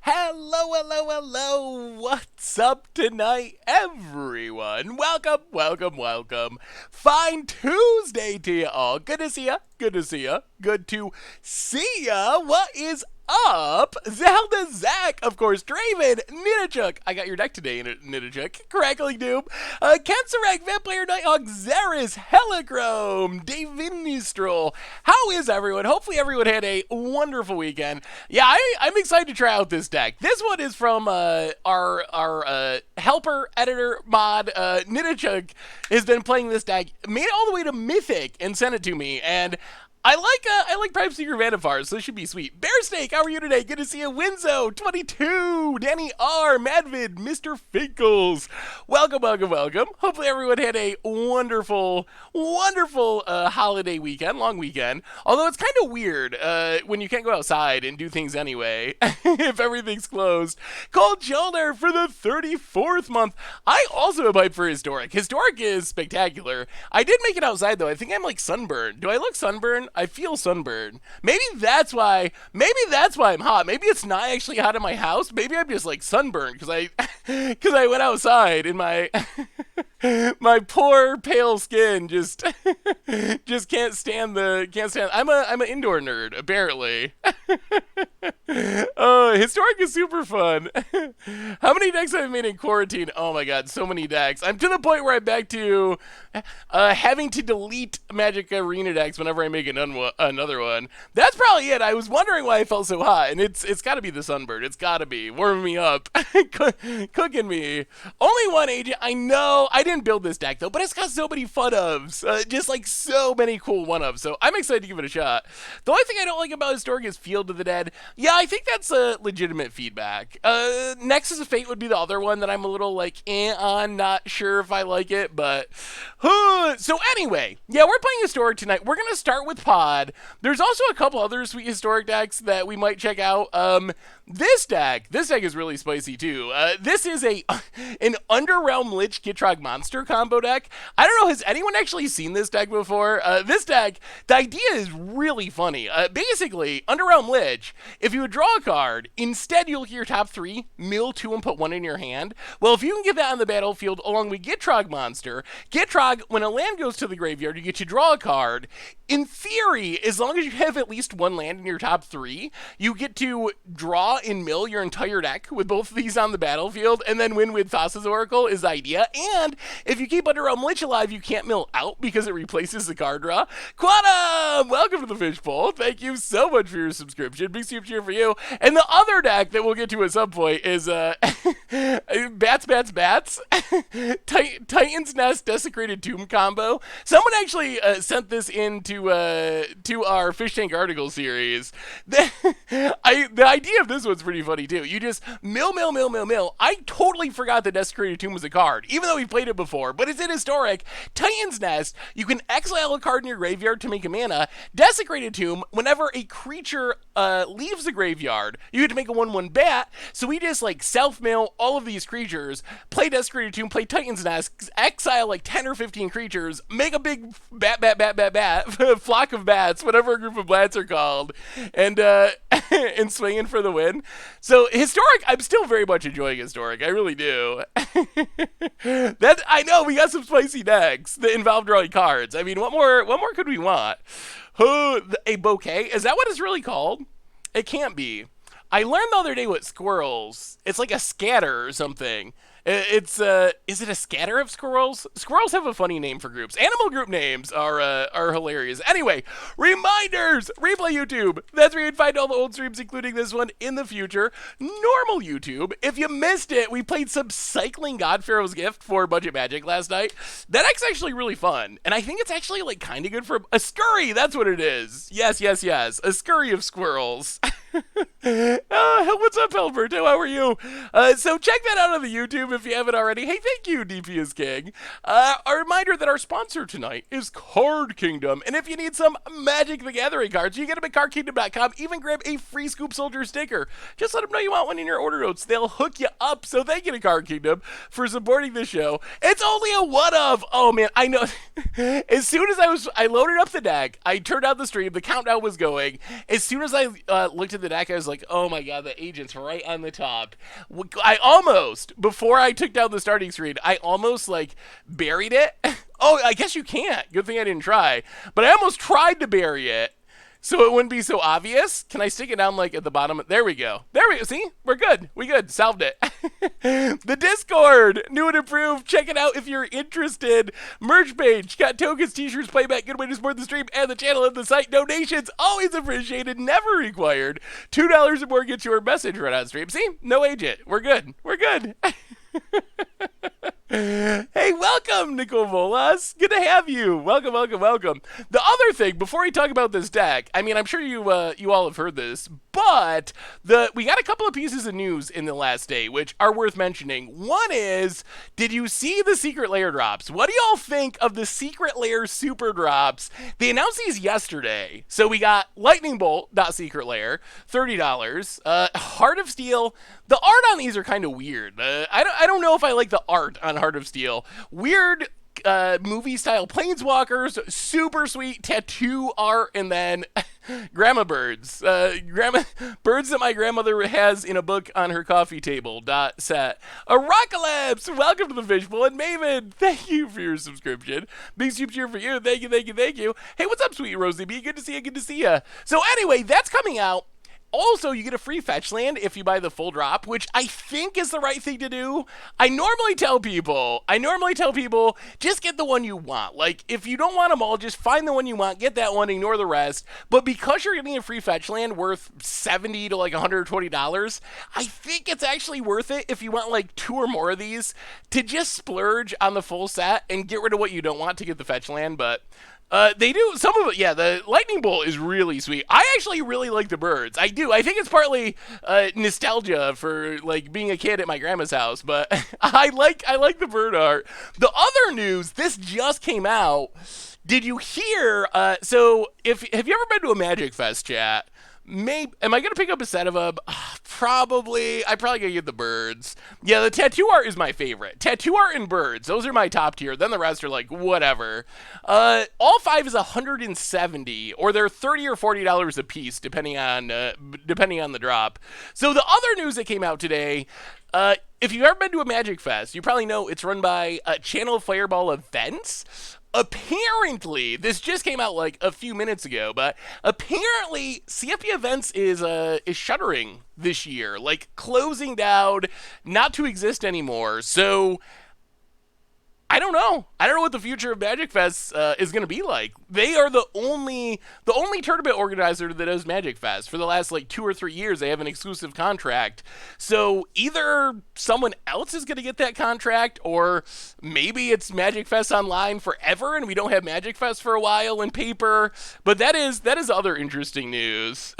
Hello, hello, hello. What's up tonight, everyone? Welcome, welcome, welcome. Fine Tuesday to you all. Good to see ya. Good to see ya. Good to see ya. What is up? Zelda Zach, of course, Draven, Ninachuk. I got your deck today, Ninachuk. Crackling Doom. Kenserek, Vampire Nighthawk, Zaris, Helichrome, Davinistrol. How is everyone? Hopefully everyone had a wonderful weekend. Yeah, I'm excited to try out this deck. This one is from our helper, editor, mod, Ninachuk has been playing this deck, made it all the way to Mythic and sent it to me, and I like Prime Speaker Vannifar, so this should be sweet. Bearsteak, how are you today? Good to see you. Winzo22, Danny R, Madvid, Mr. Finkles. Welcome, welcome, welcome. Hopefully everyone had a wonderful, wonderful holiday weekend, long weekend. Although it's kind of weird when you can't go outside and do things anyway, if everything's closed. Cold Shoulder for the 34th month. I also am hyped for Historic. Historic is spectacular. I did make it outside though. I think I'm like sunburned. Do I look sunburned? I feel sunburned. Maybe that's why I'm hot. Maybe it's not actually hot in my house. Maybe I'm just like sunburned because I went outside and my my poor pale skin just can't stand. I'm an indoor nerd apparently. Oh, Historic is super fun. How many decks have I made in quarantine? Oh my god, so many decks. I'm to the point where I'm back to having to delete Magic Arena decks whenever I make another one. That's probably it. I was wondering why I felt so hot, and it's got to be the sunburn. It's got to be warming me up, cooking me. Only one agent. I know I didn't build this deck though, but it's got so many fun-ofs, just like so many cool one-ofs. So I'm excited to give it a shot. The only thing I don't like about Historic is Field of the Dead. Yeah, I think that's a legitimate feedback. Nexus of Fate would be the other one that I'm a little like on, not sure if I like it, but so anyway, yeah, we're playing Historic tonight. We're gonna start with Pod. There's also a couple other sweet Historic decks that we might check out. This deck is really spicy too. This is an Underrealm Lich Gitrog monster combo deck. I don't know, has anyone actually seen this deck before? This deck, the idea is really funny. Basically, Underrealm Lich, if you would draw a card, instead you'll get your top 3, mill 2 and put 1 in your hand. Well, if you can get that on the battlefield along with Gitrog monster, Gitrog, when a land goes to the graveyard, you get to draw a card. In theory, as long as you have at least 1 land in your top 3, you get to draw and mill your entire deck with both of these on the battlefield, and then win with Thassa's Oracle is the idea. And if you keep Underrealm Lich alive, you can't mill out because it replaces the card draw. Quantum! Welcome to the Fishbowl. Thank you so much for your subscription. Big super cheer for you. And the other deck that we'll get to at some point is Bats. Titan's Nest Desecrated Tomb combo. Someone actually sent this into to our Fish Tank article series. The idea of this one's pretty funny too. You just mill. I totally forgot that Desecrated Tomb was a card, even though we played it before, but it's in Historic. Titan's Nest, you can exile a card in your graveyard to make a mana. Desecrated Tomb, whenever a creature leaves the graveyard, you get to make a 1/1 bat, so we just like self-mill all of these creatures, play Desecrated Tomb, play Titan's Nest, exile like 10 or 15 creatures, make a big bat, flock of bats, whatever a group of bats are called, and and swinging for the win. So Historic, I'm still very much enjoying Historic. I really do. I know we got some spicy decks that involve drawing cards. I mean, what more could we want? A bouquet? Is that what it's really called? It can't be. I learned the other day what squirrels. It's like a scatter or something. Is it a scatter of squirrels? Squirrels have a funny name for groups. Animal group names are hilarious. Anyway, reminders! Replay YouTube. That's where you'd find all the old streams, including this one, in the future. Normal YouTube. If you missed it, we played some Cycling God Pharaoh's Gift for Budget Magic last night. That deck's actually really fun, and I think it's actually like kind of good for a scurry. That's what it is. Yes. A scurry of squirrels. What's up, Alberto? How are you? So check that out on the YouTube if you haven't already. Hey, thank you, DP is King. A reminder that our sponsor tonight is Card Kingdom, and if you need some Magic the Gathering cards, you get them at cardkingdom.com. Even grab a free Scoop Soldier sticker. Just let them know you want one in your order notes. They'll hook you up. So thank you to Card Kingdom for supporting the show. It's only a one-of. Oh man, I know. As soon as I loaded up the deck, I turned out the stream, the countdown was going. As soon as I looked at the deck, I was like, oh my god, the agent's right right on the top. I almost, before I took down the starting screen, I almost like buried it. Oh, I guess you can't. Good thing I didn't try. But I almost tried to bury it so it wouldn't be so obvious. Can I stick it down like at the bottom? There we go. There we go. See? We're good. We good. Solved it. The Discord, new and improved. Check it out if you're interested. Merch page. Got tokens, t-shirts, playback, good way to support the stream and the channel and the site. Donations, always appreciated, never required. $2 or more gets your message right on stream. See? No agent. We're good. We're good. Hey, welcome, Nicole Volas. Good to have you. Welcome, welcome, welcome. The other thing, before we talk about this deck, I mean, I'm sure you all have heard this, but we got a couple of pieces of news in the last day, which are worth mentioning. One is, did you see the Secret Lair drops? What do y'all think of the Secret Lair super drops? They announced these yesterday. So we got Lightning Bolt, Secret Lair, $30. Heart of Steel. The art on these are kind of weird. I don't know if I like the art on Heart of Steel. Weird movie style planeswalkers, super sweet tattoo art, and then grandma birds. Birds that my grandmother has in a book on her coffee table. Set. Arakalabs, welcome to the Fishbowl, and Maven, thank you for your subscription. Big soup cheer for you. Thank you, thank you, thank you. Hey, what's up, sweet Rosie B? Good to see you, good to see you. So anyway, that's coming out. Also, you get a free fetch land if you buy the full drop, which I think is the right thing to do. I normally tell people, just get the one you want. Like, if you don't want them all, just find the one you want, get that one, ignore the rest. But because you're getting a free fetch land worth $70 to like $120, I think it's actually worth it if you want like 2 or more of these to just splurge on the full set and get rid of what you don't want to get the fetch land. But they do some of it. Yeah, the Lightning Bolt is really sweet. I actually really like the birds. I do. I think it's partly nostalgia for like being a kid at my grandma's house, but I like the bird art. The other news, this just came out. Did you hear? So have you ever been to a Magic Fest, chat? Maybe. Am I gonna pick up a set of them? Probably. I probably gonna get the birds. Yeah, the tattoo art is my favorite. Tattoo art and birds. Those are my top tier. Then the rest are like whatever. All 5 is $170, or they're $30 or $40 a piece, depending on the drop. So the other news that came out today. If you've ever been to a Magic Fest, you probably know it's run by Channel Fireball Events. Apparently, this just came out like a few minutes ago, but apparently CFP Events is shuttering this year, like closing down, not to exist anymore. So I don't know. I don't know what the future of Magic Fest is going to be like. They are the only tournament organizer that does Magic Fest. For the last like 2 or 3 years, they have an exclusive contract. So either someone else is going to get that contract, or maybe it's Magic Fest online forever and we don't have Magic Fest for a while in paper. But that is other interesting news.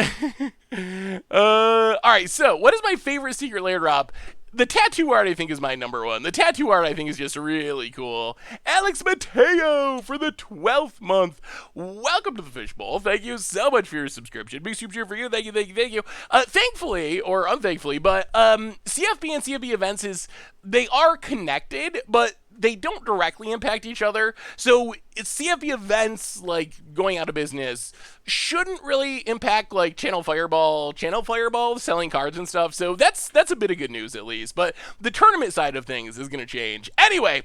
All right, so what is my favorite Secret Lair drop? The tattoo art, I think, is my number one. The tattoo art, I think, is just really cool. Alex Mateo for the 12th month. Welcome to the Fishbowl. Thank you so much for your subscription. Big super cheer for you. Thank you, thank you, thank you. Thankfully, or unthankfully, but CFB and CFB Events they are connected, but they don't directly impact each other. So it's CFB Events like going out of business shouldn't really impact like Channel Fireball selling cards and stuff. So that's a bit of good news at least. But the tournament side of things is going to change. Anyway,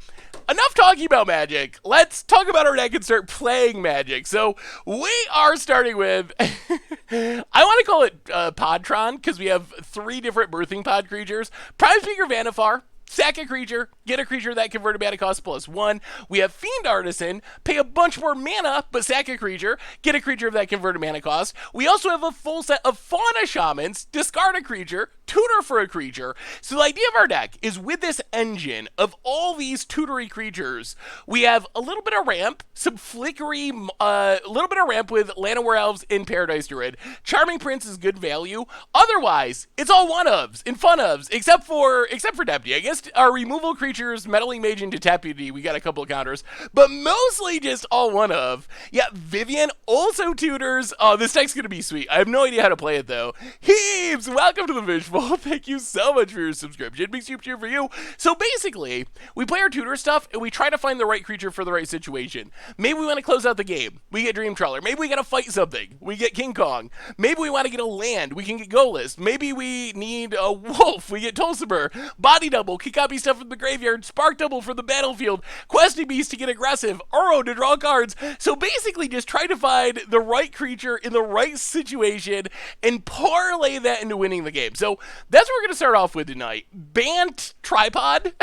enough talking about Magic. Let's talk about our deck and start playing Magic. So we are starting with I want to call it Podtron because we have 3 different birthing pod creatures. Prime Speaker Vannifar. Sack a creature, get a creature that converted mana cost +1. We have Fiend Artisan, pay a bunch more mana, but sack a creature, get a creature of that converted mana cost. We also have a full set of Fauna Shamans, discard a creature, tutor for a creature. So the idea of our deck is with this engine of all these tutory creatures, we have a little bit of ramp, some flickery, a little bit of ramp with Llanowar Elves in Paradise Druid. Charming Prince is good value. Otherwise, it's all one-ofs and fun-ofs, except for Deputy. I guess our removal creatures, Meddling Mage into Deputy, we got a couple of counters, but mostly just all one-of. Yeah, Vivian also tutors. Oh, this deck's gonna be sweet. I have no idea how to play it, though. Heaves, welcome to the Fishbowl. Fishbowl, thank you so much for your subscription. Big super cheer for you. So basically, we play our tutor stuff and we try to find the right creature for the right situation. Maybe we want to close out the game. We get Dream Trawler. Maybe we got to fight something. We get King Kong. Maybe we want to get a land. We can get Goalless. Maybe we need a wolf. We get Tulsimer. Body Double. Can copy stuff from the graveyard. Spark Double for the battlefield. Questing Beast to get aggressive. Uro to draw cards. So basically just try to find the right creature in the right situation and parlay that into winning the game. So that's what we're going to start off with tonight. Bant Tripod.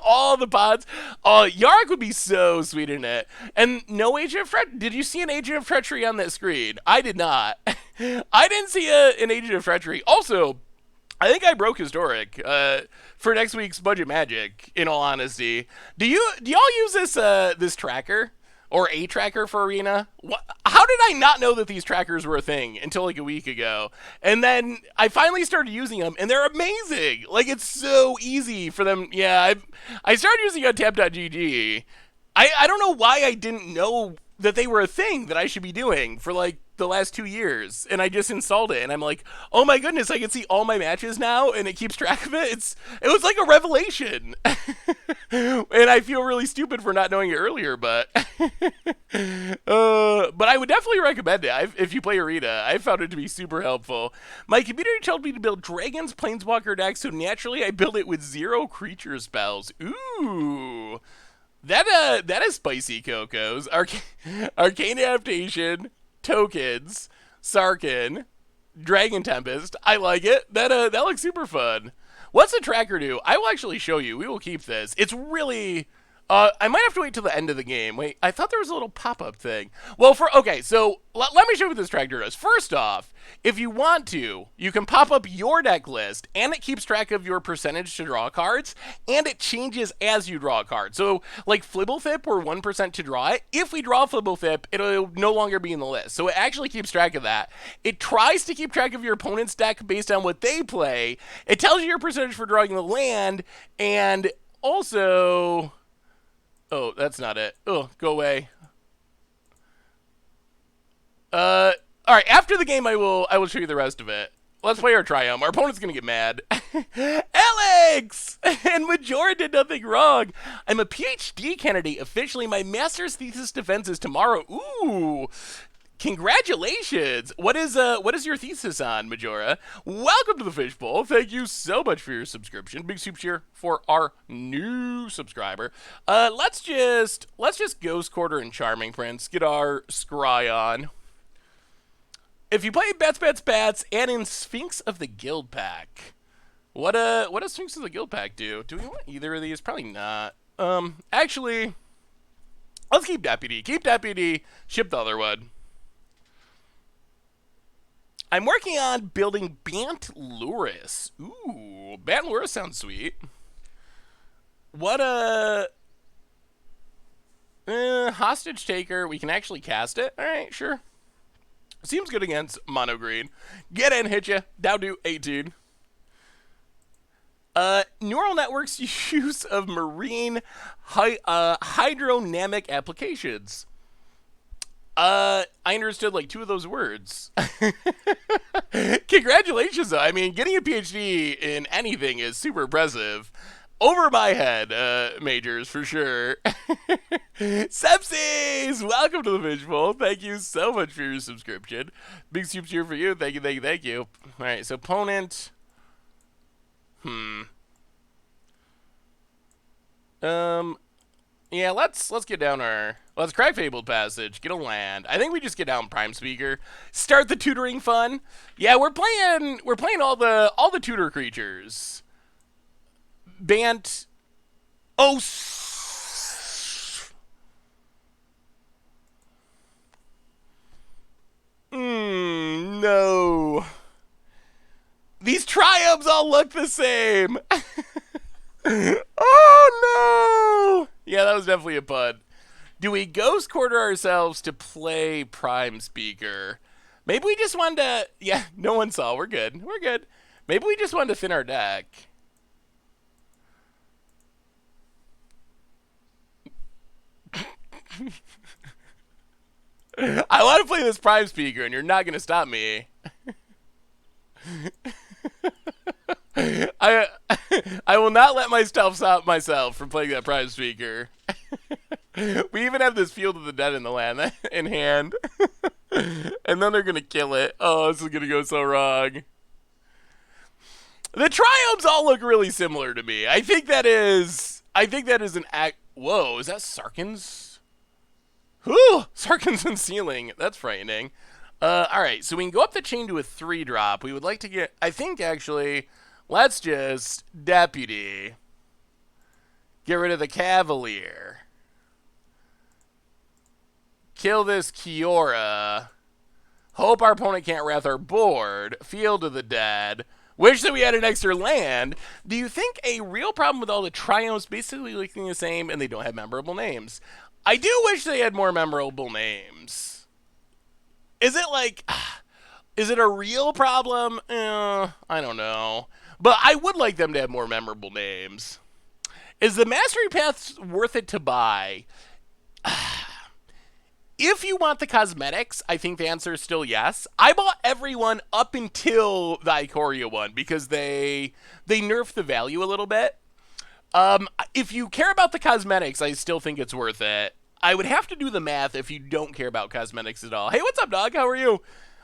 All the pods. Yarok would be so sweet in it. And no Agent of Treachery. Did you see an Agent of Treachery on that screen? I did not. I didn't see an Agent of Treachery. Also, I think I broke Historic for next week's Budget Magic, in all honesty. Do y'all use this tracker? Or a tracker for Arena? How did I not know that these trackers were a thing until like a week ago? And then I finally started using them, and they're amazing. Like, it's so easy for them. Yeah, I started using Untap.gg. I don't know why I didn't know that they were a thing that I should be doing for like the last 2 years, and I just installed it, and I'm like, oh my goodness, I can see all my matches now, and it keeps track of it. It was like a revelation. And I feel really stupid for not knowing it earlier, but but I would definitely recommend it if you play Arena. I found it to be super helpful. My community told me to build Dragon's Planeswalker deck, so naturally I built it with 0 creature spells. Ooh. That is spicy, Cocos. Arcane Adaptation, Tokens, Sarkin, Dragon Tempest. I like it. That looks super fun. What's the tracker do? I will actually show you. We will keep this. It's really... I might have to wait till the end of the game. Wait, I thought there was a little pop-up thing. Well, okay, so let me show you what this tracker does. First off, if you want to, you can pop up your deck list, and it keeps track of your percentage to draw cards, and it changes as you draw a card. So, like Flibblethip, we're 1% to draw it. If we draw Flibblethip, it'll no longer be in the list. So it actually keeps track of that. It tries to keep track of your opponent's deck based on what they play. It tells you your percentage for drawing the land, and also... Oh, that's not it. Oh, go away. All right. After the game, I will show you the rest of it. Let's play our Triumph. Our opponent's gonna get mad. Alex and Majora did nothing wrong. I'm a PhD candidate. Officially, my master's thesis defense is tomorrow. Ooh. Congratulations! What is your thesis on, Majora? Welcome to the Fishbowl. Thank you so much for your subscription. Big super cheer for our new subscriber. Let's just Ghost Quarter and Charming Prince. Get our scry on. If you play Bats, and in Sphinx of the Guild Pack, what does Sphinx of the Guild Pack do? Do we want either of these? Probably not. Actually, let's keep Deputy. Keep Deputy. Ship the other one. I'm working on building Bant Luris. Ooh, Bant Luris sounds sweet. What Hostage Taker. We can actually cast it. All right, sure. Seems good against mono green. Get in, hit ya. Down to 18. Neural networks use of marine hydrodynamic applications. I understood like 2 of those words. Congratulations, though. I mean, getting a PhD in anything is super impressive. Over my head, Majors, for sure. Sepsis! Welcome to the Fishbowl. Thank you so much for your subscription. Big super cheer for you. Thank you, thank you, thank you. All right, so opponent. Yeah, let's get down our... Let's crack Fabled Passage, get a land. I think we just get down Prime Speaker. Start the tutoring fun. Yeah, we're playing all the tutor creatures. Bant. Oh, no. These triumphs all look the same. Oh, no. Yeah, that was definitely a pun. Do we Ghost Quarter ourselves to play Prime Speaker? Maybe we just wanted to... Yeah, no one saw. We're good. We're good. Maybe we just wanted to thin our deck. I want to play this Prime Speaker, and you're not going to stop me. I I will not let myself stop myself from playing that Prime Speaker. We even have this Field of the Dead in the land in hand. And then they're gonna kill it. Oh, this is gonna go so wrong. The Triomes all look really similar to me. I think that is an act. Whoa, is that Sarkhan's? Whew, Sarkhan's in ceiling. That's frightening. All right, so we can go up the chain to a 3-drop. We would like to get. I think actually, let's just Deputy. Get rid of the Cavalier. Kill this Kiora. Hope our opponent can't wrath our board. Field of the Dead. Wish that we had an extra land. Do you think a real problem with all the Triomes basically looking the same and they don't have memorable names? I do wish they had more memorable names. Is it like... Is it a real problem? I don't know. But I would like them to have more memorable names. Is the Mastery Path worth it to buy? If you want the cosmetics, I think the answer is still yes. I bought everyone up until the Ikoria one because they nerfed the value a little bit. If you care about the cosmetics, I still think it's worth it. I would have to do the math if you don't care about cosmetics at all. Hey, what's up, dog? How are you?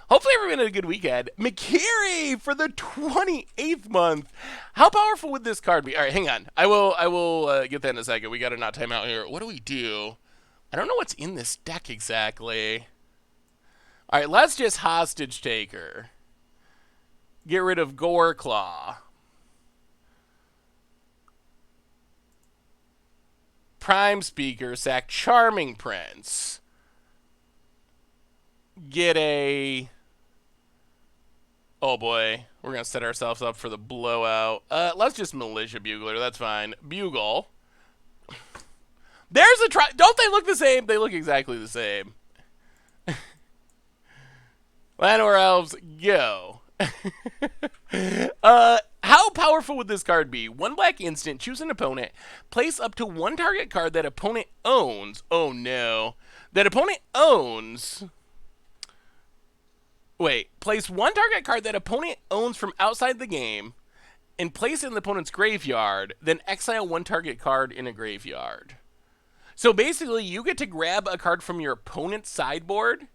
Hopefully everyone had a good weekend. McCary for the 28th month. How powerful would this card be? All right, hang on. I will get that in a second. We got to not time out here. What do we do? I don't know what's in this deck exactly. All right, let's just Hostage Taker. Get rid of Goreclaw. Prime Speaker, sack Charming Prince. Get a... Oh boy, we're going to set ourselves up for the blowout. Let's just Militia Bugler, that's fine. Bugle. There's a try. Don't they look the same? They look exactly the same. Llanowar Elves, go. How powerful would this card be? 1 black instant, choose an opponent, place up to 1 target card that opponent owns. Oh no. That opponent owns. Wait, place 1 target card that opponent owns from outside the game and place it in the opponent's graveyard, then exile 1 target card in a graveyard. So basically, you get to grab a card from your opponent's sideboard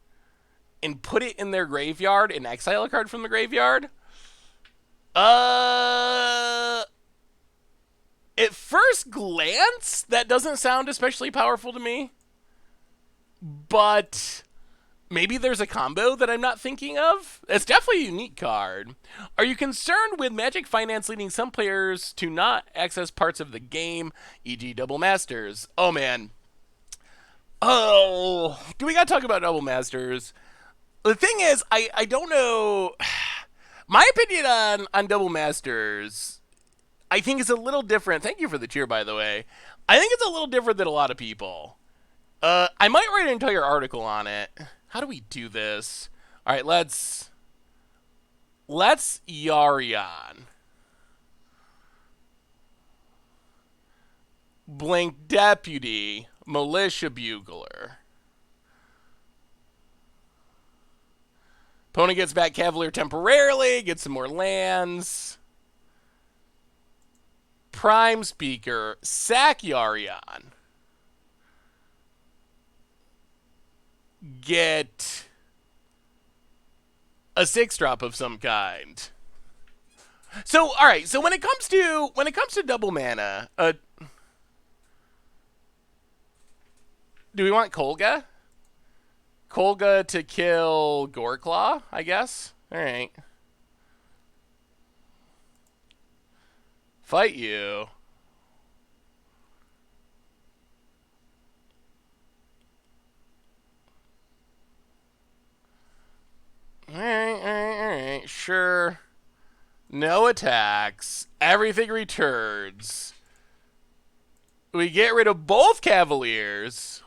and put it in their graveyard and exile a card from the graveyard. At first glance, that doesn't sound especially powerful to me. But maybe there's a combo that I'm not thinking of. It's definitely a unique card. Are you concerned with Magic Finance leading some players to not access parts of the game, e.g. Double Masters? Oh, man. Oh, do we got to talk about Double Masters? The thing is, I don't know. My opinion on Double Masters, I think is a little different. Thank you for the cheer, by the way. I think it's a little different than a lot of people. I might write an entire article on it. How do we do this? All right, let's Yarion. Blink Deputy, Militia Bugler. Opponent gets back Cavalier temporarily, gets some more lands. Prime Speaker, sack Yarion. Get a 6-drop of some kind. So, all right. So when it comes to double mana, do we want Kolga? Kolga to kill Goreclaw, I guess. All right. Fight you. All right, sure. No attacks. Everything returns. We get rid of both Cavaliers.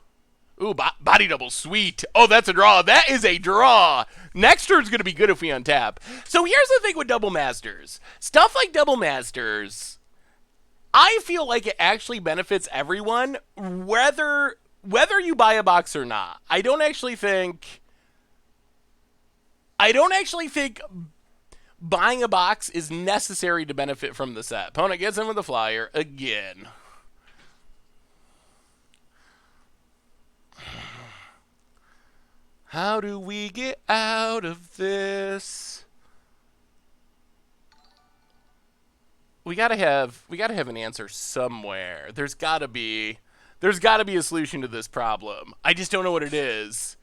Ooh, body double, sweet. Oh, that's a draw. That is a draw. Next turn's going to be good if we untap. So here's the thing with Double Masters. Stuff like Double Masters, I feel like it actually benefits everyone, whether you buy a box or not. I don't actually think buying a box is necessary to benefit from the set. Opponent gets in with the flyer again. How do we get out of this? We gotta have an answer somewhere. There's gotta be a solution to this problem. I just don't know what it is.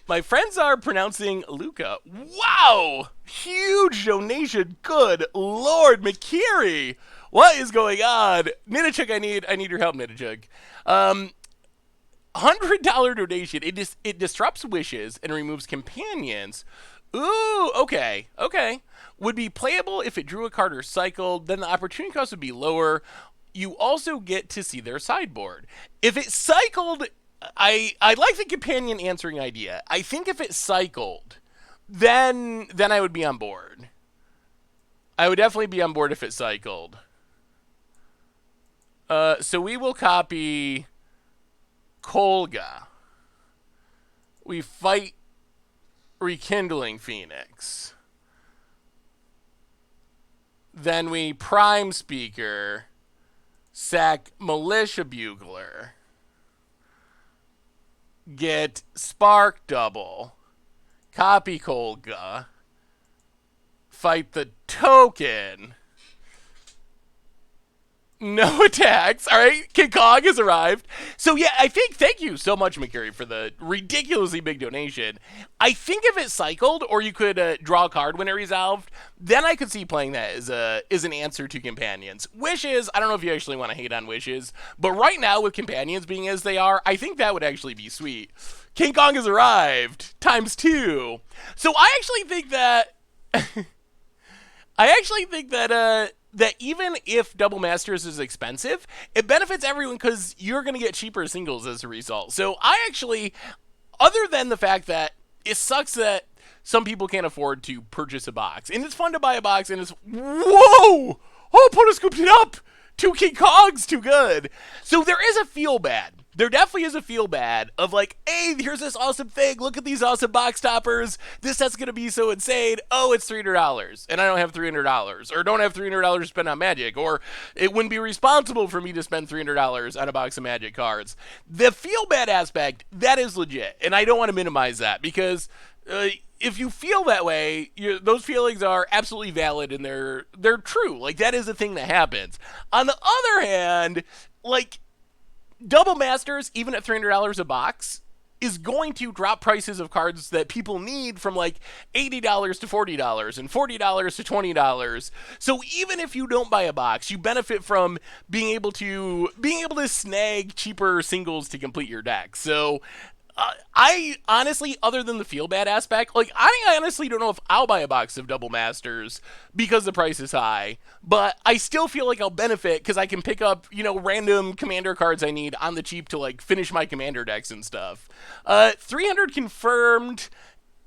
My friends are pronouncing Luca. Wow! Huge donation. Good Lord, McKeary. What is going on? Nidachuk, I need your help, Nidachuk. $100 donation. It disrupts wishes and removes companions. Ooh, okay. Would be playable if it drew a card or cycled, then the opportunity cost would be lower. You also get to see their sideboard. If it cycled, I like the companion answering idea. I think if it cycled, then I would be on board. I would definitely be on board if it cycled. So we will copy Kolga. We fight Rekindling Phoenix. Then we Prime Speaker, sack Militia Bugler, get Spark Double, copy Kolga, fight the token. No attacks. All right, King Kong has arrived. So yeah, I think, thank you so much, McCurry, for the ridiculously big donation. I think if it cycled, or you could draw a card when it resolved, then I could see playing that as an answer to companions. Wishes, I don't know if you actually want to hate on wishes, but right now with companions being as they are, I think that would actually be sweet. King Kong has arrived, ×2. So I actually think that that even if Double Masters is expensive, it benefits everyone because you're going to get cheaper singles as a result. So I actually, other than the fact that it sucks that some people can't afford to purchase a box, and it's fun to buy a box, and it's, whoa! Oh, opponent scooped it up! 2 King Kongs, too good! So there is a feel bad. There definitely is a feel bad of like, hey, here's this awesome thing. Look at these awesome box toppers. This set's going to be so insane. Oh, it's $300. And I don't have $300. Or don't have $300 to spend on Magic. Or it wouldn't be responsible for me to spend $300 on a box of Magic cards. The feel bad aspect, that is legit. And I don't want to minimize that because if you feel that way, those feelings are absolutely valid and they're true. Like, that is a thing that happens. On the other hand, like, Double Masters, even at $300 a box, is going to drop prices of cards that people need from like $80 to $40 and $40 to $20. So even if you don't buy a box, you benefit from being able to snag cheaper singles to complete your deck. So I honestly, other than the feel bad aspect, like, I honestly don't know if I'll buy a box of Double Masters because the price is high, but I still feel like I'll benefit because I can pick up, random commander cards I need on the cheap to like finish my commander decks and stuff. 300 confirmed.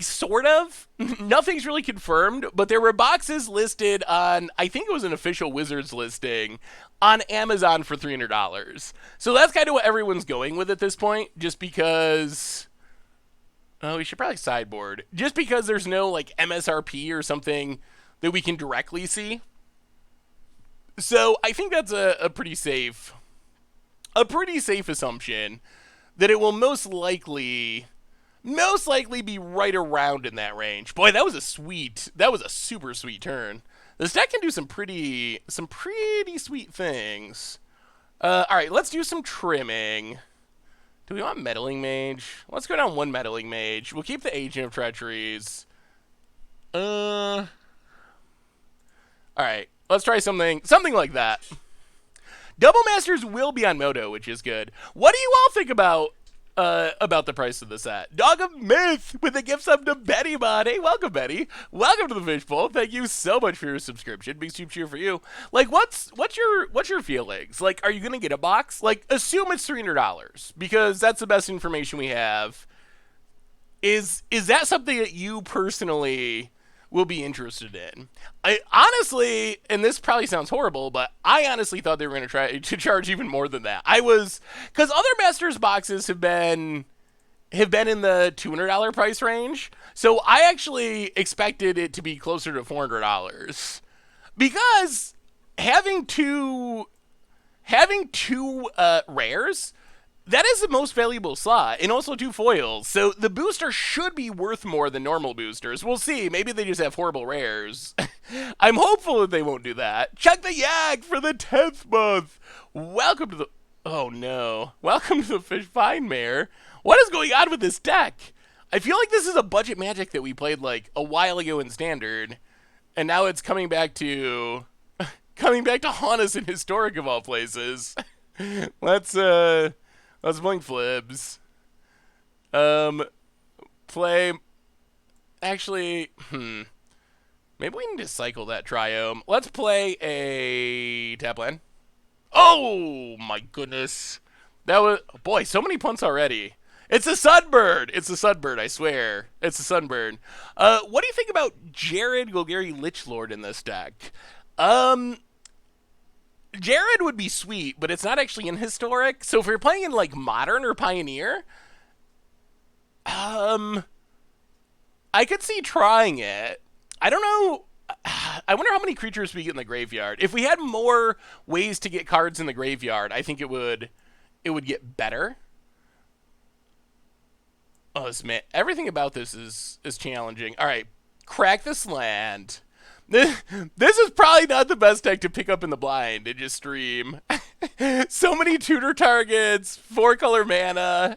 Sort of. Nothing's really confirmed, but there were boxes listed on, I think it was an official Wizards listing, on Amazon for $300. So that's kind of what everyone's going with at this point, just because... Oh, we should probably sideboard. Just because there's no, like, MSRP or something that we can directly see. So I think that's a pretty safe assumption that it will most likely be right around in that range. Boy, that was a super sweet turn. This deck can do some pretty sweet things. All right, let's do some trimming. Do we want Meddling Mage? Let's go down 1 Meddling Mage. We'll keep the Agent of Treacheries. All right, let's try something like that. Double Masters will be on Moto, which is good. What do you all think about the price of the set? Dog of Myth with a gift sub to Betty Mod. Hey, welcome, Betty. Welcome to the Fishbowl. Thank you so much for your subscription. Big soup cheer for you. Like, what's your feelings? Like, are you gonna get a box? Like, assume it's $300 because that's the best information we have. Is that something that you personally will be interested in? I honestly, and this probably sounds horrible, but I honestly thought they were going to try to charge even more than that. Because other Masters boxes have been have been in the $200 price range. So I actually expected it to be closer to $400 because having two rares, that is the most valuable slot, and also 2 foils. So the booster should be worth more than normal boosters. We'll see. Maybe they just have horrible rares. I'm hopeful that they won't do that. Chuck the Yak for the 10th month. Welcome to the... Oh, no. Welcome to the Fish Fine Mare. What is going on with this deck? I feel like this is a budget Magic that we played, like, a while ago in Standard. And now it's coming back to haunt us in Historic, of all places. Let's blink Flibs. Play... Actually, maybe we need to cycle that Triome. Let's play a tap land. Oh, my goodness. That was... Boy, so many punts already. It's a Sunbird. It's a Sunbird, I swear. It's a Sunbird. What do you think about Jared Golgari Lichlord in this deck? Jared would be sweet, but it's not actually in Historic. So if you're playing in, like, Modern or Pioneer, I could see trying it. I don't know. I wonder how many creatures we get in the graveyard. If we had more ways to get cards in the graveyard, I think it would get better. Oh, this man, everything about this is challenging. All right, crack this land. This is probably not the best deck to pick up in the blind and just stream. So many tutor targets, 4-color mana.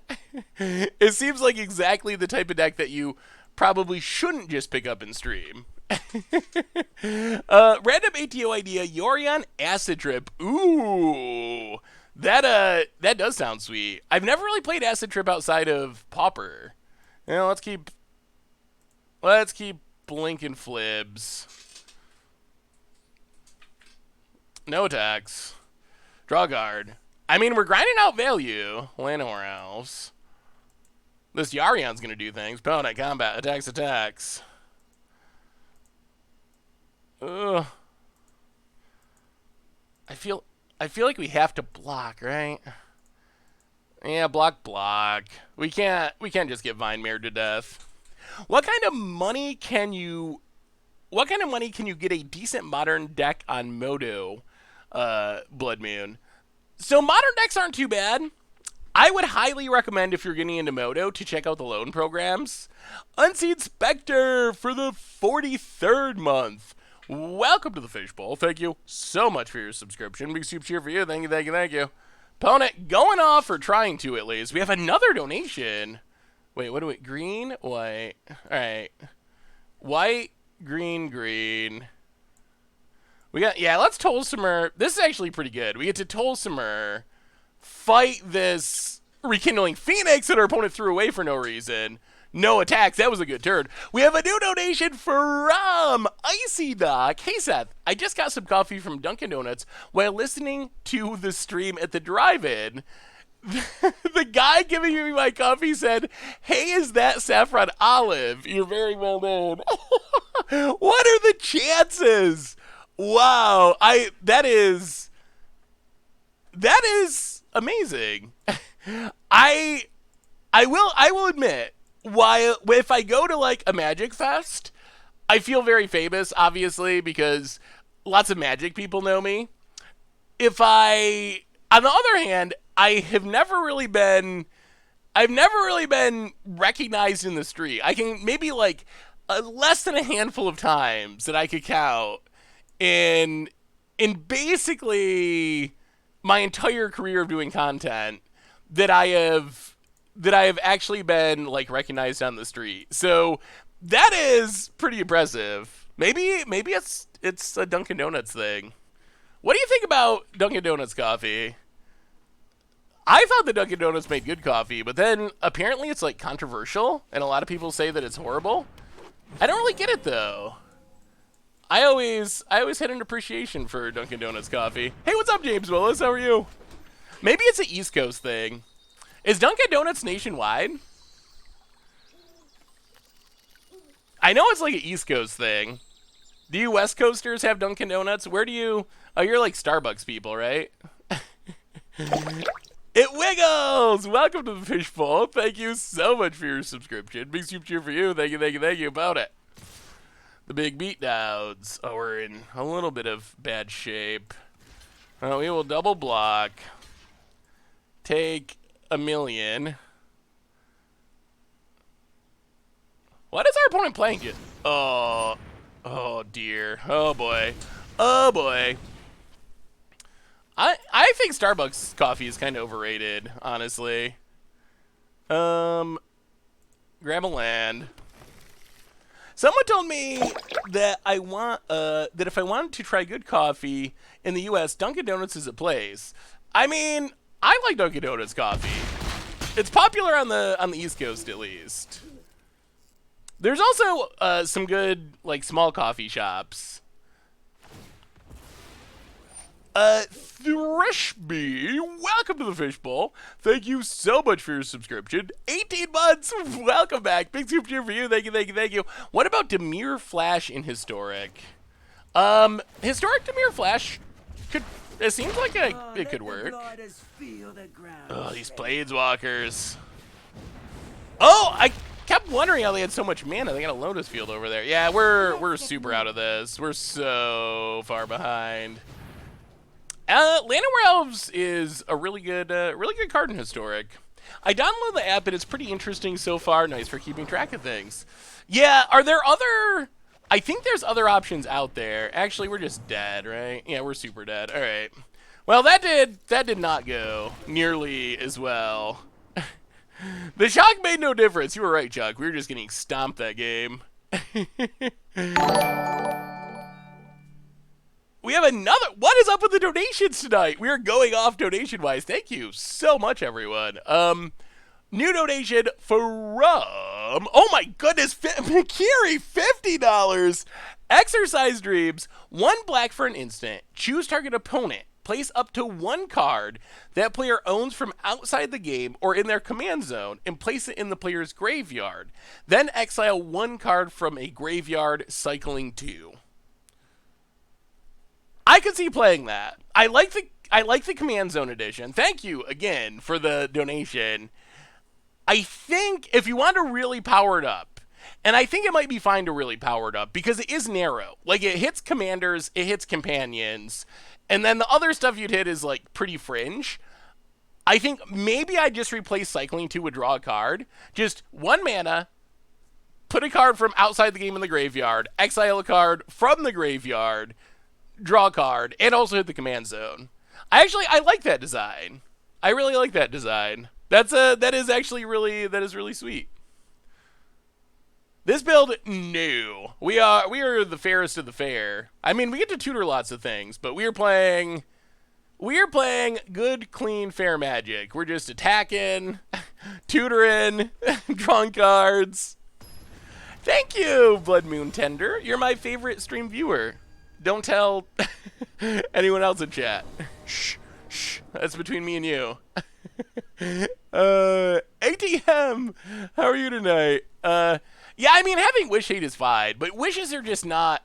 It seems like exactly the type of deck that you probably shouldn't just pick up and stream. Random ATO idea, Yorion Acid Trip. Ooh, that does sound sweet. I've never really played Acid Trip outside of Pauper. You know, let's keep blinking Flibs. No attacks. Draw guard. I mean, we're grinding out value. Llanowar Elves. This Yarion's gonna do things. Opponent, combat, attacks. Ugh. I feel like we have to block, right? Yeah, block. We can't just get Vine Mare to death. What kind of money can you get a decent modern deck on Modo, Blood Moon? So modern decks aren't too bad. I would highly recommend, if you're getting into Modo, to check out the loan programs. Unseen Spectre for the 43rd month. Welcome to the Fishbowl. Thank you so much for your subscription. Big soup cheer for you. Thank you. Opponent going off, or trying to at least. We have another donation. Wait, what do we... Green? White. Alright. White, green. We got... Yeah, let's Tolsimer. This is actually pretty good. We get to Tolsimer, fight this Rekindling Phoenix that our opponent threw away for no reason. No attacks. That was a good turn. We have a new donation from Icy Doc. Hey, Seth. I just got some coffee from Dunkin' Donuts while listening to the stream at the drive-in. The guy giving me my coffee said, "Hey, is that SaffronOlive? You're very well known." What are the chances? Wow. That is amazing. I will admit, if I go to like a Magic Fest, I feel very famous, obviously, because lots of Magic people know me. On the other hand, I've never really been recognized in the street. I can maybe like less than a handful of times that I could count in basically my entire career of doing content that I have actually been like recognized on the street. So that is pretty impressive. Maybe it's a Dunkin' Donuts thing. What do you think about Dunkin' Donuts coffee? I thought that Dunkin' Donuts made good coffee, but then apparently it's like controversial, and a lot of people say that it's horrible. I don't really get it though. I always had an appreciation for Dunkin' Donuts coffee. Hey, what's up, James Willis? How are you? Maybe it's an East Coast thing. Is Dunkin' Donuts nationwide? I know it's like an East Coast thing. Do you West Coasters have Dunkin' Donuts? Where do you... Oh, you're like Starbucks people, right? It wiggles! Welcome to the Fishbowl. Thank you so much for your subscription. Big soup cheer for you. Thank you, thank you, thank you about it. The big beatdowns. Oh, we're in a little bit of bad shape. We will double block. Take a million. What is our opponent playing? Oh, oh dear. Oh boy. Oh boy. I think Starbucks coffee is kind of overrated, honestly. Grab a land. Someone told me that that if I wanted to try good coffee in the U.S., Dunkin' Donuts is a place. I mean, I like Dunkin' Donuts coffee. It's popular on the East Coast, at least. There's also some good like small coffee shops. Threshby, welcome to the Fishbowl. Thank you so much for your subscription. 18 months, welcome back. Big soup cheer for you. Thank you, thank you, thank you. What about Dimir Flash in Historic? Historic Dimir Flash it seems like it could work. Oh, these Planeswalkers. Oh, I kept wondering how they had so much mana. They got a Lotus Field over there. Yeah, we're super out of this. We're so far behind. Land of Elves is a really good card in Historic. I downloaded the app and it's pretty interesting so far. Nice for keeping track of things. Yeah, are there other? I think there's other options out there. Actually, we're just dead, right? Yeah, we're super dead. All right. Well, that did not go nearly as well. The shock made no difference. You were right, Chuck. We were just getting stomped that game. We have another. What is up with the donations tonight? We are going off donation-wise. Thank you so much, everyone. New donation from, oh my goodness, Kiri, $50. Exercise Dreams. 1 black for an instant. Choose target opponent. Place up to 1 card that player owns from outside the game or in their command zone and place it in the player's graveyard. Then exile 1 card from a graveyard, cycling 2. I could see playing that. I like the command zone edition. Thank you again for the donation. I think if you want to really power it up, and I think it might be fine to really power it up because it is narrow. Like it hits commanders, it hits companions, and then the other stuff you'd hit is like pretty fringe. I think maybe I'd just replace cycling 2 with draw a card. Just 1 mana, put a card from outside the game in the graveyard, exile a card from the graveyard, draw a card, and also hit the command zone. I like that design. I really like that design. That is really sweet. This build, no. We are the fairest of the fair. I mean, we get to tutor lots of things, but we are playing good, clean, fair Magic. We're just attacking, tutoring, drawing cards. Thank you, Blood Moon Tender. You're my favorite stream viewer. Don't tell anyone else in chat. Shh, shh. That's between me and you. ATM, how are you tonight? Yeah, I mean, having Wish hate is fine, but Wishes are just not,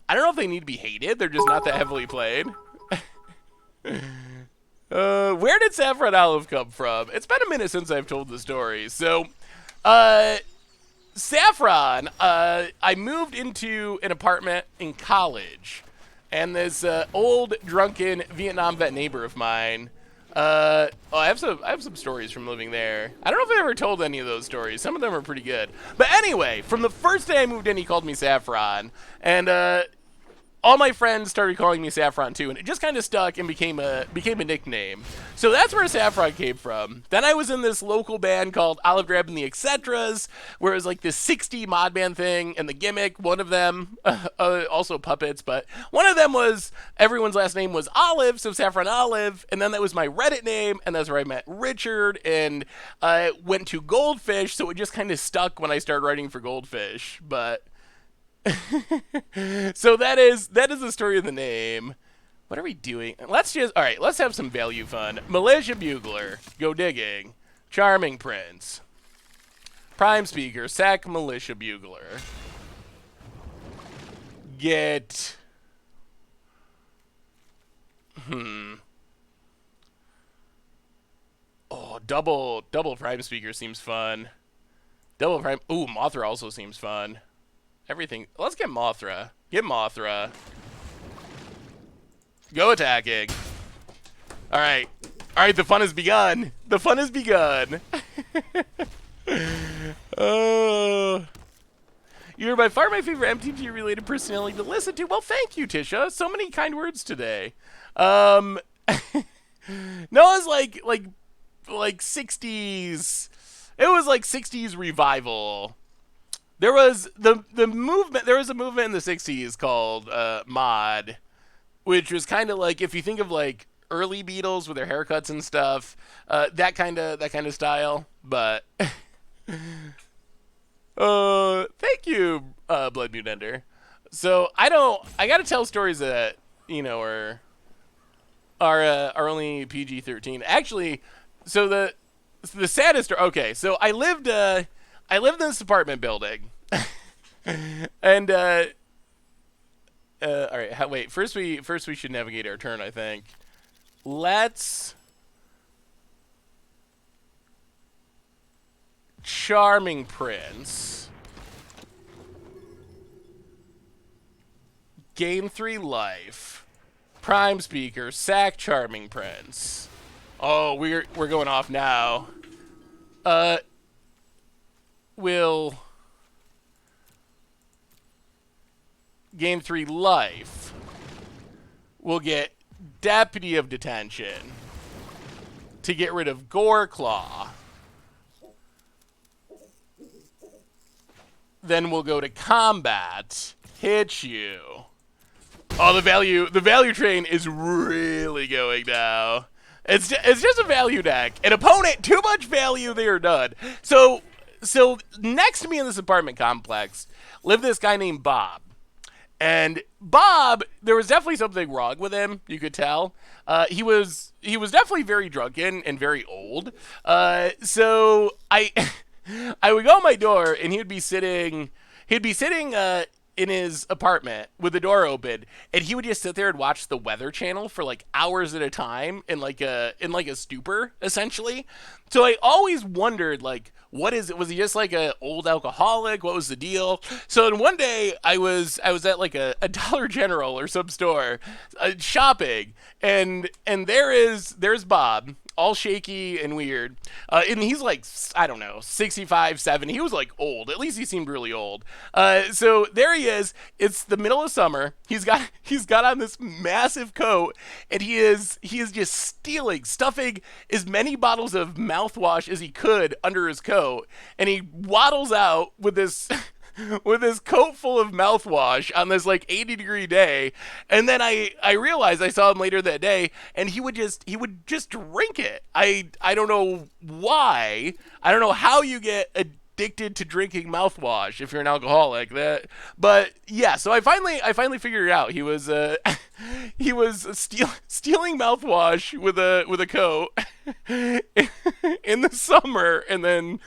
I don't know if they need to be hated. They're just not that heavily played. Where did SaffronOlive come from? It's been a minute since I've told the story. So, Saffron, I moved into an apartment in college, and this old, drunken Vietnam vet neighbor of mine, I have some stories from living there. I don't know if I ever told any of those stories. Some of them are pretty good. But anyway, from the first day I moved in, he called me Saffron, and all my friends started calling me Saffron too, and it just kind of stuck and became a nickname. So that's where Saffron came from. Then I was in this local band called Olive Grab and the Etcetras, where it was like this 60 mod band thing, and the gimmick, one of them, also puppets, but one of them was everyone's last name was Olive, so SaffronOlive, and then that was my Reddit name, and that's where I met Richard, and I went to Goldfish, so it just kind of stuck when I started writing for Goldfish, but... So that is the story of the name. What are we doing? Let's have some value fun. Militia Bugler, go digging. Charming Prince. Prime Speaker, sack Militia Bugler. Get... double Prime Speaker seems fun. Double Prime. Ooh, Mothra also seems fun. Everything. Let's get Mothra. Get Mothra. Go attacking. All right. All right. The fun has begun. The fun has begun. You're by far my favorite MTG-related personality to listen to. Well, thank you, Tisha. So many kind words today. No, it's like 60s. It was like 60s revival. There was the movement. There was a movement in the 60s called mod, which was kind of like, if you think of like early Beatles with their haircuts and stuff, that kind of style. But thank you, Blood Moon Ender. So I gotta tell stories that, you know, are only PG-13. Actually, so the saddest. Okay, so I lived in this apartment building, and all right. Wait, first we should navigate our turn. I think. Let's Charming Prince. Gain 3 life. Prime Speaker, sack Charming Prince. Oh, we're going off now. We'll gain 3 life. We'll get Deputy of Detention to get rid of Goreclaw. Then we'll go to combat. Hit you. Oh, the value train is really going now. It's just a value deck. An opponent, too much value, they are done. So next to me in this apartment complex lived this guy named Bob. And Bob, there was definitely something wrong with him, you could tell. He was definitely very drunken and very old. So I would go on my door and he'd be sitting in his apartment with the door open, and he would just sit there and watch the Weather Channel for like hours at a time in like a stupor, essentially. So I always wondered, like, what is it? Was he just like an old alcoholic? What was the deal? So then one day I was at like a Dollar General or some store shopping, and there's Bob, all shaky and weird. And he's like, I don't know, 65, 70. He was like old. At least he seemed really old. So there he is. It's the middle of summer. He's got on this massive coat, and he is just stuffing as many bottles of mouthwash as he could under his coat. And he waddles out with this with his coat full of mouthwash on this like 80-degree day. And then I realized, I saw him later that day, and he would just drink it. I don't know why. I don't know how you get addicted to drinking mouthwash if you're an alcoholic. But yeah, so I finally figured it out. He was stealing mouthwash with a coat in the summer, and then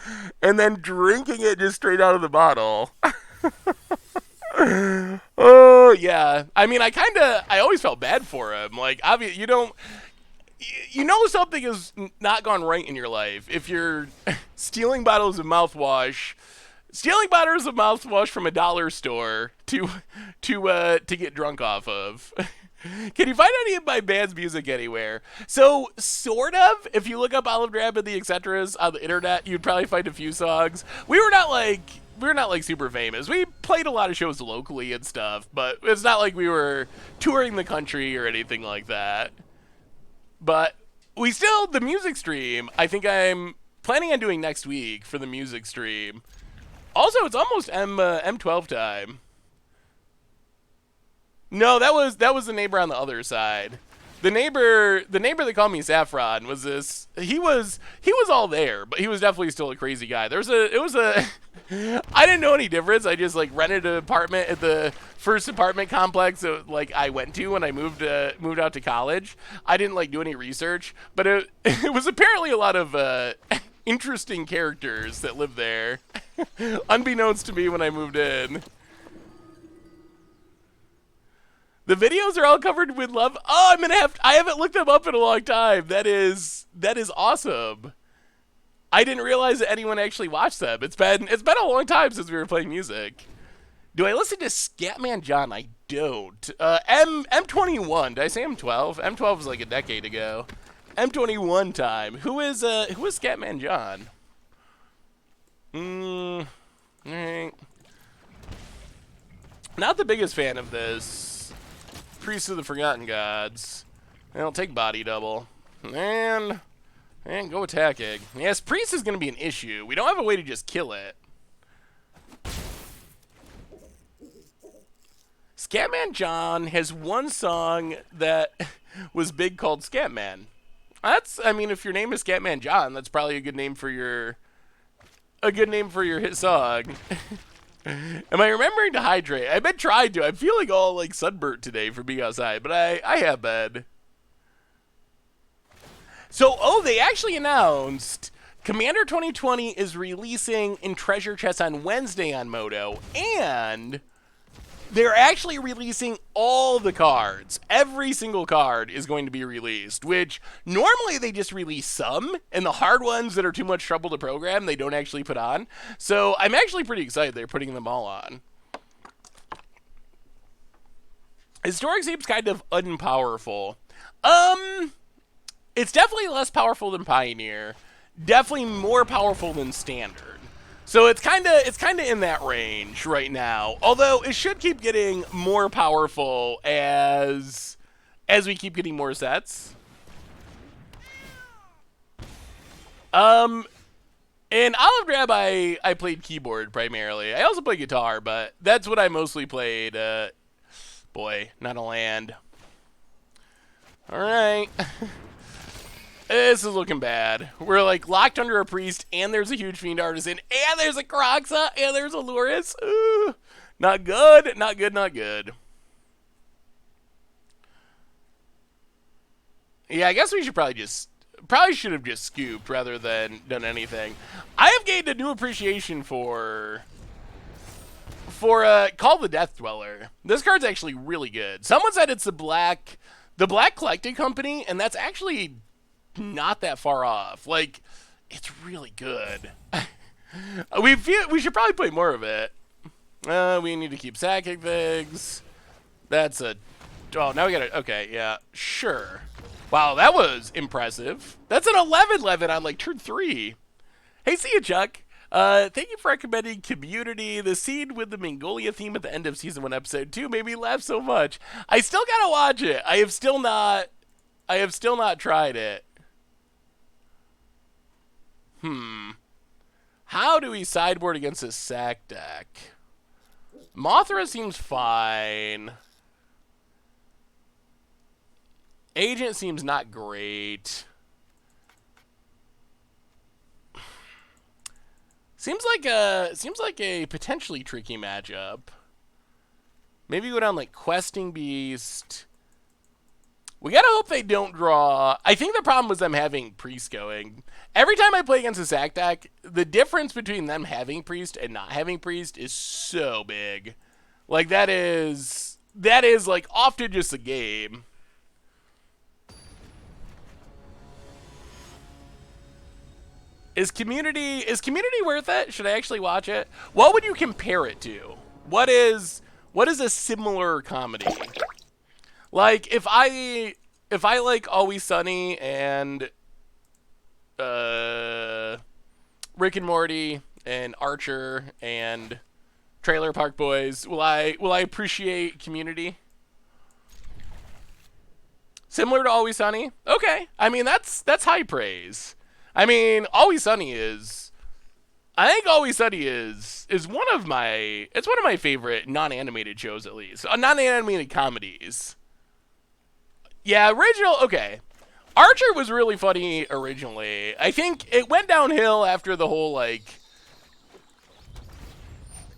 drinking it just straight out of the bottle. Oh yeah. I mean, I always felt bad for him. Like, obviously, you know something has not gone right in your life if you're stealing bottles of mouthwash from a dollar store to get drunk off of. Can you find any of my band's music anywhere? So, sort of. If you look up Olive Drab and the Etcetras on the internet, you'd probably find a few songs. We were not like super famous. We played a lot of shows locally and stuff, but it's not like we were touring the country or anything like that. But the music stream, I think I'm planning on doing next week for the music stream. Also, it's almost M12 time. No, that was the neighbor on the other side. The neighbor that called me Saffron was this. He was all there, but he was definitely still a crazy guy. I didn't know any difference. I just like rented an apartment at the first apartment complex that like I went to when I moved out to college. I didn't like do any research, but it was apparently a lot of interesting characters that lived there, unbeknownst to me when I moved in. The videos are all covered with love. Oh, I haven't looked them up in a long time. That is awesome. I didn't realize that anyone actually watched them. It's been a long time since we were playing music. Do I listen to Scatman John? I don't. M21. Did I say M12? M12 was like a decade ago. M21 time. Who is Scatman John? Alright. Not the biggest fan of this. Priest of the Forgotten Gods. I'll take body double. And go attacking. Yes, Priest is going to be an issue. We don't have a way to just kill it. Scatman John has one song that was big called Scatman. I mean, if your name is Scatman John, that's probably a good name for your hit song. Am I remembering to hydrate? I've been trying to. I'm feeling all like sunburnt today for being outside, but I have been. So, they actually announced Commander 2020 is releasing in Treasure Chest on Wednesday on Moto, and they're actually releasing all the cards. Every single card is going to be released, which normally they just release some, and the hard ones that are too much trouble to program, they don't actually put on. So I'm actually pretty excited they're putting them all on. Historic seems kind of unpowerful. It's definitely less powerful than Pioneer. Definitely more powerful than Standard. So it's kind of in that range right now. Although it should keep getting more powerful as we keep getting more sets. In Olive Grab, I played keyboard primarily. I also played guitar, but that's what I mostly played. Boy, not a land. All right. This is looking bad. We're like locked under a priest, and there's a huge Fiend Artisan, and there's a Kroxa, and there's a Luris. Ooh, not good, not good, not good. Yeah, I guess we should probably should have just scooped rather than done anything. I have gained a new appreciation for Call the Death Dweller. This card's actually really good. Someone said it's the Black Collecting Company, and that's actually not that far off. Like, it's really good. we should probably play more of it. We need to keep sacking things. That's a... Oh, now we gotta... Okay, yeah, sure. Wow, that was impressive. That's an 11-11 on, like, turn 3. Hey, see you, Chuck. Thank you for recommending Community. The scene with the Mongolia theme at the end of Season 1, Episode 2 made me laugh so much. I still gotta watch it. I have still not tried it. How do we sideboard against this sack deck? Mothra seems fine. Agent seems not great. Seems like a potentially tricky matchup. Maybe go down like Questing Beast. We gotta hope they don't draw. I think the problem was them having Priest going. Every time I play against a sack deck, the difference between them having Priest and not having Priest is so big. Like that is like often just a game. Is Community worth it? Should I actually watch it? What would you compare it to? What is a similar comedy? Like if I like Always Sunny and Rick and Morty and Archer and Trailer Park Boys, will I appreciate Community? Similar to Always Sunny? Okay. I mean that's high praise. I mean, Always Sunny is... I think Always Sunny is one of my... It's one of my favorite non-animated shows, at least. Non-animated comedies. Yeah, original... Okay. Archer was really funny originally. I think it went downhill after the whole, like...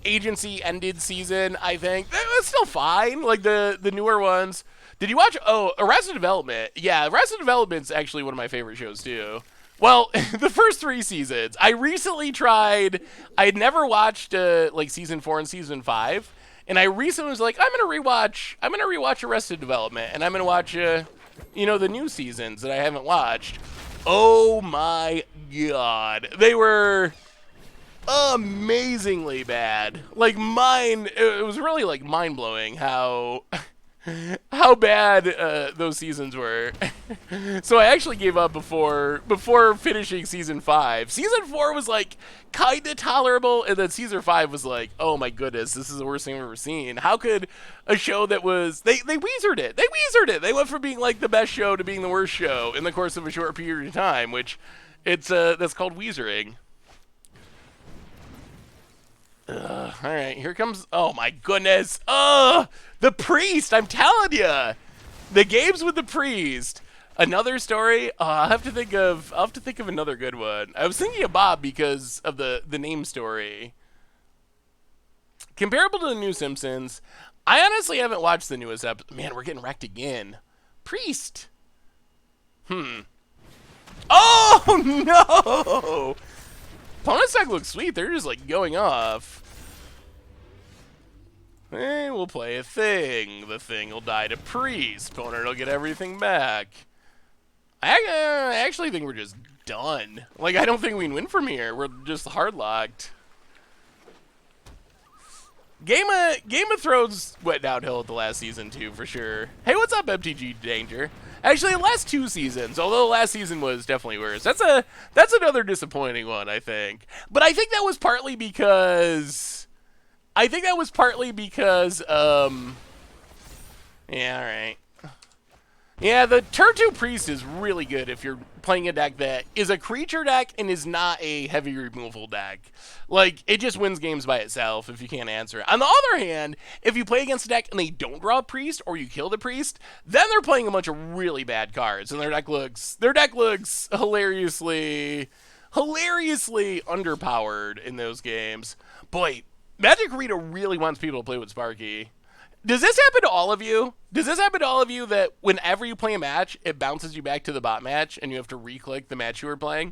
Agency ended season, I think. It was still fine. Like, the newer ones. Did you watch... Oh, Arrested Development. Yeah, Arrested Development's actually one of my favorite shows, too. Well, the first 3 seasons. I recently tried... I had never watched, like, Season 4 and Season 5. And I recently was like, I'm going to rewatch Arrested Development. And I'm going to watch, you know, the new seasons that I haven't watched. Oh my god. They were amazingly bad. Like it was really like mind-blowing how how bad those seasons were. So I actually gave up before finishing season 5. Season 4 was like kind of tolerable, and then season 5 was like, oh my goodness, this is the worst thing I've ever seen. How could a show that was they Weezered it. They Weezered it. They went from being like the best show to being the worst show in the course of a short period of time, which it's that's called Weezering. All right, here comes. Oh my goodness! The priest. I'm telling you, the games with the priest. Another story. I'll have to think of another good one. I was thinking of Bob because of the name story. Comparable to the new Simpsons, I honestly haven't watched the newest episode. Man, we're getting wrecked again. Priest. Oh no! Opponent's deck looks sweet. They're just like going off. We'll play a thing. The thing will die to priest. Opponent will get everything back. I actually think we're just done. Like, I don't think we can win from here. We're just hard locked. Game of Thrones went downhill at the last season too, for sure. Hey, what's up, MTG Danger? Actually, the last 2 seasons, although the last season was definitely worse. That's another disappointing one, I think. But I think that was partly because yeah, all right. Yeah, the turn 2 priest is really good if you're playing a deck that is a creature deck and is not a heavy removal deck. Like, it just wins games by itself if you can't answer it. On the other hand, if you play against a deck and they don't draw a priest or you kill the priest, then they're playing a bunch of really bad cards and their deck looks hilariously underpowered in those games. Boy, Magic Arena really wants people to play with Sparky. Does this happen to all of you? Does this happen to all of you that whenever you play a match, it bounces you back to the bot match and you have to re-click the match you were playing?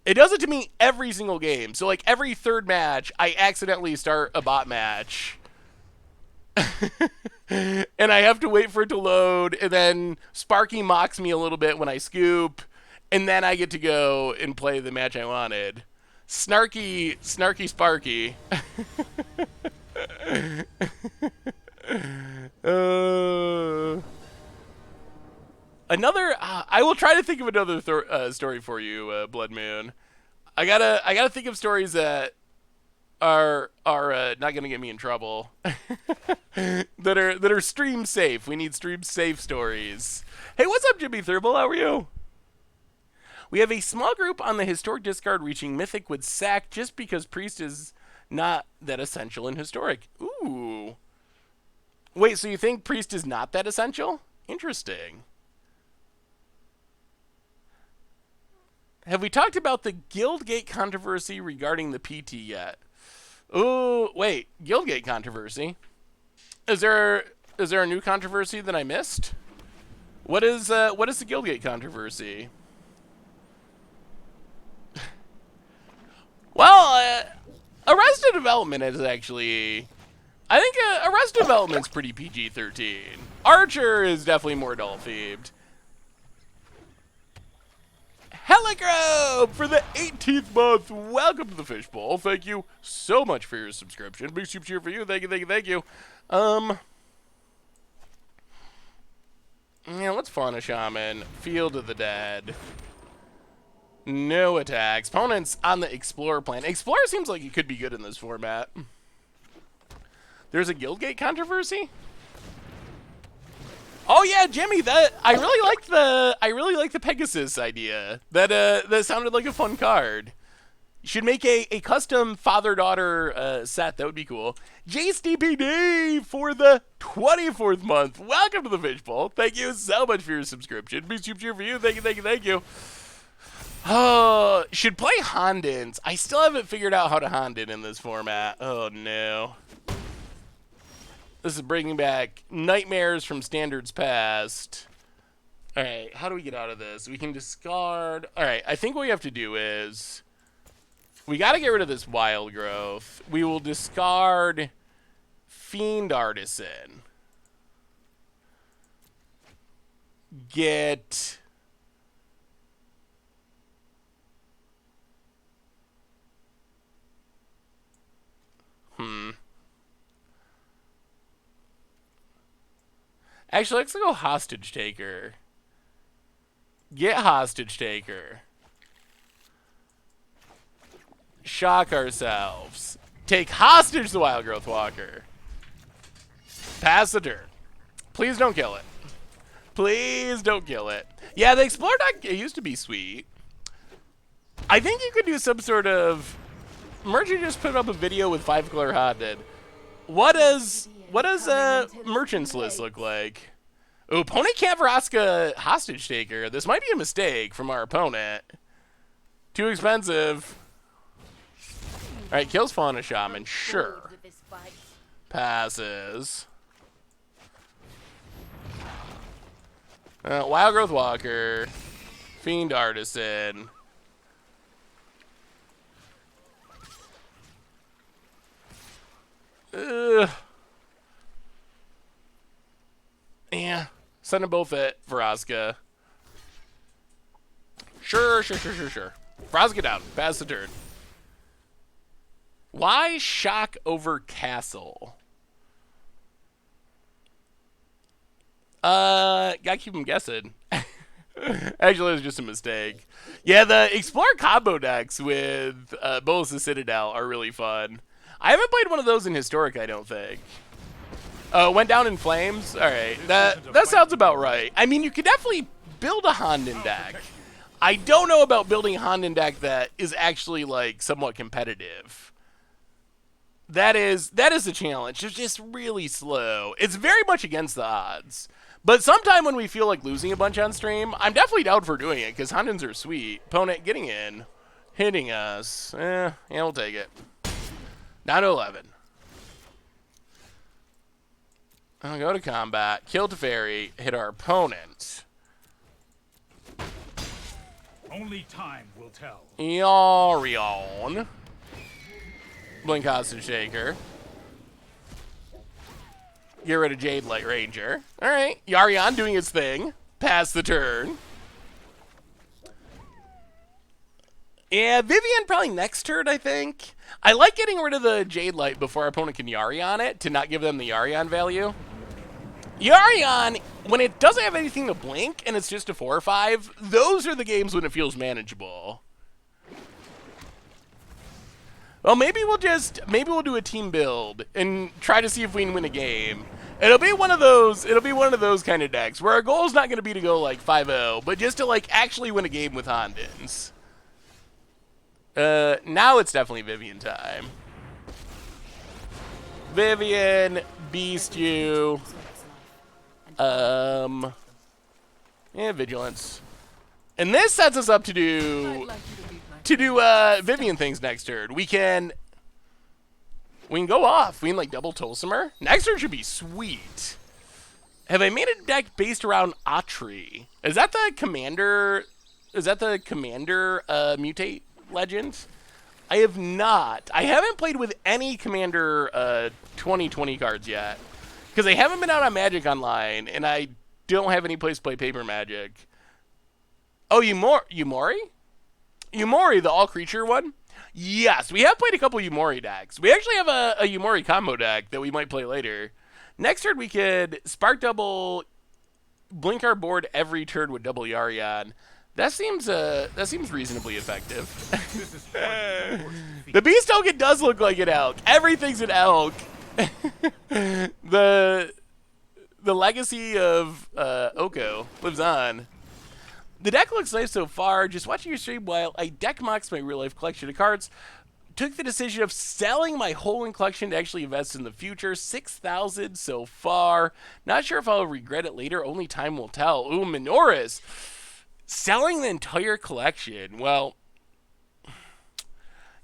It does it to me every single game. So, like, every third match, I accidentally start a bot match. And I have to wait for it to load, and then Sparky mocks me a little bit when I scoop, and then I get to go and play the match I wanted. Snarky Sparky. I will try to think of another story for you, Blood Moon. I gotta think of stories that are not gonna get me in trouble. that are stream safe. We need stream safe stories. Hey, what's up, Jimmy Thermal? How are you? We have a small group on the Historic Discard reaching Mythic with Sack just because Priest is not that essential in Historic. Ooh. Wait, so you think Priest is not that essential? Interesting. Have we talked about the Guildgate controversy regarding the PT yet? Oh, wait. Guildgate controversy? Is there a new controversy that I missed? What is the Guildgate controversy? Well, Arrested Development is actually... I think Arrested Development's pretty PG-13. Archer is definitely more adult-themed. Heligrove for the 18th month. Welcome to the Fishbowl. Thank you so much for your subscription. Big super cheer for you. Thank you. Yeah, let's Fauna Shaman. Field of the Dead. No attacks. Opponents on the Explorer plan. Explorer seems like it could be good in this format. There's a Guildgate controversy? Oh yeah, Jimmy, I really like the Pegasus idea. That sounded like a fun card. You should make a custom father-daughter set. That would be cool. Jace DPD for the 24th month. Welcome to the Fishbowl. Thank you so much for your subscription. Big super cheer for you. Thank you. Oh, should play Hondens. I still haven't figured out how to Honden in this format. Oh no. This is bringing back nightmares from standards past. All right, how do we get out of this? We can discard. All right, I think what we have to do is we got to get rid of this wild growth. We will discard Fiend Artisan. Get Actually, let's go hostage taker. Get hostage taker. Shock ourselves. Take hostage the Wild Growth Walker. Pass the turn. Please don't kill it. Please don't kill it. Yeah, the Explorer deck, it used to be sweet. I think you could do some sort of... Merchant just put up a video with 5-color Haunted. What does Merchant's list look like? Ooh, opponent can't Vraska hostage taker. This might be a mistake from our opponent. Too expensive. Alright, kills Fauna Shaman. Sure. Passes. Wild Growth Walker. Fiend Artisan. Yeah. Send them both at Vraska. Sure. Vraska down. Pass the turn. Why shock over castle? Gotta keep him guessing. Actually, it was just a mistake. Yeah, the Explorer combo decks with Bolas the Citadel are really fun. I haven't played one of those in Historic, I don't think. Oh, went down in flames? Alright, that sounds about right. I mean, you could definitely build a Honden deck. I don't know about building a Honden deck that is actually, like, somewhat competitive. That is a challenge. It's just really slow. It's very much against the odds. But sometime when we feel like losing a bunch on stream, I'm definitely down for doing it, because Hondens are sweet. Opponent getting in, hitting us. Yeah, we'll take it. Down to 11. I'll go to combat, kill Teferi, hit our opponent. Only time will tell. Yarion. Blink Hostage Shaker. Get rid of Jade Light Ranger. Alright, Yarion doing his thing. Pass the turn. Yeah, Vivian probably next turn, I think. I like getting rid of the Jade Light before our opponent can Yarion it to not give them the Yarion value. Yarion, when it doesn't have anything to blink and it's just a 4 or 5, those are the games when it feels manageable. Well, maybe we'll do a team build and try to see if we can win a game. It'll be one of those kind of decks where our goal is not going to be to go like 5-0, but just to like actually win a game with Hondens. Now it's definitely Vivian time. Vivian, beast you. Yeah, vigilance. And this sets us up to do Vivian things next turn. We can go off. We can like double Tolsimer. Next turn should be sweet. Have I made a deck based around Atri? Is that the commander? Is that the commander mutate legend? I have not. I haven't played with any commander 2020 cards yet. Because they haven't been out on Magic Online, and I don't have any place to play Paper Magic. Oh, Yumori? Yumori, the all-creature one? Yes, we have played a couple Yumori decks. We actually have a Yumori combo deck that we might play later. Next turn, we could Spark Double, blink our board every turn with double Yarion. That seems reasonably effective. The Beast token does look like an elk. Everything's an elk. The legacy of Oko lives on. The deck looks nice so far. Just watching your stream while I deck mocks my real life collection of cards. Took the decision of selling my whole collection to actually invest in the future. 6,000 so far. Not sure if I'll regret it later. Only time will tell. Ooh, Minoris. Selling the entire collection. Well,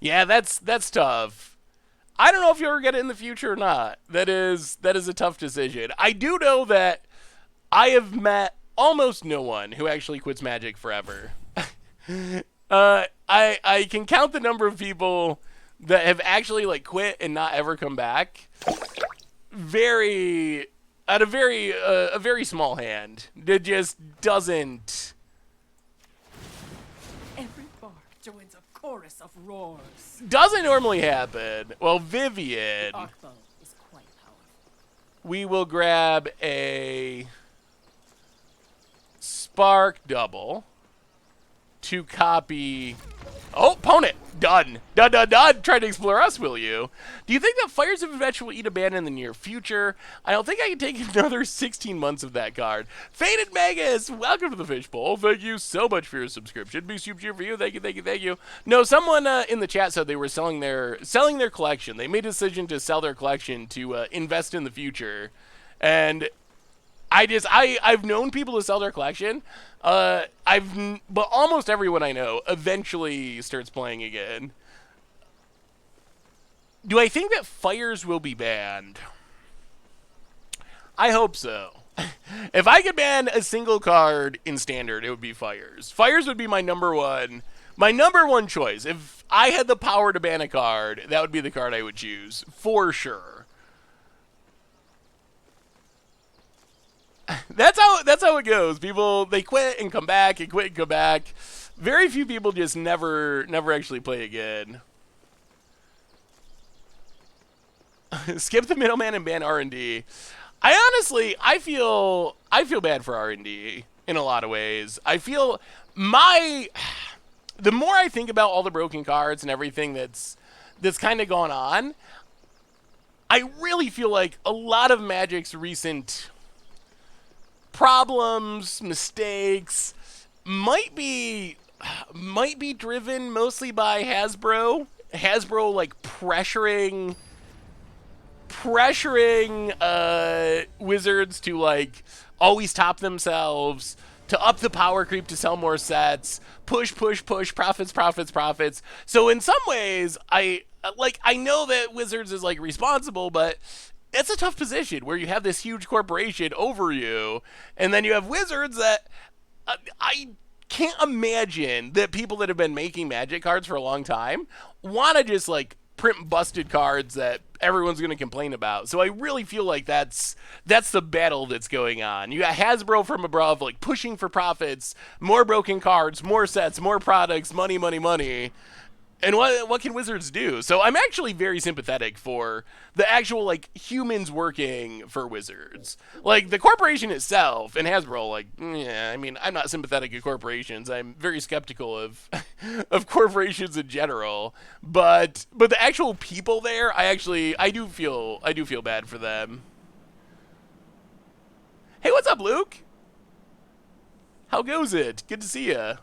yeah, that's tough. I don't know if you'll ever get it in the future or not. That is a tough decision. I do know that I have met almost no one who actually quits Magic forever. I can count the number of people that have actually like quit and not ever come back. A very small hand. That just doesn't. Every bark joins a chorus of roars. Doesn't normally happen. Well, Vivian. Arcbow is quite powerful. We will grab a Spark double to copy. Oh, opponent. Done. Done, done, done. Try to explore us, will you? Do you think that Fires of Adventure will eat a ban in the near future? I don't think I can take another 16 months of that card. Faded Magus, welcome to the Fishbowl. Thank you so much for your subscription. Big super cheer for you. Thank you, thank you, thank you. No, someone in the chat said they were selling their collection. They made a decision to sell their collection to invest in the future. And I've known people to sell their collection. But almost everyone I know eventually starts playing again. Do I think that Fires will be banned? I hope so. If I could ban a single card in Standard, it would be Fires. Fires would be my number one choice. If I had the power to ban a card, that would be the card I would choose, for sure. That's how it goes. People, they quit and come back and quit and come back. Very few people just never actually play again. Skip the middleman and ban R&D. I feel bad for R&D in a lot of ways. I feel the more I think about all the broken cards and everything that's kind of gone on, I really feel like a lot of Magic's recent problems, mistakes might be driven mostly by Hasbro. Hasbro like pressuring Wizards to like always top themselves, to up the power creep to sell more sets, push, profits. So in some ways, I know that Wizards is like responsible, but it's a tough position where you have this huge corporation over you, and then you have Wizards that I can't imagine that people that have been making Magic cards for a long time want to just like print busted cards that everyone's going to complain about. So I really feel like that's the battle that's going on. You got Hasbro from above like pushing for profits, more broken cards, more sets, more products, money. And what can Wizards do? So I'm actually very sympathetic for the actual like humans working for Wizards. Like the corporation itself and Hasbro, like, yeah, I mean, I'm not sympathetic to corporations. I'm very skeptical of corporations in general. But the actual people there, I do feel bad for them. Hey, what's up, Luke? How goes it? Good to see ya.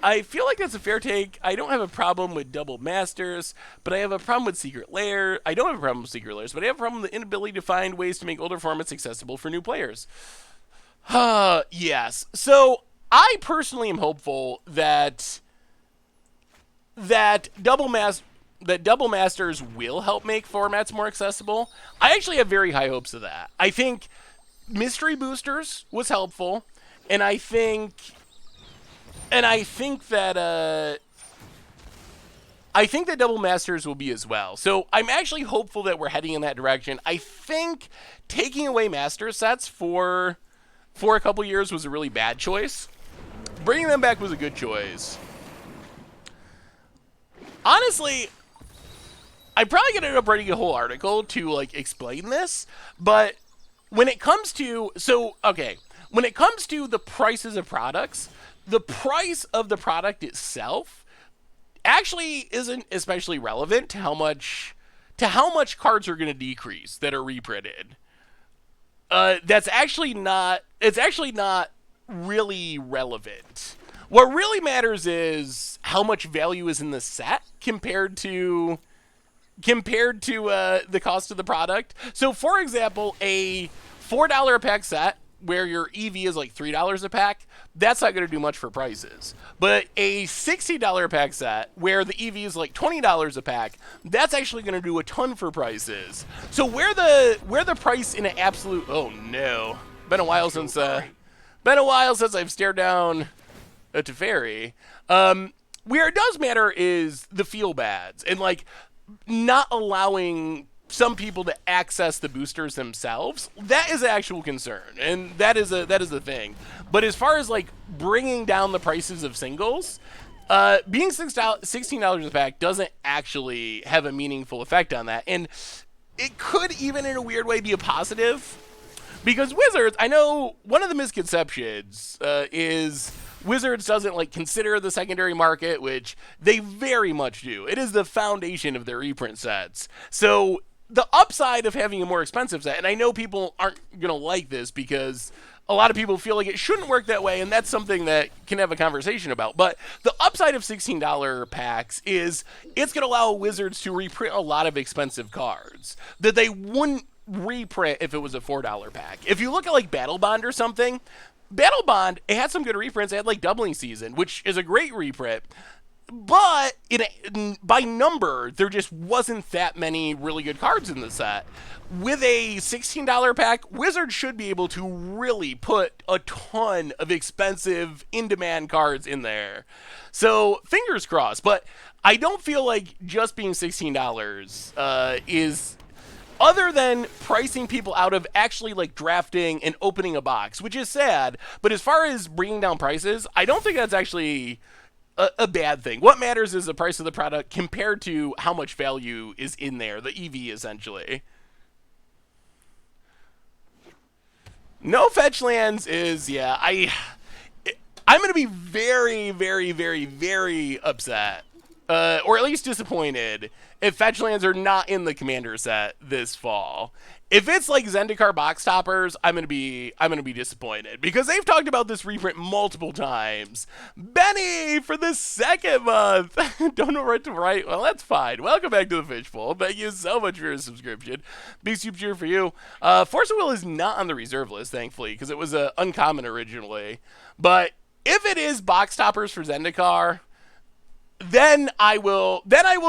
I feel like that's a fair take. I don't have a problem with double masters, but I have a problem with secret lair. I don't have a problem with secret lairs, but I have a problem with the inability to find ways to make older formats accessible for new players. Yes. So I personally am hopeful that double masters will help make formats more accessible. I actually have very high hopes of that. I think mystery boosters was helpful, and I think that double masters will be as well. So I'm actually hopeful that we're heading in that direction. I think taking away master sets for a couple years was a really bad choice. Bringing them back was a good choice. Honestly, I'm probably gonna end up writing a whole article to like explain this, but when it comes to the prices of products, the price of the product itself actually isn't especially relevant to how much cards are going to decrease that are reprinted. It's actually not really relevant. What really matters is how much value is in the set compared to the cost of the product. So, for example, a $4 a pack set where your EV is like $3 a pack, that's not going to do much for prices. But a $60 a pack set where the EV is like $20 a pack, that's actually going to do a ton for prices. So where the price in an absolute, oh no, been a while since I've stared down a Teferi. Where it does matter is the feel bads and like not allowing some people to access the boosters themselves. That is an actual concern, and that is the thing. But as far as like bringing down the prices of singles, being $16 a pack doesn't actually have a meaningful effect on that, and it could even in a weird way be a positive. Because Wizards, I know one of the misconceptions is Wizards doesn't like consider the secondary market, which they very much do. It is the foundation of their reprint sets. So the upside of having a more expensive set, and I know people aren't going to like this because a lot of people feel like it shouldn't work that way, and that's something that can have a conversation about. But the upside of $16 packs is it's going to allow Wizards to reprint a lot of expensive cards that they wouldn't reprint if it was a $4 pack. If you look at like Battle Bond or something, Battle Bond, it had some good reprints. It had like Doubling Season, which is a great reprint. But by number, there just wasn't that many really good cards in the set. With a $16 pack, Wizards should be able to really put a ton of expensive, in-demand cards in there. So, fingers crossed. But I don't feel like just being $16 is... other than pricing people out of actually like drafting and opening a box, which is sad. But as far as bringing down prices, I don't think that's actually a bad thing. What matters is the price of the product compared to how much value is in there, the EV essentially. No fetch lands is, yeah, I'm going to be very, very, very, very upset, or at least disappointed, if fetch lands are not in the commander set this fall. If it's like Zendikar box toppers, I'm gonna be disappointed because they've talked about this reprint multiple times. Benny for the second month. Don't know what to write. Well, that's fine. Welcome back to the Fishbowl. Thank you so much for your subscription. Big super cheer for you. Force of Will is not on the reserve list, thankfully, because it was uncommon originally. But if it is box toppers for Zendikar, then I will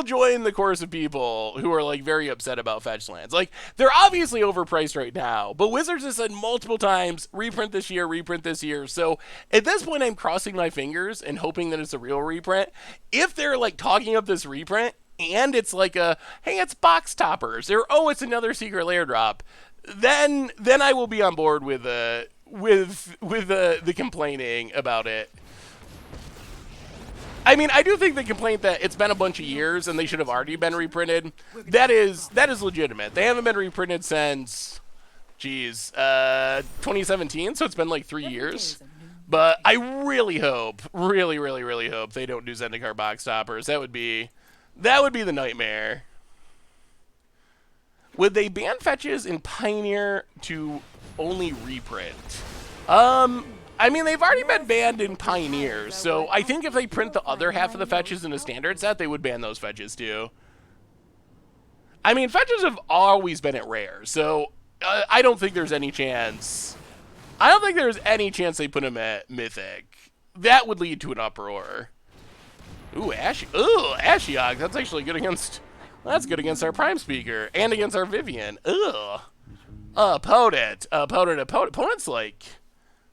join the chorus of people who are like very upset about fetch lands. Like, they're obviously overpriced right now, but Wizards has said multiple times, reprint this year. So at this point, I'm crossing my fingers and hoping that it's a real reprint. If they're like talking up this reprint and it's like hey, it's box toppers, or it's another secret lair drop, then I will be on board with the complaining about it. I mean, I do think the complaint that it's been a bunch of years and they should have already been reprinted, that is legitimate. They haven't been reprinted since, 2017, so it's been like 3 years. But I really hope, really hope they don't do Zendikar box toppers. That would be the nightmare. Would they ban fetches in Pioneer to only reprint? I mean, they've already been banned in Pioneer, so I think if they print the other half of the fetches in a standard set, they would ban those fetches too. I mean, fetches have always been at rare, so I don't think there's any chance. I don't think there's any chance they put them at Mythic. That would lead to an uproar. Ooh, Ashiok. That's actually good against... That's good against our Prime Speaker and against our Vivian. Ugh. Opponent. Opponent's like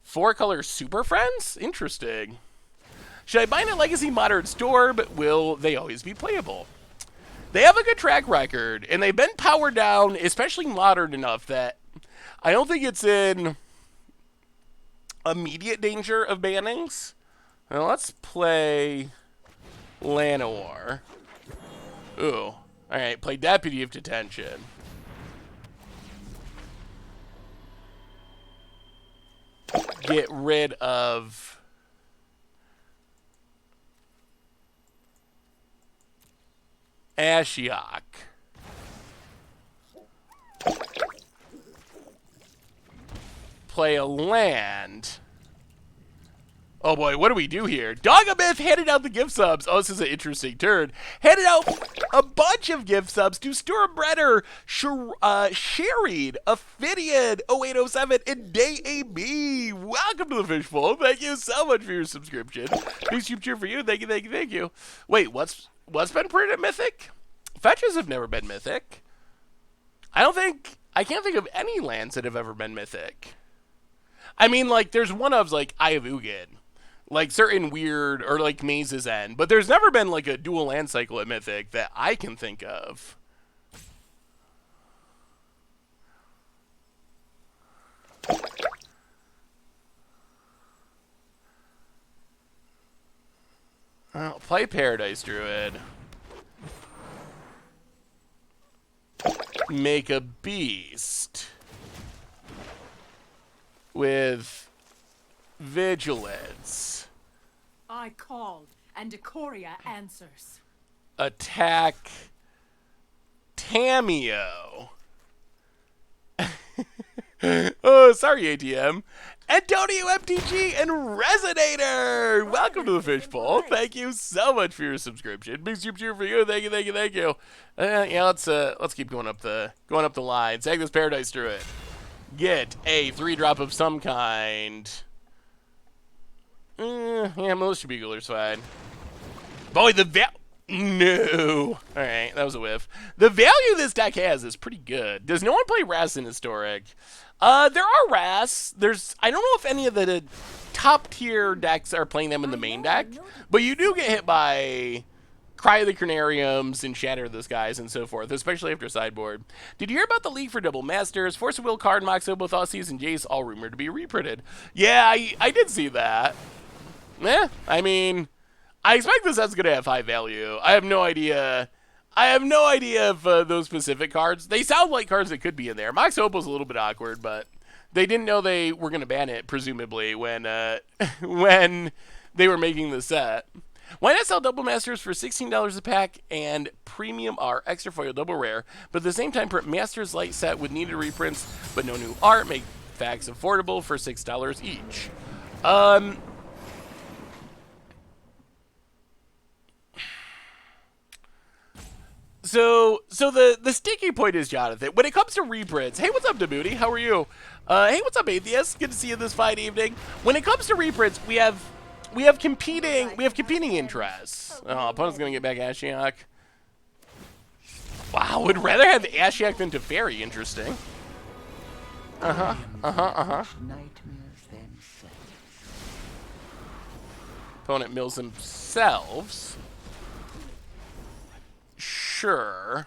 4-color Super Friends? Interesting. Should I buy in a Legacy Modern store, but will they always be playable? They have a good track record, and they've been powered down, especially Modern, enough that I don't think it's in immediate danger of bannings. Now let's play Llanowar. Ooh. Alright, play Deputy of Detention. Get rid of... Ashiok. Play a land. Oh boy, what do we do here? Dogabith handed out the gift subs. Oh, this is an interesting turn. Handed out a bunch of gift subs to Sturmbrenner, Sherried, Ophidian, 0807, and Day AB. Welcome to the Fishbowl. Thank you so much for your subscription. Big super cheer for you. Thank you. Wait, what's been printed Mythic? Fetches have never been Mythic. I can't think of any lands that have ever been Mythic. I mean, like, there's one of, like, Eye of Ugin. Like, certain weird, or, like, Maze's End. But there's never been, like, a dual land cycle at Mythic that I can think of. I'll play Paradise Druid. Make a beast. with vigilance. I called, and Decoria answers. Attack Tamio. Oh, sorry, ATM. Antonio MTG and Resonator! Welcome to the Fishbowl. Thank you so much for your subscription. Big super cheer for you. Thank you, thank you, thank you. Yeah, let's keep going up the line. Sagna's Paradise Druid. Get a 3-drop of some kind. Yeah, Militia Bugler's fine. Boy, no. Alright, that was a whiff. The value this deck has is pretty good. Does no one play Ras in Historic? There are Ras. I don't know if any of the top tier decks are playing them in the main deck, but you do get hit by Cry of the Cranariums and Shatter the Skies and so forth, especially after sideboard. Did you hear about the leak for Double Masters? Force of Will card, Moxo, both Aussies, and Jace all rumored to be reprinted. Yeah, I did see that. I mean, I expect this set's going to have high value. I have no idea. If those specific cards. They sound like cards that could be in there. Mox Opal's a little bit awkward, but they didn't know they were going to ban it, presumably, when when they were making the set. Why not sell Double Masters for $16 a pack and Premium R Extra Foil Double Rare, but at the same time print Masters Light set with needed reprints but no new art, make facts affordable for $6 each? So the sticky point is, Jonathan, when it comes to reprints, hey, what's up, Djibouti? How are you? Hey, what's up, Atheist? Good to see you this fine evening. When it comes to reprints, we have competing interests. Oh, opponent's gonna get back Ashiok. Wow, would rather have Ashiok than Teferi. Interesting. Opponent mills themselves. Sure.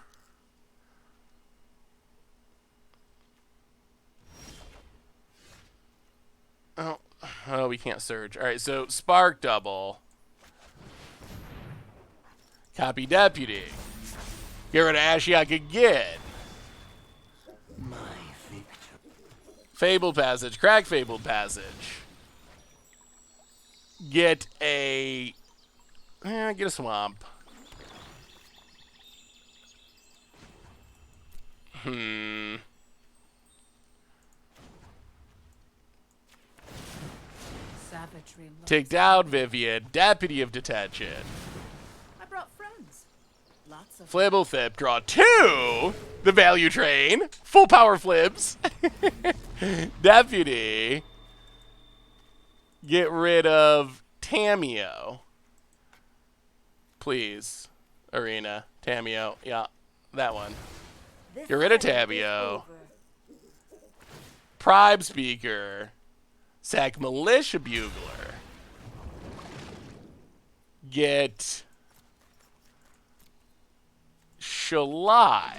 Oh, we can't search. All right, so Spark Double. Copy Deputy. Get rid of Ashiok again. Fabled Passage. Crack Fabled Passage. Get a Swamp. Take down Vivian, Deputy of Detention. I brought friends. Lots of Flibble Flip, draw 2. The value train. Full power flips. Deputy. Get rid of Tamio. Please. Arena. Tamio. Yeah, that one. Get rid of Tamio. Prime Speaker. Sack Militia Bugler. Get Shalai.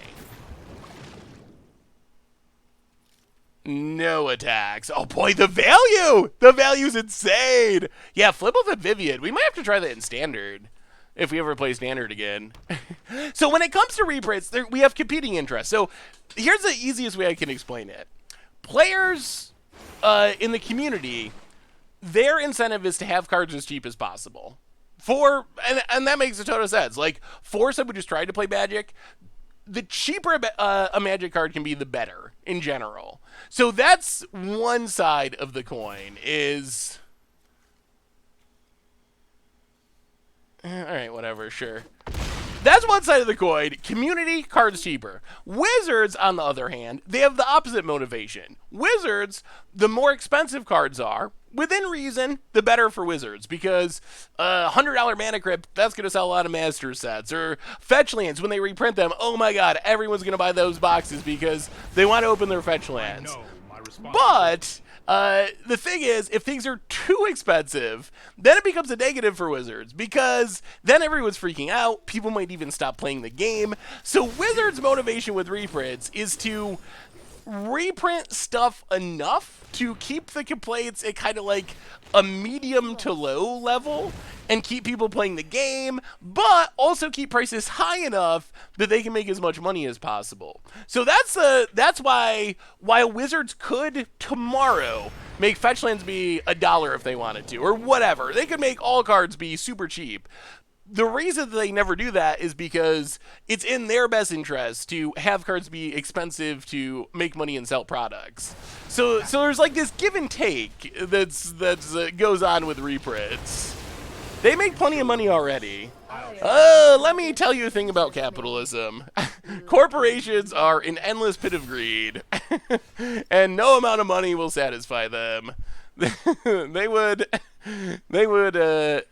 No attacks. Oh boy, the value! The value's insane! Yeah, Flibble and Vivian. We might have to try that in Standard if we ever play Standard again. So when it comes to reprints, we have competing interests. So here's the easiest way I can explain it. Players in the community, their incentive is to have cards as cheap as possible. And that makes a ton of sense. Like, for someone who's tried to play Magic, the cheaper a Magic card can be, the better in general. So that's one side of the coin is... all right, whatever, sure. That's one side of the coin. Community, cards cheaper. Wizards, on the other hand, they have the opposite motivation. Wizards, the more expensive cards are, within reason, the better for Wizards, because $100 Mana Crypt, that's going to sell a lot of Master sets. Or Fetch Lands, when they reprint them, oh my god, everyone's going to buy those boxes because they want to open their Fetch Lands. But... the thing is, if things are too expensive, then it becomes a negative for Wizards, because then everyone's freaking out. People might even stop playing the game. So Wizards' motivation with reprints is to reprint stuff enough to keep the complaints at kind of like a medium to low level and keep people playing the game, but also keep prices high enough that they can make as much money as possible. So that's why Wizards could tomorrow make fetch lands be $1 if they wanted to, or whatever. They could make all cards be super cheap. The reason that they never do that is because it's in their best interest to have cards be expensive to make money and sell products. So there's like this give and take that's goes on with reprints. They make plenty of money already. Let me tell you a thing about capitalism. Corporations are an endless pit of greed, and no amount of money will satisfy them. They would,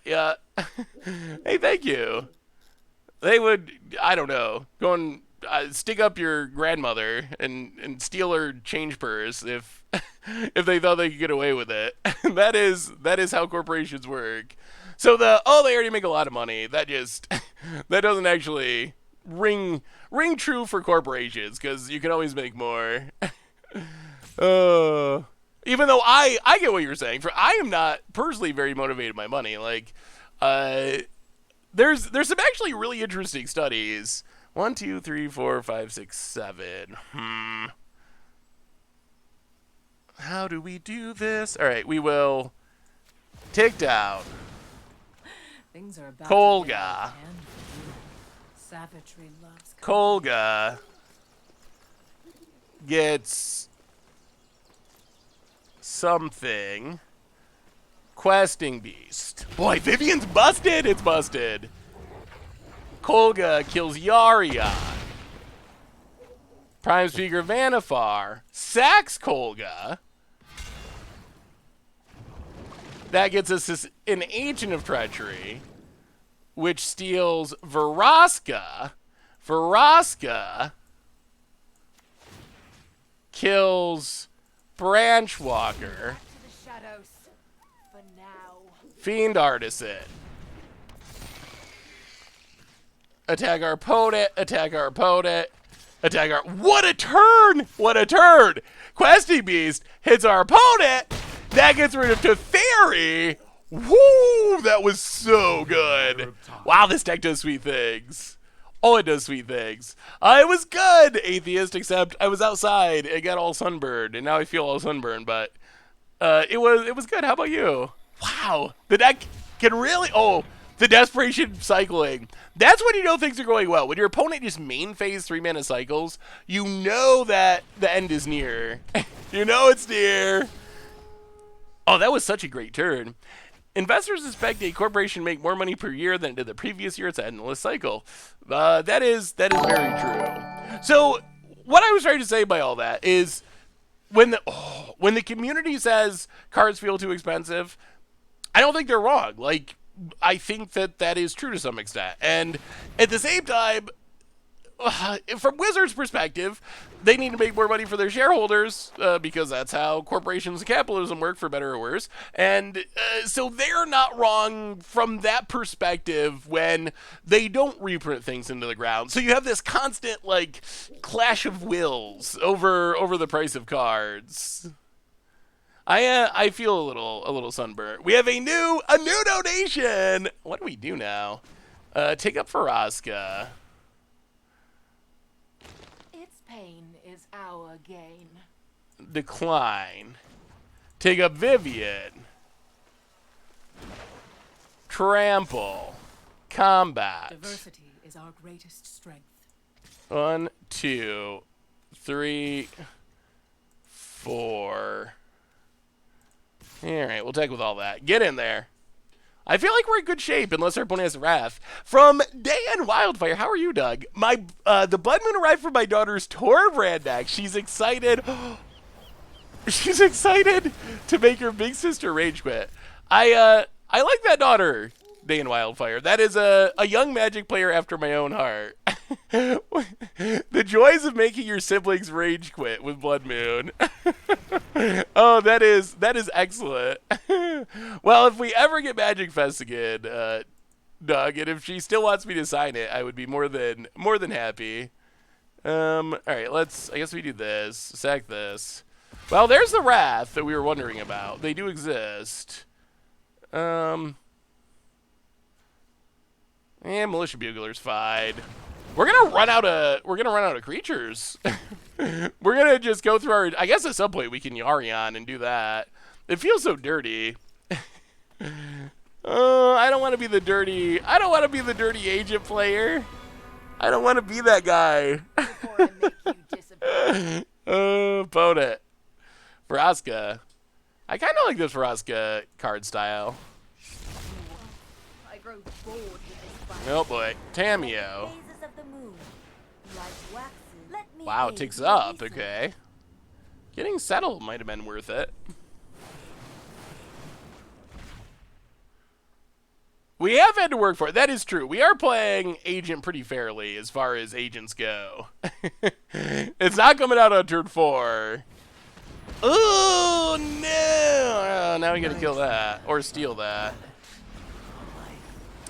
yeah. Hey, thank you. They would, I don't know, go and stick up your grandmother and steal her change purse if they thought they could get away with it. That is how corporations work. So they already make a lot of money. That doesn't actually ring true for corporations, because you can always make more. Even though I get what you're saying. I am not personally very motivated by money. Like, there's some actually really interesting studies. 1, 2, 3, 4, 5, 6, 7. How do we do this? All right, we will take down Things are about Kolga. Savagery loves Kolga gets something. Questing Beast. Boy, Vivian's busted. It's busted. Kolga kills Yarion. Prime Speaker Vannifar sacks Kolga. That gets us an Agent of Treachery, which steals Vraska. Vraska kills Branchwalker. Fiend Artisan. Attack our opponent. Attack our opponent. Attack our... What a turn! What a turn! Questing Beast hits our opponent. That gets rid of Teferi. Woo! That was so good. Wow, this deck does sweet things. Oh, it does sweet things. It was good, Atheist, except I was outside. It got all sunburned, and now I feel all sunburned, but it was good. How about you? Wow, the deck can really... Oh, the Desperation cycling. That's when you know things are going well. When your opponent just main phase 3-mana cycles, you know that the end is near. You know it's near. Oh, that was such a great turn. Investors expect a corporation to make more money per year than it did the previous year. It's an endless cycle. That is very true. So what I was trying to say by all that is when the community says cards feel too expensive, I don't think they're wrong. Like, I think that is true to some extent. And at the same time, from Wizards' perspective, they need to make more money for their shareholders because that's how corporations and capitalism work, for better or worse. And so they're not wrong from that perspective when they don't reprint things into the ground. So you have this constant, like, clash of wills over the price of cards. I feel a little sunburnt. We have a new donation. What do we do now? Take up Vraska. Pain is our gain. Decline. Take up Vivian. Trample. Combat. Diversity is our greatest strength. 1, 2, 3, 4. Alright, we'll take with all that. Get in there. I feel like we're in good shape, unless our opponent has Wrath. From Dan Wildfire, how are you, Doug? The Blood Moon arrived for my daughter's Torbrand deck. She's excited. She's excited to make her big sister rage quit. I like that daughter, Dan Wildfire. That is a young Magic player after my own heart. The joys of making your siblings rage quit with Blood Moon. Oh, that is excellent. Well, if we ever get Magic Fest again, Doug, and if she still wants me to sign it, I would be more than happy. All right, I guess we do this. Sack this. Well, there's the Wrath that we were wondering about. They do exist. Militia Bugler's fine. We're gonna run out of creatures. We're gonna just go through our. I guess at some point we can Yarion and do that. It feels so dirty. I don't want to be the dirty. I don't want to be the dirty agent player. I don't want to be that guy. Before I make you disappear. Opponent. Vraska. I kind of like this Vraska card style. I grow bored with this fight. Oh boy. Tameo. Phases of the moon. Light waxes. Let me Wow, aid ticks your up. research. Okay. Getting settled might have been worth it. We have had to work for it. That is true. We are playing Agent pretty fairly as far as agents go. It's not coming out on turn 4. Oh, no. Oh, now we got to kill that. Or steal that.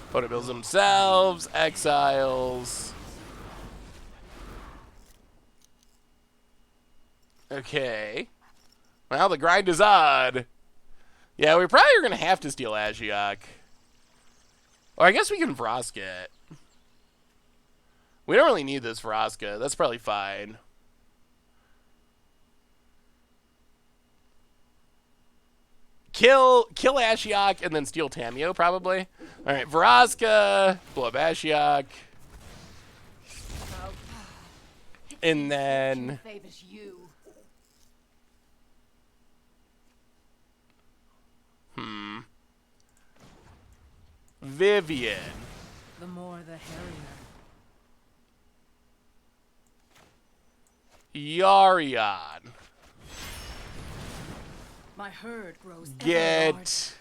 Opponent builds themselves. Exiles. Okay. Well, the grind is on. Yeah, we probably are going to have to steal Ashiok. Or I guess we can Vraska it. We don't really need this Vraska. That's probably fine. Kill Ashiok and then steal Tameo, probably. All right, Vraska, blow up Ashiok. And then... Favors you. Vivian. The more the harrier. Yarion. My herd grows ever larger. Get...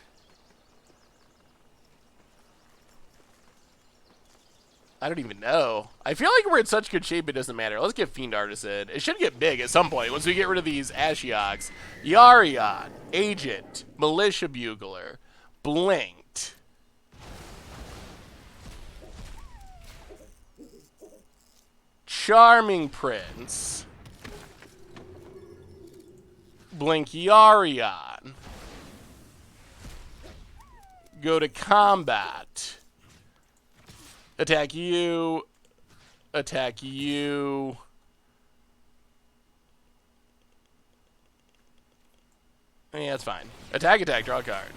I don't even know. I feel like we're in such good shape it doesn't matter. Let's get Fiend Artisan. It should get big at some point once we get rid of these Ashioks. Yarion. Agent. Militia Bugler. Blinked. Charming Prince. Blink Yarion. Go to combat. Attack you. Attack you. Yeah, that's fine. Attack, draw a card.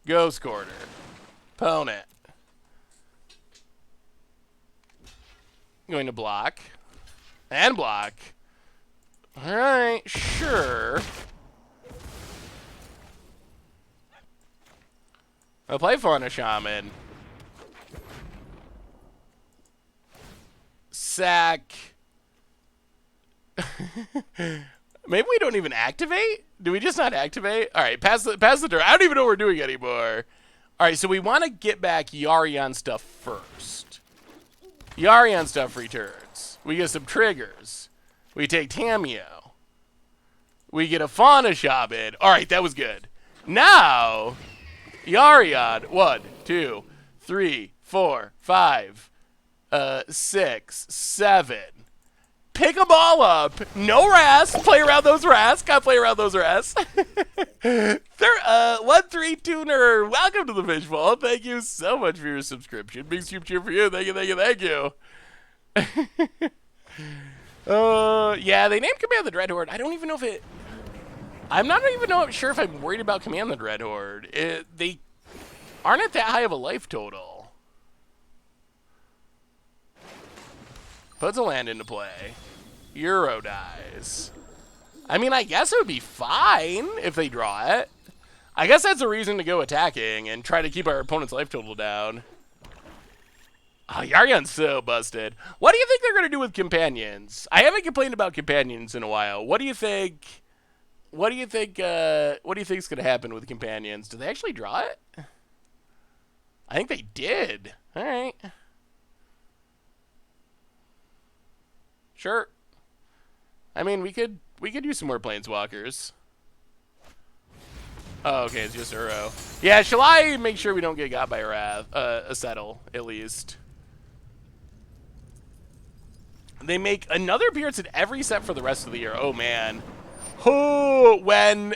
Ghost Quarter. Opponent. Going to block. And block. Alright, sure. I'll play Fauna Shaman. Sack. Maybe we don't even activate? Do we just not activate? Alright, pass the turn. I don't even know what we're doing anymore. Alright, so we want to get back Yarion stuff first. Yarion stuff returns. We get some triggers. We take Tameo. We get a Fauna Shaman. Alright, that was good. Now, Yarion. 1, 2, 3, 4, 5, 6, 7. Pick them all up. No Ras. Play around those Ras. Gotta play around those Ras. 1-3 tuner. Welcome to the Fishbowl. Thank you so much for your subscription. Big soup cheer for you. Thank you, thank you, thank you. Yeah, they named Command the Dreadhorde. I don't even know if it... I'm not even sure if I'm worried about Command the Dreadhorde. They aren't at that high of a life total. Puts a land into play. Euro dies. I mean, I guess it would be fine if they draw it. I guess that's a reason to go attacking and try to keep our opponent's life total down. Oh, Yarion's so busted. What do you think they're going to do with companions? I haven't complained about companions in a while. What do you think? What do you think is going to happen with companions? Do they actually draw it? I think they did. All right. Sure. I mean, we could use some more planeswalkers. Oh, okay, it's just Uro. Yeah, shall I make sure we don't get got by a settle, at least? They make another appearance in every set for the rest of the year. Oh, man. Oh, when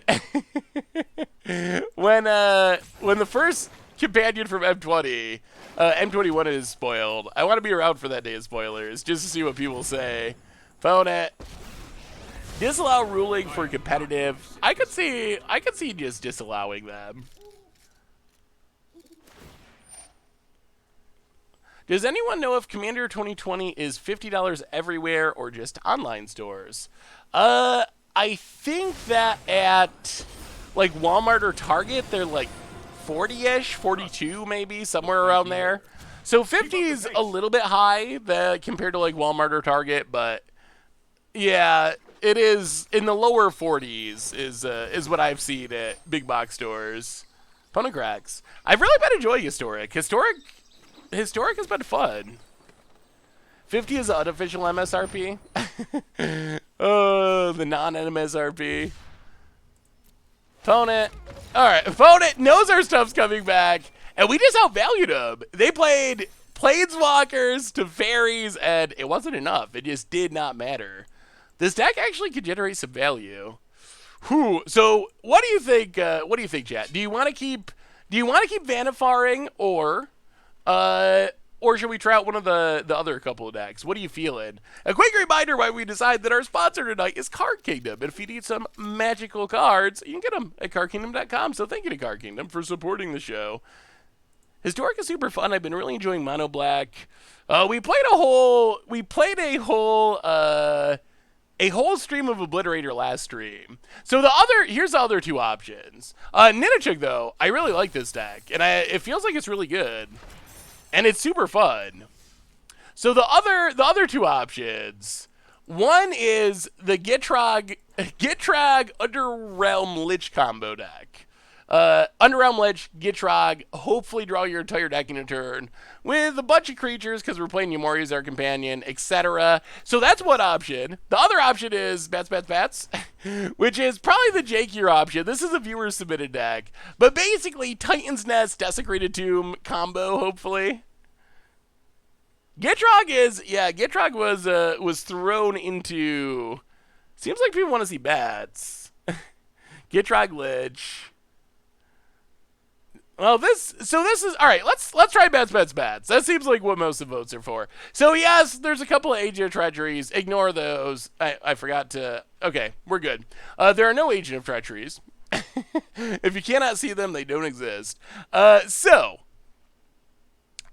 the first companion from M20, M21 is spoiled. I want to be around for that day of spoilers, just to see what people say. Opponent. Disallow ruling for competitive. I could see just disallowing them. Does anyone know if Commander 2020 is $50 everywhere or just online stores? I think that at like Walmart or Target, they're like 40-ish, 42 maybe, somewhere around there. So 50 is a little bit high compared to like Walmart or Target, but yeah, it is in the lower 40s is what I've seen at big box stores. Opponent cracks. I've really been enjoying Historic. Historic has been fun. 50 is the unofficial MSRP. Oh, the non-MSRP. Opponent. All right, opponent knows our stuff's coming back, and we just outvalued them. They played Planeswalkers to Fairies, and it wasn't enough. It just did not matter. This deck actually could generate some value. Whew. So, what do you think? What do you think, chat? Do you want to keep Vannifaring, or should we try out one of the other couple of decks? What are you feeling? A quick reminder why we decide that our sponsor tonight is Card Kingdom. And if you need some magical cards, you can get them at cardkingdom.com. So thank you to Card Kingdom for supporting the show. Historic is super fun. I've been really enjoying Mono Black. We played a whole stream of Obliterator last stream. So here's the other two options. Ninachug, though, I really like this deck, and it feels like it's really good. And it's super fun. So the other two options, one is the Gitrog Underrealm Lich combo deck. Underrealm Lich, Gitrog, hopefully draw your entire deck in a turn with a bunch of creatures because we're playing Yamori as our companion, etc. So that's one option. The other option is Bats, which is probably the jankier option. This is a viewer submitted deck, but basically Titan's Nest, Desecrated Tomb combo, hopefully. Gitrog was thrown into. Seems like people want to see bats. Gitrog Lich. Well, this is all right. Let's try bats. That seems like what most of the votes are for. So yes, there's a couple of Agent of Treacheries. Ignore those. I forgot to. Okay, we're good. There are no Agent of Treacheries. If you cannot see them, they don't exist. So,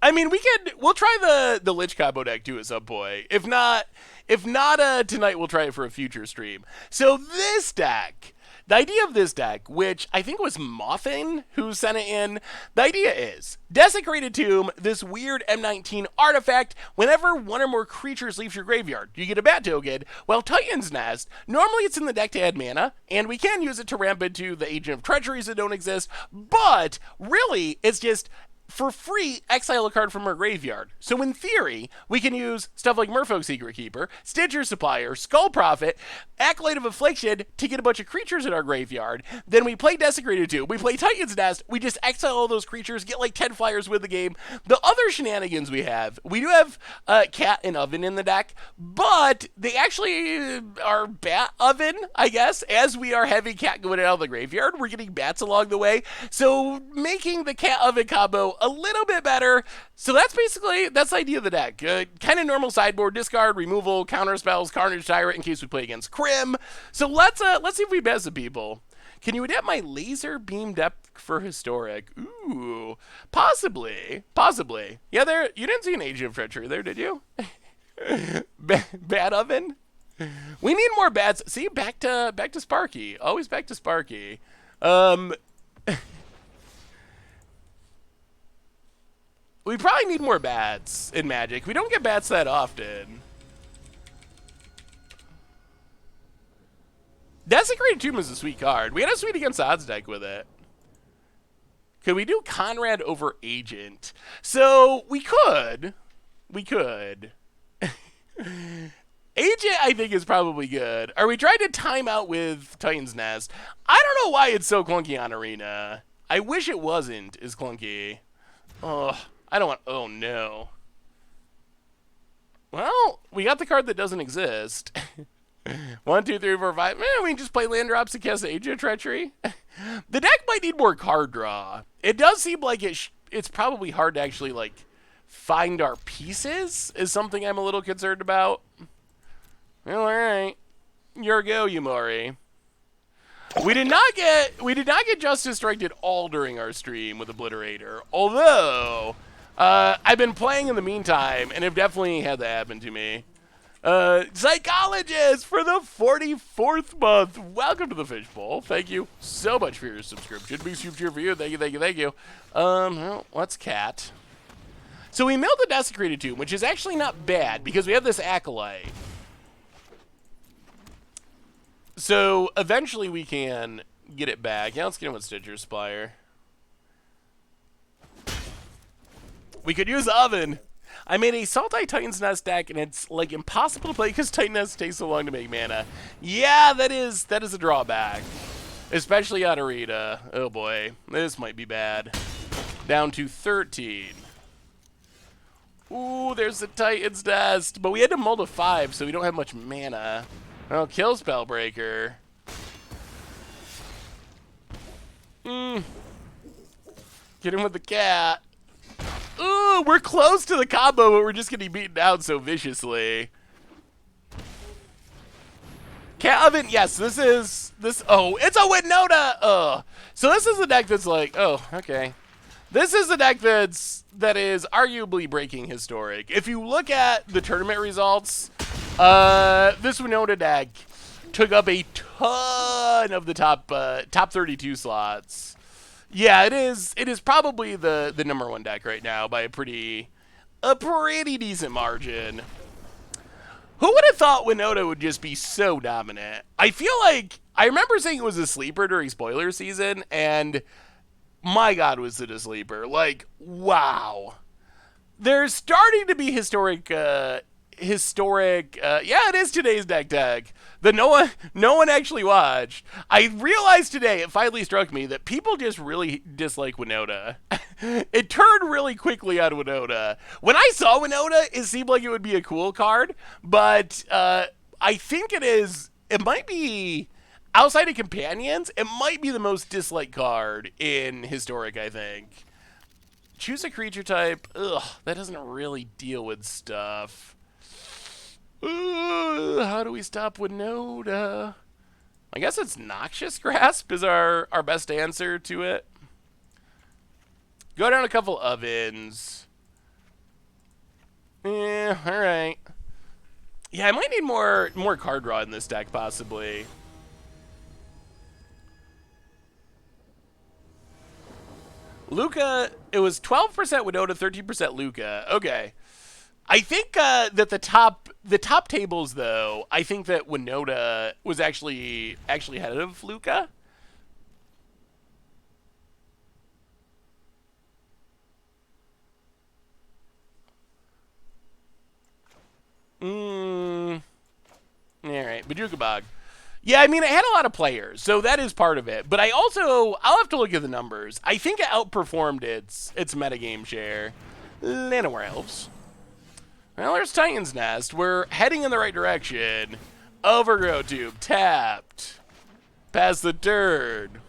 I mean, we'll try the Lich combo deck too at some point. If not tonight, we'll try it for a future stream. So this deck. The idea of this deck, which I think was Mothin who sent it in, the idea is Desecrated Tomb, this weird M19 artifact. Whenever one or more creatures leaves your graveyard, you get a bat token. Well, Titan's Nest, normally it's in the deck to add mana, and we can use it to ramp into the Agent of Treacheries that don't exist, but really, it's just for free, exile a card from our graveyard. So in theory, we can use stuff like Merfolk Secret Keeper, Stitcher Supplier, Skull Prophet, Acolyte of Affliction to get a bunch of creatures in our graveyard. Then we play Desecrated 2, we play Titan's Nest, we just exile all those creatures, get like 10 flyers with the game. The other shenanigans we do have Cat and Oven in the deck, but they actually are Bat Oven, I guess. As we are heavy Cat going out of the graveyard, we're getting bats along the way. So making the Cat Oven combo a little bit better. So that's the idea of the deck. Kind of normal sideboard, discard, removal, counter spells, Carnage Tyrant in case we play against Crim. So let's see if we bet some people. Can you adapt my laser beam depth for Historic? Ooh, possibly. Yeah, you didn't see an Agent of Treachery there, did you? Bat Oven. We need more bats. See, back to Sparky. Always back to Sparky. We probably need more bats in Magic. We don't get bats that often. Desecrated Tomb is a sweet card. We had a sweet against odds deck with it. Could we do Conrad over Agent? So, we could. Agent, I think, is probably good. Are we trying to time out with Titan's Nest? I don't know why it's so clunky on Arena. I wish it wasn't as clunky. Oh, I don't want... Oh, no. Well, we got the card that doesn't exist. 1, 2, 3, 4, 5. Man, we can just play land drops to cast Agent of Treachery. The deck might need more card draw. It does seem like it's probably hard to actually, like, find our pieces is something I'm a little concerned about. Well, all right. Your go, Yumori. We did not get Justice Striked at all during our stream with Obliterator. Although, I've been playing in the meantime, and have definitely had that happen to me. Psychologist for the 44th month. Welcome to the Fishbowl. Thank you so much for your subscription. Big super cheer for you. Thank you, thank you, thank you. Well, what's cat? So we milled the Desecrated Tomb, which is actually not bad because we have this Acolyte. So eventually we can get it back. Yeah, let's get him with Stitcher's Spire. We could use Oven. I made a Sultai Titan's Nest deck, and it's like impossible to play because Titan Nest takes so long to make mana. Yeah, that is a drawback, especially on Arita. Oh boy, this might be bad. Down to 13. Ooh, there's the Titan's Nest, but we had to mull to 5, so we don't have much mana. Oh, kill Spellbreaker. Get him with the cat. Ooh, we're close to the combo, but we're just getting beaten down so viciously. Cat Oven, yes, this. Oh, it's a Winota. So this is a deck that's like, oh, okay. This is a deck that is arguably breaking Historic. If you look at the tournament results, this Winota deck took up a ton of the top 32 slots. Yeah, it is probably the #1 deck right now by a pretty decent margin. Who would have thought Winota would just be so dominant? I feel like I remember saying it was a sleeper during spoiler season, and my god, was it a sleeper. Like, wow. There's starting to be historic, yeah, it is today's deck tag that no one actually watched. I realized today, it finally struck me, that people just really dislike Winota. It turned really quickly on Winota. When I saw Winota, it seemed like it would be a cool card, but I think it might be, outside of Companions, it might be the most disliked card in Historic, I think. Choose a creature type. Ugh, that doesn't really deal with stuff. How do we stop Winota? I guess it's Noxious Grasp is our best answer to it. Go down a couple ovens. Yeah, alright. Yeah, I might need more card draw in this deck, possibly. Luca, it was 12% Winota, 13% Luca. Okay. I think that the top tables, though, I think that Winota was actually ahead of Luca. All right, Bajuka Bog. Yeah, I mean, it had a lot of players, so that is part of it. But I'll have to look at the numbers. I think it outperformed its metagame share. Nanowar Elves. Well, there's Titan's Nest. We're heading in the right direction. Overgrow Tube, tapped. Pass the turn.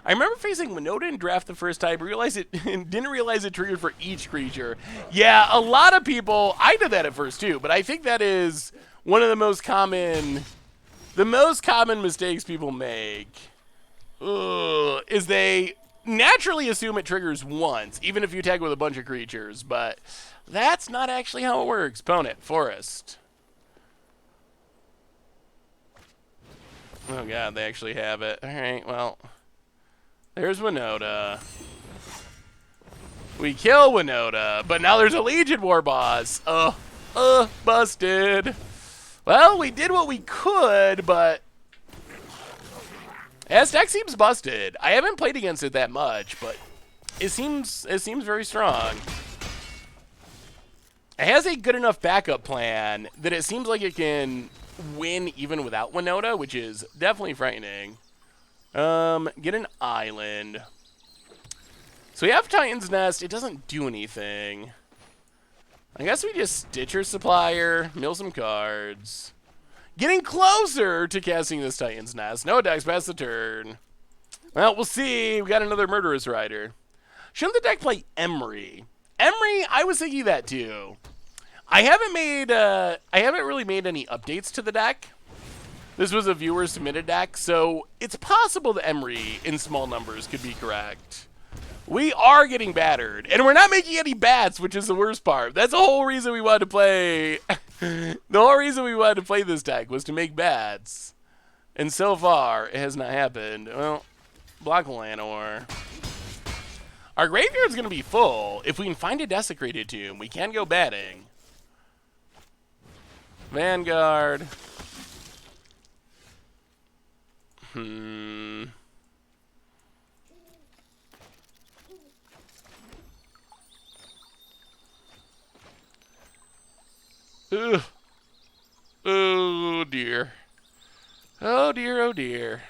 I remember facing Winota in draft the first time, didn't realize it triggered for each creature. Yeah, a lot of people, I did that at first too, but I think that is one of the most common mistakes people make. Is they naturally assume it triggers once, even if you tag with a bunch of creatures, but that's not actually how it works. Opponent, Forest. Oh god, they actually have it. Alright, well. There's Winota. We kill Winota, but now there's a Legion War boss. Busted. Well, we did what we could, but this deck seems busted. I haven't played against it that much, but it seems very strong. It has a good enough backup plan that it seems like it can win even without Winota, which is definitely frightening. Get an island. So we have Titan's Nest. It doesn't do anything. I guess we just Stitcher Supplier, mill some cards. Getting closer to casting this Titan's Nest. No attacks past the turn. Well, we'll see. We got another Murderous Rider. Shouldn't the deck play Emery? Emery, I was thinking that too. I haven't really made any updates to the deck. This was a viewer submitted deck, so it's possible that Emery in small numbers could be correct. We are getting battered, and we're not making any bats, which is the worst part. That's the whole reason we wanted to play. The whole reason we wanted to play this deck was to make bats, and so far it has not happened. Well, block Lanor. Our graveyard's gonna be full. If we can find a desecrated tomb, we can go batting. Vanguard. Ugh. Oh dear. Oh dear, oh dear.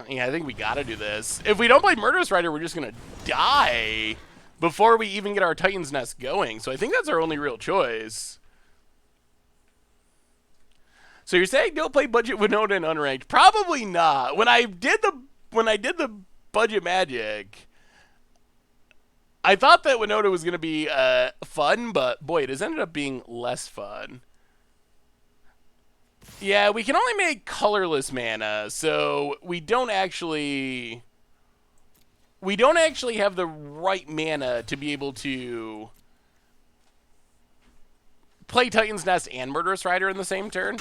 Yeah, I think we gotta do this. If we don't play Murderous Rider, we're just gonna die before we even get our Titan's Nest going. So I think that's our only real choice. So you're saying don't play budget Winota and unranked? Probably not. When I did the budget Magic, I thought that Winota was gonna be fun, but boy, it has ended up being less fun. Yeah, we can only make colorless mana, so we don't actually have the right mana to be able to play Titan's Nest and Murderous Rider in the same turn.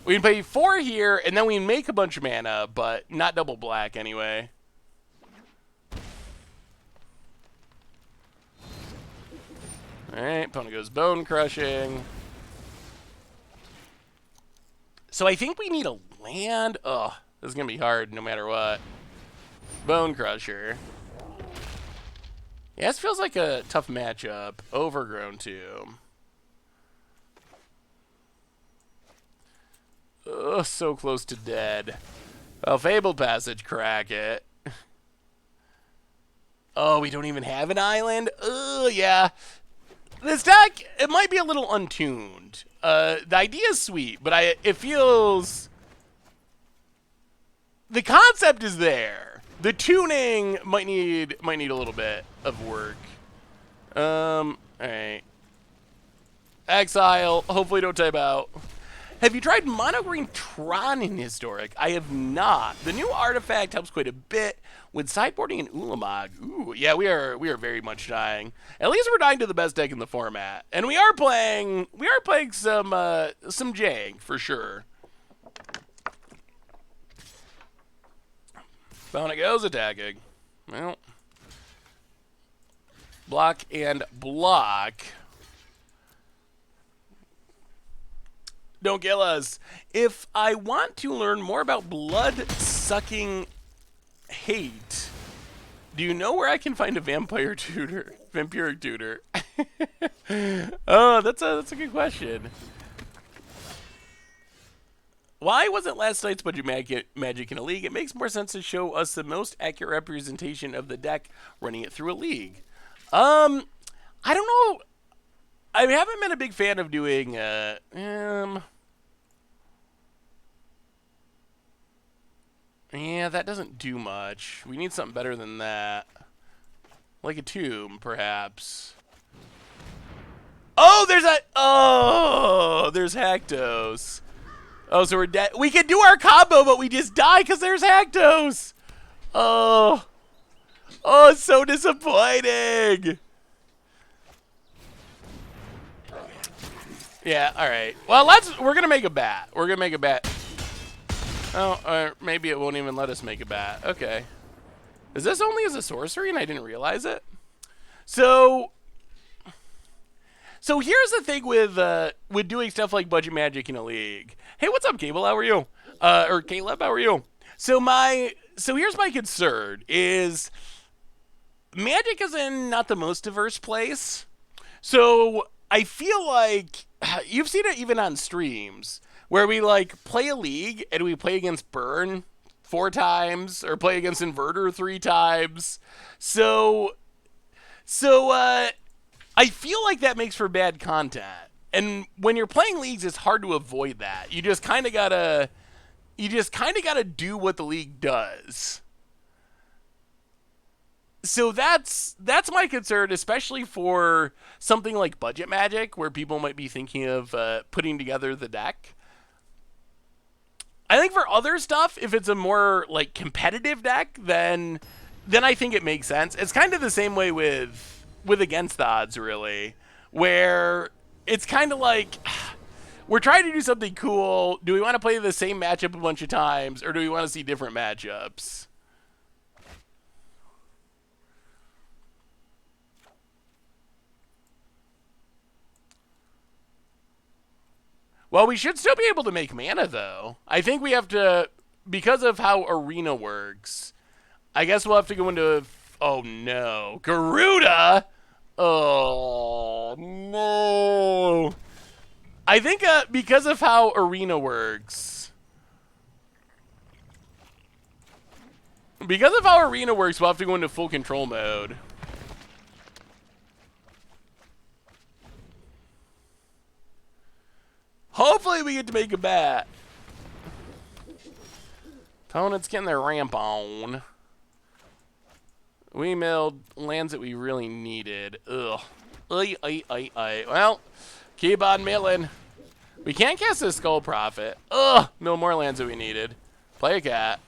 We can pay 4 here, and then we can make a bunch of mana, but not double black anyway. Alright, opponent goes Bone Crushing. So I think we need a land. Ugh, this is going to be hard no matter what. Bone Crusher. Yeah, this feels like a tough matchup. Overgrown Tomb. Ugh, so close to dead. Oh, Fabled Passage, crack it. Oh, we don't even have an island? Ugh, yeah. This deck, it might be a little untuned. The idea is sweet, but it feels... The concept is there. The tuning might need a little bit of work. Alright. Exile. Hopefully don't type out. Have you tried Mono Green Tron in Historic? I have not. The new artifact helps quite a bit with sideboarding and Ulamog. Ooh, yeah, we are very much dying. At least we're dying to the best deck in the format. And we are playing some jank for sure. Fauna goes attacking. Well, block and block. Don't kill us. If I want to learn more about blood-sucking hate, do you know where I can find a vampire tutor? Vampiric tutor. Oh, that's a good question. Why wasn't last night's budget magic in a league? It makes more sense to show us the most accurate representation of the deck running it through a league. I don't know. I haven't been a big fan of doing yeah, that doesn't do much. We need something better than that. Like a tomb, perhaps. Oh, there's Haktos. Oh, so we're dead. We can do our combo, but we just die because there's Haktos. Oh, it's so disappointing. Yeah, all right. Well, we're gonna make a bat. We're gonna make a bat. Oh, or maybe it won't even let us make a bat. Okay. Is this only as a sorcery and I didn't realize it? So here's the thing with doing stuff like budget magic in a league. Hey, what's up, Cable? How are you? Or Caleb, how are you? So here's my concern is Magic is in not the most diverse place. So I feel like you've seen it even on streams where we like play a league and we play against Burn 4 times or play against Inverter 3 times. So I feel like that makes for bad content. And when you're playing leagues, it's hard to avoid that. You just kind of gotta do what the league does. So that's my concern, especially for something like budget Magic, where people might be thinking of putting together the deck. I think for other stuff, if it's a more like competitive deck, then I think it makes sense. It's kind of the same way with Against the Odds, really, where it's kind of like we're trying to do something cool. Do we want to play the same matchup a bunch of times, or do we want to see different matchups? Well, we should still be able to make mana, though. I think we have to, because of how Arena works, I guess we'll have to go into, oh no, Garuda? Oh, no. I think because of how Arena works, we'll have to go into full control mode. Hopefully we get to make a bat. Opponent's getting their ramp on. We milled lands that we really needed. Ugh. Well, keep on milling. We can't cast a Skull Prophet. Ugh. Mill more lands that we needed. Play a cat.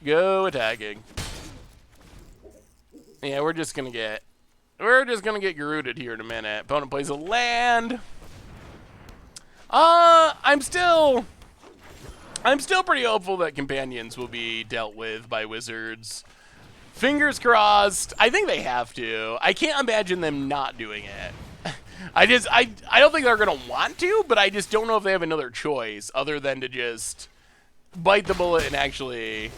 Go attacking. Yeah, we're just gonna get Garuded here in a minute. Opponent plays a land. I'm still pretty hopeful that companions will be dealt with by wizards. Fingers crossed. I think they have to. I can't imagine them not doing it. I don't think they're gonna want to, but I just don't know if they have another choice other than to just bite the bullet and actually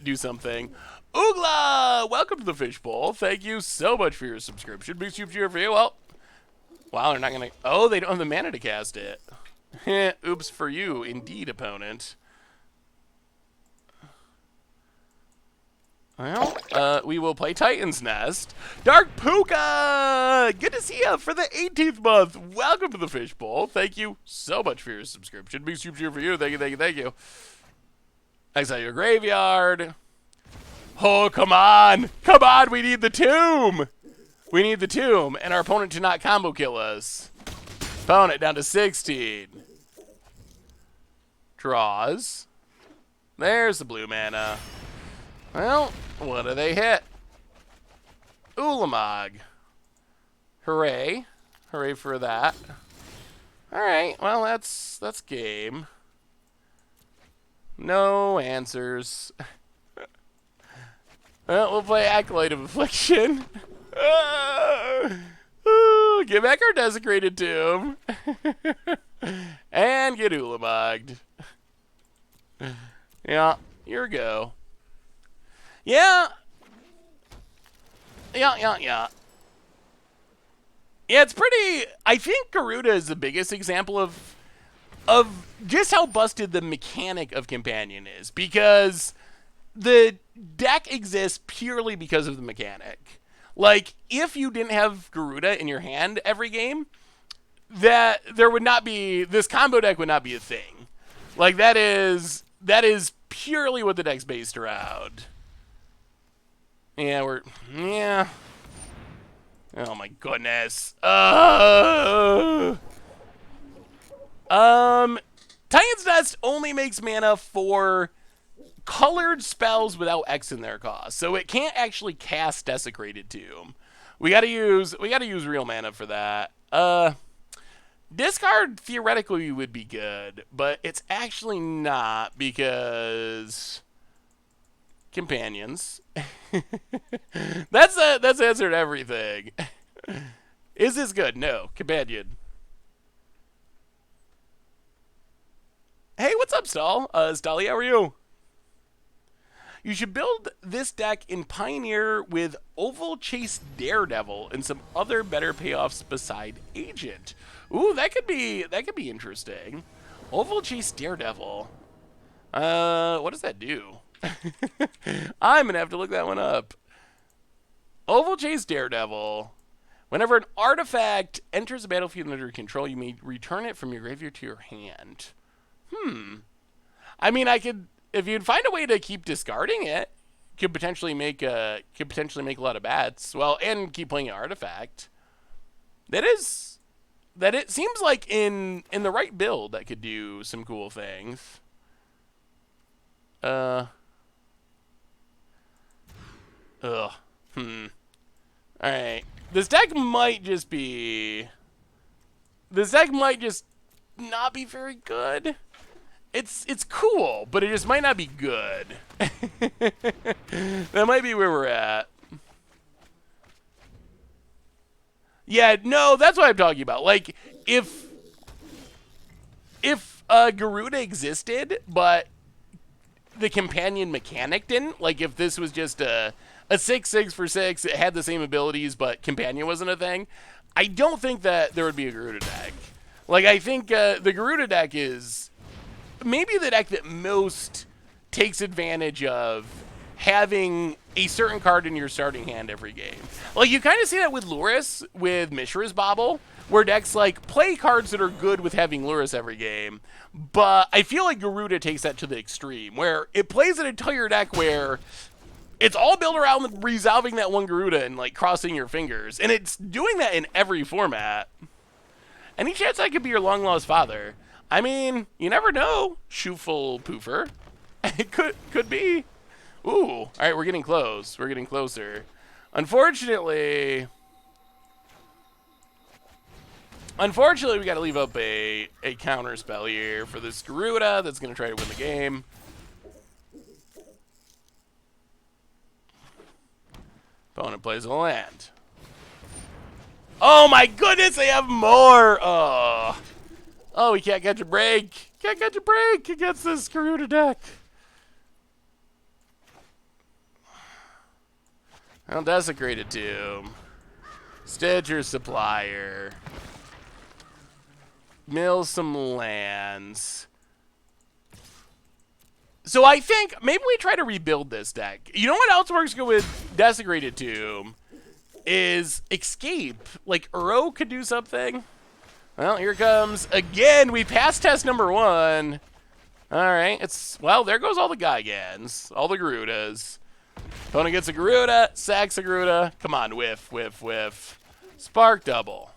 do something. Oogla! Welcome to the Fishbowl. Thank you so much for your subscription. Big soup cheer for you. Well, wow, they're not going to... Oh, they don't have the mana to cast it. Oops for you, indeed, opponent. Well, we will play Titan's Nest. Dark Puka! Good to see you for the 18th month. Welcome to the Fishbowl. Thank you so much for your subscription. Big soup cheer for you. Thank you, thank you, thank you. Exile your graveyard. Oh, come on. Come on, we need the tomb. We need the tomb, and our opponent to not combo kill us. Opponent down to 16. Draws. There's the blue mana. Well, what do they hit? Ulamog. Hooray. Hooray for that. Alright, well, that's game. No answers. Well, we'll play Acolyte of Affliction. Get back our Desecrated Tomb. And get Ulamogged. Yeah, here we go. Yeah. Yeah, it's pretty... I think Garuda is the biggest example of just how busted the mechanic of Companion is. Because the deck exists purely because of the mechanic. Like, if you didn't have Garuda in your hand every game, that there would not be... This combo deck would not be a thing. Like, that is purely what the deck's based around. Yeah, yeah. Oh my goodness. Titan's Nest only makes mana for colored spells without X in their cost, so it can't actually cast Desecrated Tomb. We gotta use real mana for that. Discard theoretically would be good, but it's actually not because companions. That's answered everything. Is this good? No. Companion. Hey, what's up, Stall? Stolly, how are you? You should build this deck in Pioneer with Oval Chase Daredevil and some other better payoffs beside Agent. Ooh, that could be interesting. Oval Chase Daredevil. What does that do? I'm gonna have to look that one up. Oval Chase Daredevil. Whenever an artifact enters the battlefield under your control, you may return it from your graveyard to your hand. I mean, I could... If you'd find a way to keep discarding it, could potentially make a lot of bats. Well, and keep playing an artifact. That it seems like in the right build that could do some cool things. Ugh. Alright. This deck might just not be very good. It's cool, but it just might not be good. That might be where we're at. Yeah, no, that's what I'm talking about. Like, if Garuda existed, but the companion mechanic didn't, like if this was just a 6/6 for 6, it had the same abilities, but companion wasn't a thing, I don't think that there would be a Garuda deck. Like, I think the Garuda deck is maybe the deck that most takes advantage of having a certain card in your starting hand every game. Like, you kind of see that with Lurrus, with Mishra's Bauble, where decks, like, play cards that are good with having Lurrus every game, but I feel like Garuda takes that to the extreme, where it plays an entire deck where it's all built around resolving that one Garuda and, like, crossing your fingers, and it's doing that in every format. Any chance I could be your long-lost father? I mean, you never know, shoeful poofer. It could be. Ooh, all right, we're getting close. We're getting closer. Unfortunately, we got to leave up a counter spell here for this Garuda that's going to try to win the game. Opponent plays a land. Oh my goodness, they have more! Oh, we can't catch a break. Can't catch a break against this Garuda deck. Well, Desecrated Tomb. Stitcher Supplier. Mill some lands. So I think maybe we try to rebuild this deck. You know what else works good with Desecrated Tomb? Is Escape. Like, Uro could do something. Well, here comes again. We passed test number 1. Alright, well, there goes all the Gigans. All the Garudas. Opponent gets a Garuda, sacks a Garuda. Come on, whiff, whiff, whiff. Spark double.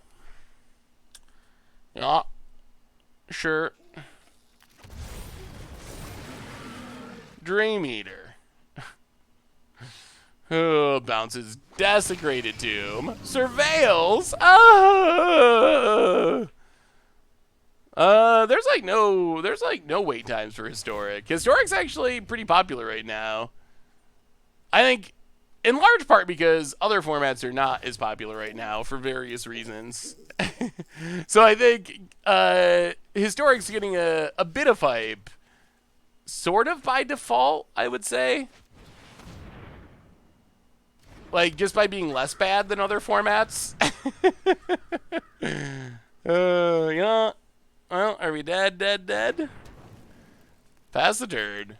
Yeah. Sure. Dream Eater. Oh, bounces Desecrated Tomb. Surveils. There's no wait times for Historic. Historic's actually pretty popular right now. I think in large part because other formats are not as popular right now for various reasons. So I think Historic's getting a bit of hype, sort of by default, I would say. Like, just by being less bad than other formats. Yeah. Well, are we dead? Pass the turn.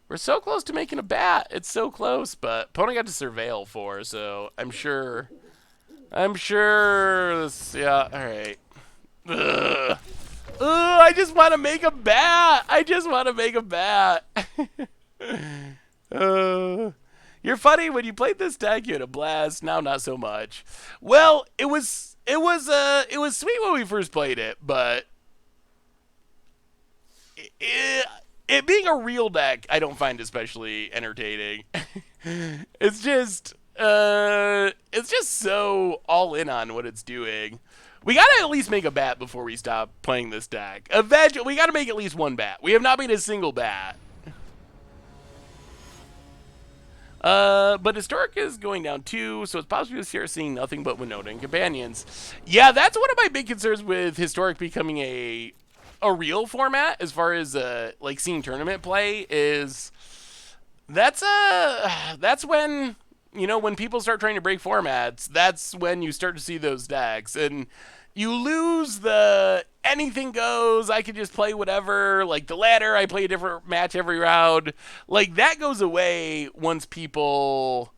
We're so close to making a bat. It's so close, but opponent got to Surveil 4, so I'm sure this, yeah, alright. Ugh, I just want to make a bat. You're funny. When you played this deck, you had a blast. Now, not so much. Well, it was sweet when we first played it, but it being a real deck, I don't find especially entertaining. It's just so all in on what it's doing. We gotta at least make a bat before we stop playing this deck. Eventually, we gotta make at least one bat. We have not made a single bat. But Historic is going down 2, so it's possible to start seeing nothing but Winota and Companions. Yeah, that's one of my big concerns with Historic becoming a real format, as far as like seeing tournament play, is that's when, you know, when people start trying to break formats, that's when you start to see those decks, and you lose the anything goes, I can just play whatever, like the ladder, I play a different match every round. Like, that goes away once people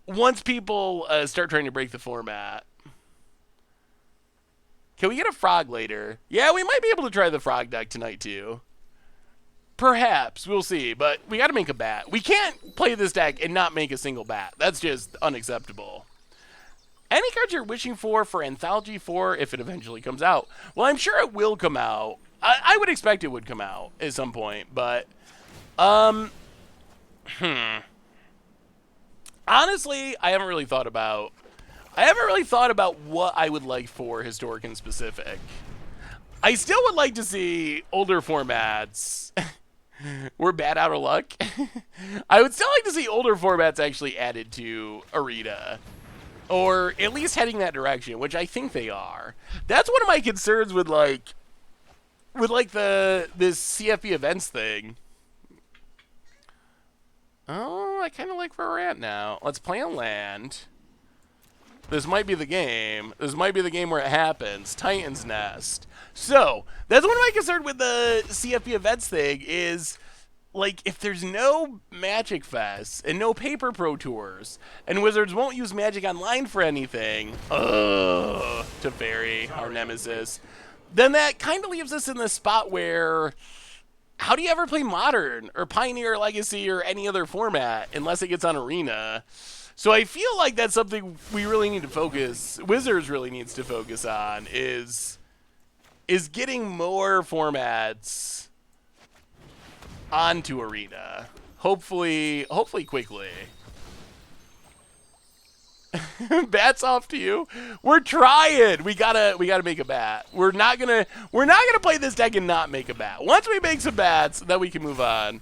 start trying to break the format. Can we get a frog later? Yeah, we might be able to try the frog deck tonight too. Perhaps. We'll see. But we got to make a bat. We can't play this deck and not make a single bat. That's just unacceptable. Any cards you're wishing for Anthology 4 if it eventually comes out? Well, I'm sure it will come out. I would expect it would come out at some point. But, honestly, I haven't really thought about what I would like for Historic in specific. I still would like to see older formats. We're bad out of luck. I would still like to see older formats actually added to Arena. Or at least heading that direction, which I think they are. That's one of my concerns with this CFP events thing. Oh, I kind of like where we're at now. Let's play a land. This might be the game. This might be the game where it happens. Titan's Nest. So, that's one of my concerns with the CFP events thing is, like, if there's no Magic Fest and no Paper Pro Tours, and Wizards won't use Magic Online for anything, Teferi, our nemesis, then that kind of leaves us in the spot where, how do you ever play Modern, or Pioneer, or Legacy, or any other format, unless it gets on Arena? So I feel like that's something we really need to focus, Wizards really needs to focus on, is getting more formats onto Arena. Hopefully quickly. Bats off to you. We're trying. We gotta make a bat. We're not gonna play this deck and not make a bat. Once we make some bats, then we can move on.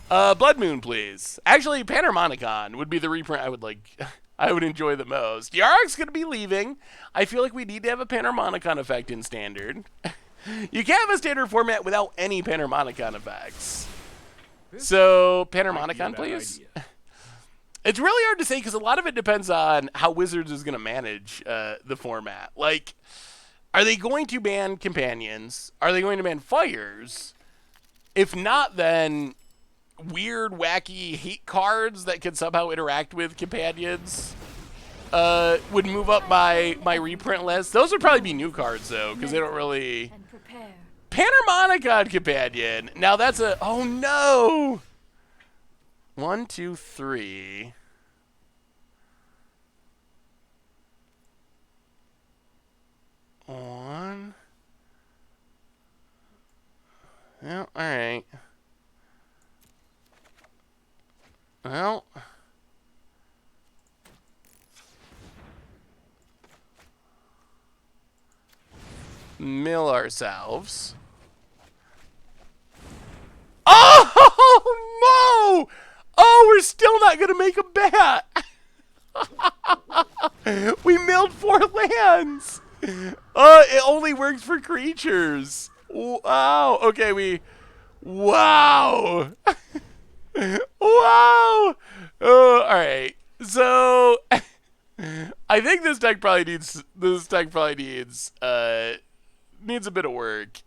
Blood Moon, please. Actually, Panharmonicon would be the reprint I would enjoy the most. Yarok's gonna be leaving. I feel like we need to have a Panharmonicon effect in Standard. You can't have a Standard format without any Panharmonicon effects. So, Panharmonicon, please. It's really hard to say because a lot of it depends on how Wizards is going to manage the format. Like, are they going to ban companions? Are they going to ban fires? If not, then weird, wacky hate cards that can somehow interact with companions would move up my reprint list. Those would probably be new cards, though, because they don't really... Panharmonicon companion. Now that's a... Oh, no! 1, 2, 3. One. Well, alright. Well... mill ourselves. Oh, no! Oh, we're still not going to make a bat. We milled 4 lands. It only works for creatures. Wow. Okay, wow. Wow. All right. So, I think this deck probably needs needs a bit of work.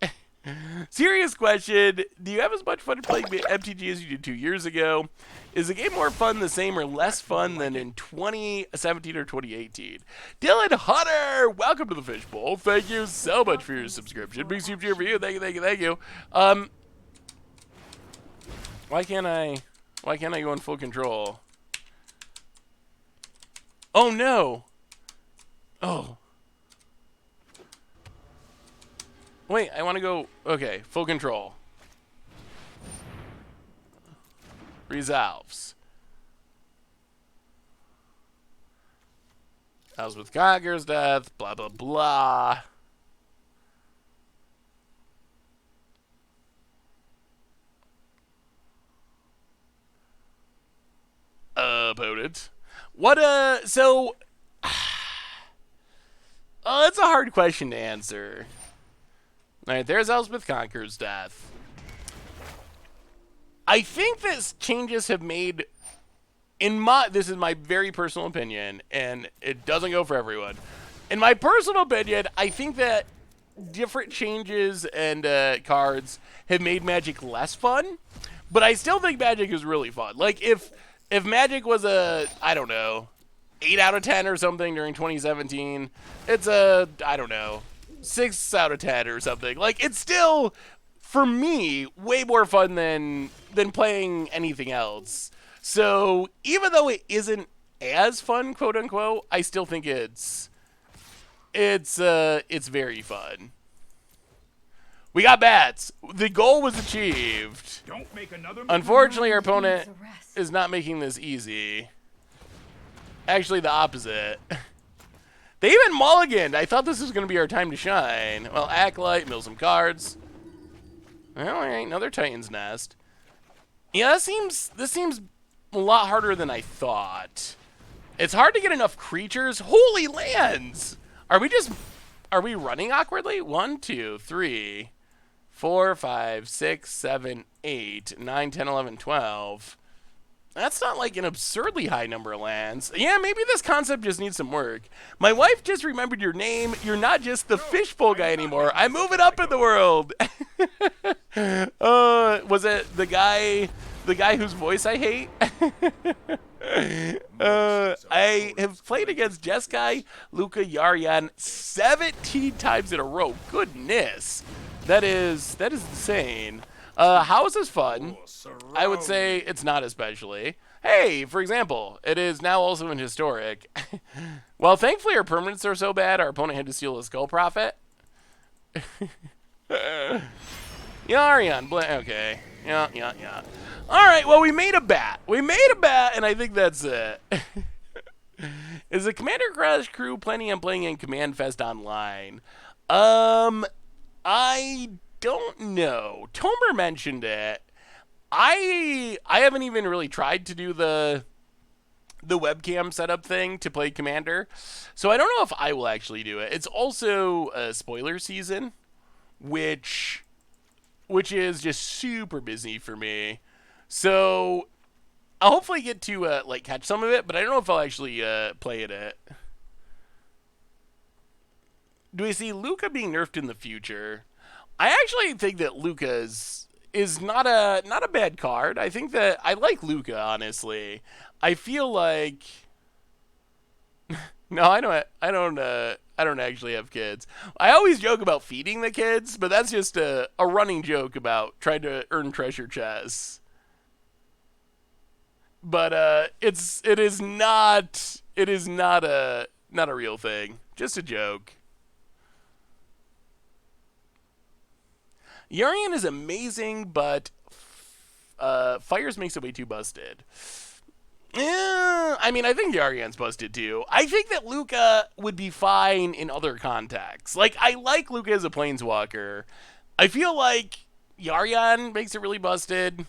Serious question. Do you have as much fun playing MTG as you did 2 years ago? Is the game more fun, the same, or less fun than in 2017 or 2018? Dylan Hunter, welcome to the Fishbowl. Thank you so much for your subscription. Big super cheer for you. Thank you. Why can't I go in full control? Oh no. Oh. Wait, I want to go... Okay, full control. Resolves. House with Conqueror's Death, blah, blah, blah. Opponent. What, so... Oh, that's a hard question to answer. Alright, there's Elspeth Conqueror's Death. I think that changes have made, this is my very personal opinion, and it doesn't go for everyone. In my personal opinion, I think that different changes and cards have made Magic less fun, but I still think Magic is really fun. Like, if Magic was a, I don't know, 8 out of 10 or something during 2017, it's a, I don't know, 6 out of 10 or something. Like, it's still for me, way more fun than playing anything else. So even though it isn't as fun, quote unquote, I still think it's very fun. We got bats. The goal was achieved. Don't make another Unfortunately, our opponent is not making this easy. Actually, the opposite. They even mulliganed. I thought this was going to be our time to shine. Well, Acolyte, mill some cards. Well, all right, another Titan's Nest. Yeah, this seems a lot harder than I thought. It's hard to get enough creatures. Holy lands! Are we running awkwardly? 1, 2, 3, 4, 5, 6, 7, 8, 9, 10, 11, 12. That's not like an absurdly high number of lands. Yeah, maybe this concept just needs some work. My wife just remembered your name. You're not just the fishbowl guy anymore. I'm moving up in the world. Was it the guy whose voice I hate? I have played against Jeskai, Luca, Yarian 17 times in a row. Goodness. That is insane. How is this fun? I would say it's not especially. Hey, for example, it is now also in Historic. Well, thankfully our permanents are so bad, our opponent had to steal a Skull Prophet. Yarian, okay. Yeah. Alright, well, we made a bat. And I think that's it. Is the Commander Crash crew planning on playing in Command Fest Online? I don't know. Tomer mentioned it. I haven't even really tried to do the webcam setup thing to play Commander, so I don't know if I will actually do it. It's also a spoiler season, which is just super busy for me. So I'll hopefully get to like catch some of it, but I don't know if I'll actually play it. Do we see Luca being nerfed in the future? I actually think that Luca is not a bad card. I think that I like Luca, honestly. I feel like no, I don't actually have kids. I always joke about feeding the kids, but that's just a running joke about trying to earn treasure chests. But it is not a real thing. Just a joke. Yarian is amazing, but Fires makes it way too busted. I mean, I think Yarian's busted too. I think that Luca would be fine in other contexts. Like, I like Luca as a planeswalker. I feel like Yarian makes it really busted.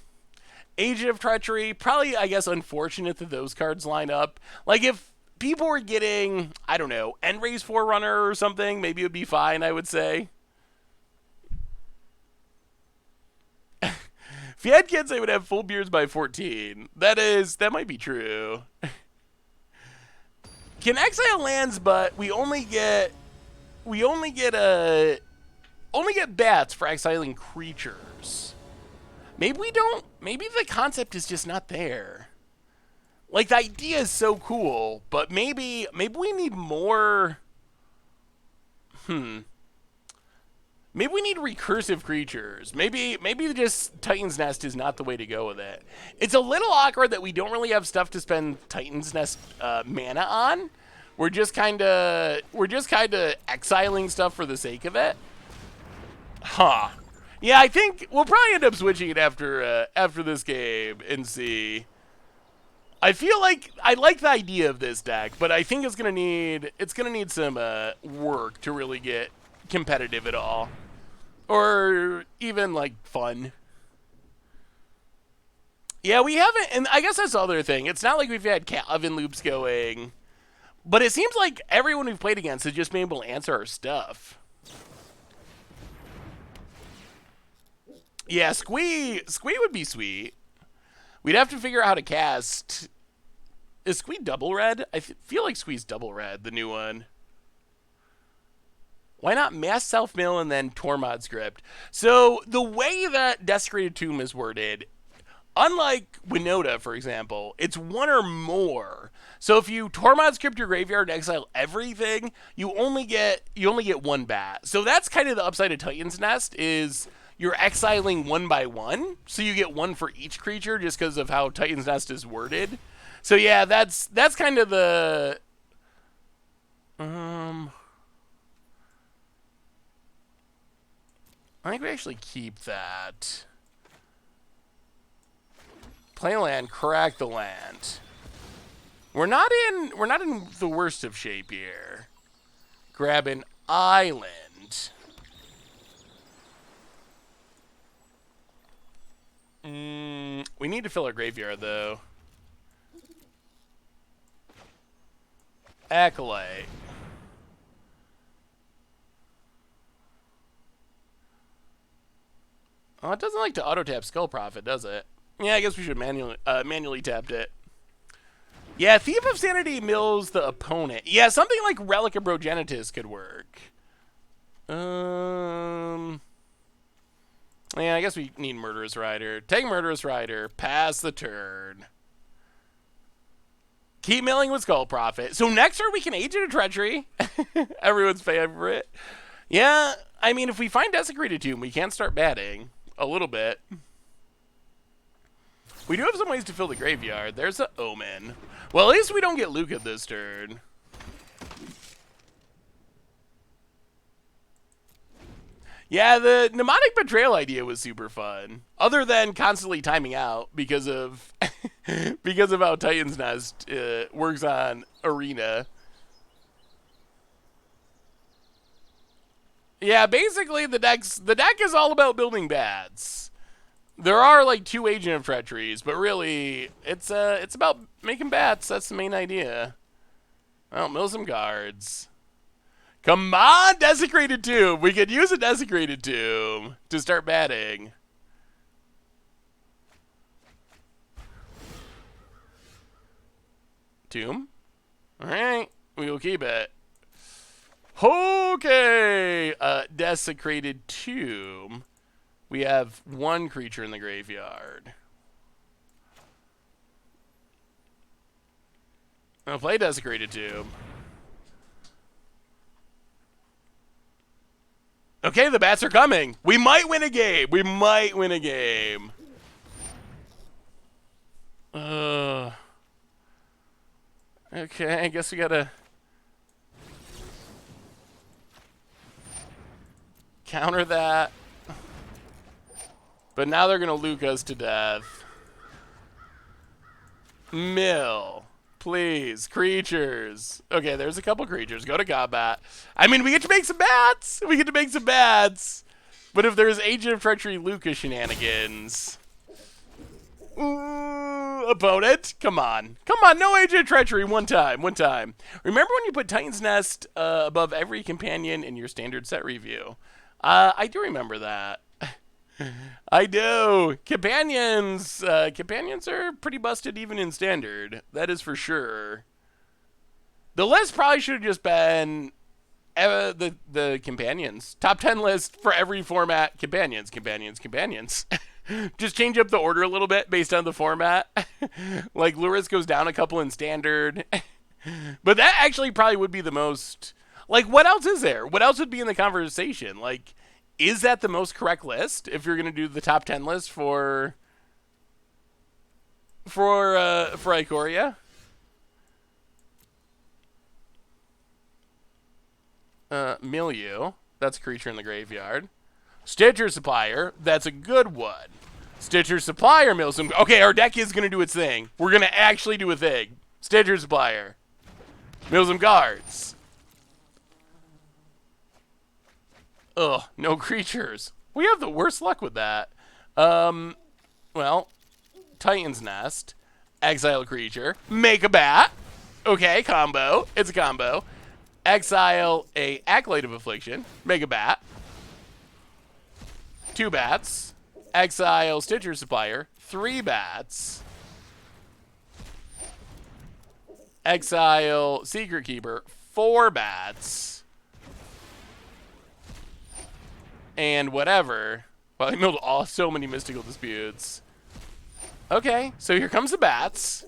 Age of Treachery, probably, I guess, unfortunate that those cards line up. Like, if people were getting, I don't know, Enray's Forerunner or something, maybe it would be fine, I would say. If you had kids, they would have full beards by 14. That might be true. Can exile lands, but we only get bats for exiling creatures. Maybe we don't. Maybe the concept is just not there. Like, the idea is so cool, but maybe we need more. Maybe we need recursive creatures. Maybe just Titan's Nest is not the way to go with it. It's a little awkward that we don't really have stuff to spend Titan's Nest mana on. We're just kind of exiling stuff for the sake of it. Huh. Yeah, I think we'll probably end up switching it after this game and see. I feel like I like the idea of this deck, but I think it's gonna need some work to really get competitive at all. Or even, like, fun. Yeah, we haven't, and I guess that's the other thing. It's not like we've had Calvin loops going, but it seems like everyone we've played against has just been able to answer our stuff. Yeah, Squee would be sweet. We'd have to figure out how to cast. Is Squee double red? I feel like Squee's double red, the new one. Why not mass self-mill and then Tormod script? So the way that Desecrated Tomb is worded, unlike Winota, for example, it's one or more. So if you Tormod script your graveyard and exile everything, you only get one bat. So that's kind of the upside of Titan's Nest, is you're exiling one by one, so you get one for each creature just because of how Titan's Nest is worded. So yeah, that's kind of the I think we actually keep that. Play land, crack the land. We're not in the worst of shape here. Grab an island. We need to fill our graveyard though. Acolyte. Oh, it doesn't like to auto-tap Skull Prophet, does it? Yeah, I guess we should manually tapped it. Yeah, Thief of Sanity mills the opponent. Yeah, something like Relic of Progenitus could work. Yeah, I guess we need Murderous Rider. Take Murderous Rider. Pass the turn. Keep milling with Skull Prophet. So next turn we can Agent of Treachery. Everyone's favorite. Yeah, I mean, if we find Desecrated Tomb, we can start batting a little bit. We do have some ways to fill the graveyard. There's an Omen. Well, at least we don't get Luca this turn. Yeah, the Mnemonic Betrayal idea was super fun. Other than constantly timing out because of because of how Titan's Nest works on Arena. Yeah, basically the deck is all about building bats. There are like 2 Agent of Treacheries, but really it's about making bats. That's the main idea. Well, mill some cards. Come on, Desecrated Tomb. We could use a Desecrated Tomb to start batting. Tomb? Alright, we will keep it. Okay! Desecrated Tomb. We have 1 creature in the graveyard. I'll play Desecrated Tomb. Okay, the bats are coming. We might win a game. We might win a game. Okay, I guess we gotta counter that. But now they're gonna Luke us to death. Mill. Please, creatures. Okay, there's a couple creatures. Go to Godbat. I mean, we get to make some bats. We get to make some bats. But if there's Agent of Treachery Lucas shenanigans. Ooh, opponent, come on. Come on, no Agent of Treachery. One time. Remember when you put Titan's Nest above every companion in your standard set review? I do remember that. I do. Companions are pretty busted even in standard. That is for sure. The list probably should have just been the companions. Top 10 list for every format. Companions. Just change up the order a little bit based on the format. Like Luris goes down a couple in standard. But that actually probably would be the most... Like, what else is there? What else would be in the conversation? Like... Is that the most correct list if you're going to do the top 10 list for Ikoria? Milieu, that's a creature in the graveyard. Stitcher Supplier, that's a good one. Stitcher Supplier mills some... Okay, our deck is going to do its thing. We're going to actually do a thing. Stitcher Supplier. Mills some cards. Ugh, no creatures. We have the worst luck with that. Well, Titan's Nest, exile creature, make a bat. Okay, combo. It's a combo. Exile a Acolyte of Affliction, make a bat. 2 bats. Exile Stitcher Supplier, 3 bats. Exile Secret Keeper, 4 bats. And whatever. Well, I milled so many Mystical Disputes. Okay, so here comes the bats.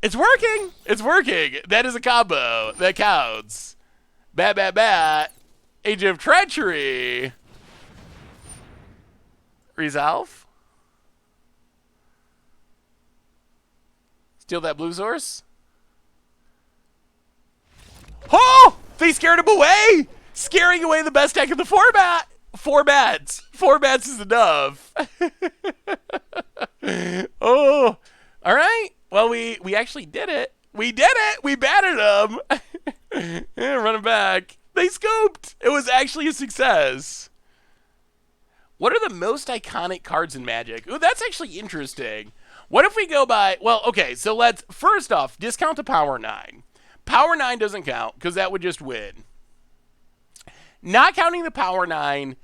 It's working! It's working! That is a combo. That counts. Bat, bat, bat. Agent of Treachery. Resolve. Steal that blue source. Oh! They scared him away! Scaring away the best deck of the format! 4 bats. 4 bats is enough. Oh. Alright. Well, we actually did it. We did it! We batted them! Run it back. They scoped! It was actually a success. What are the most iconic cards in Magic? Ooh, that's actually interesting. What if we go by... Well, okay, so let's... First off, discount the Power 9. Power 9 doesn't count, because that would just win. Not counting the Power 9,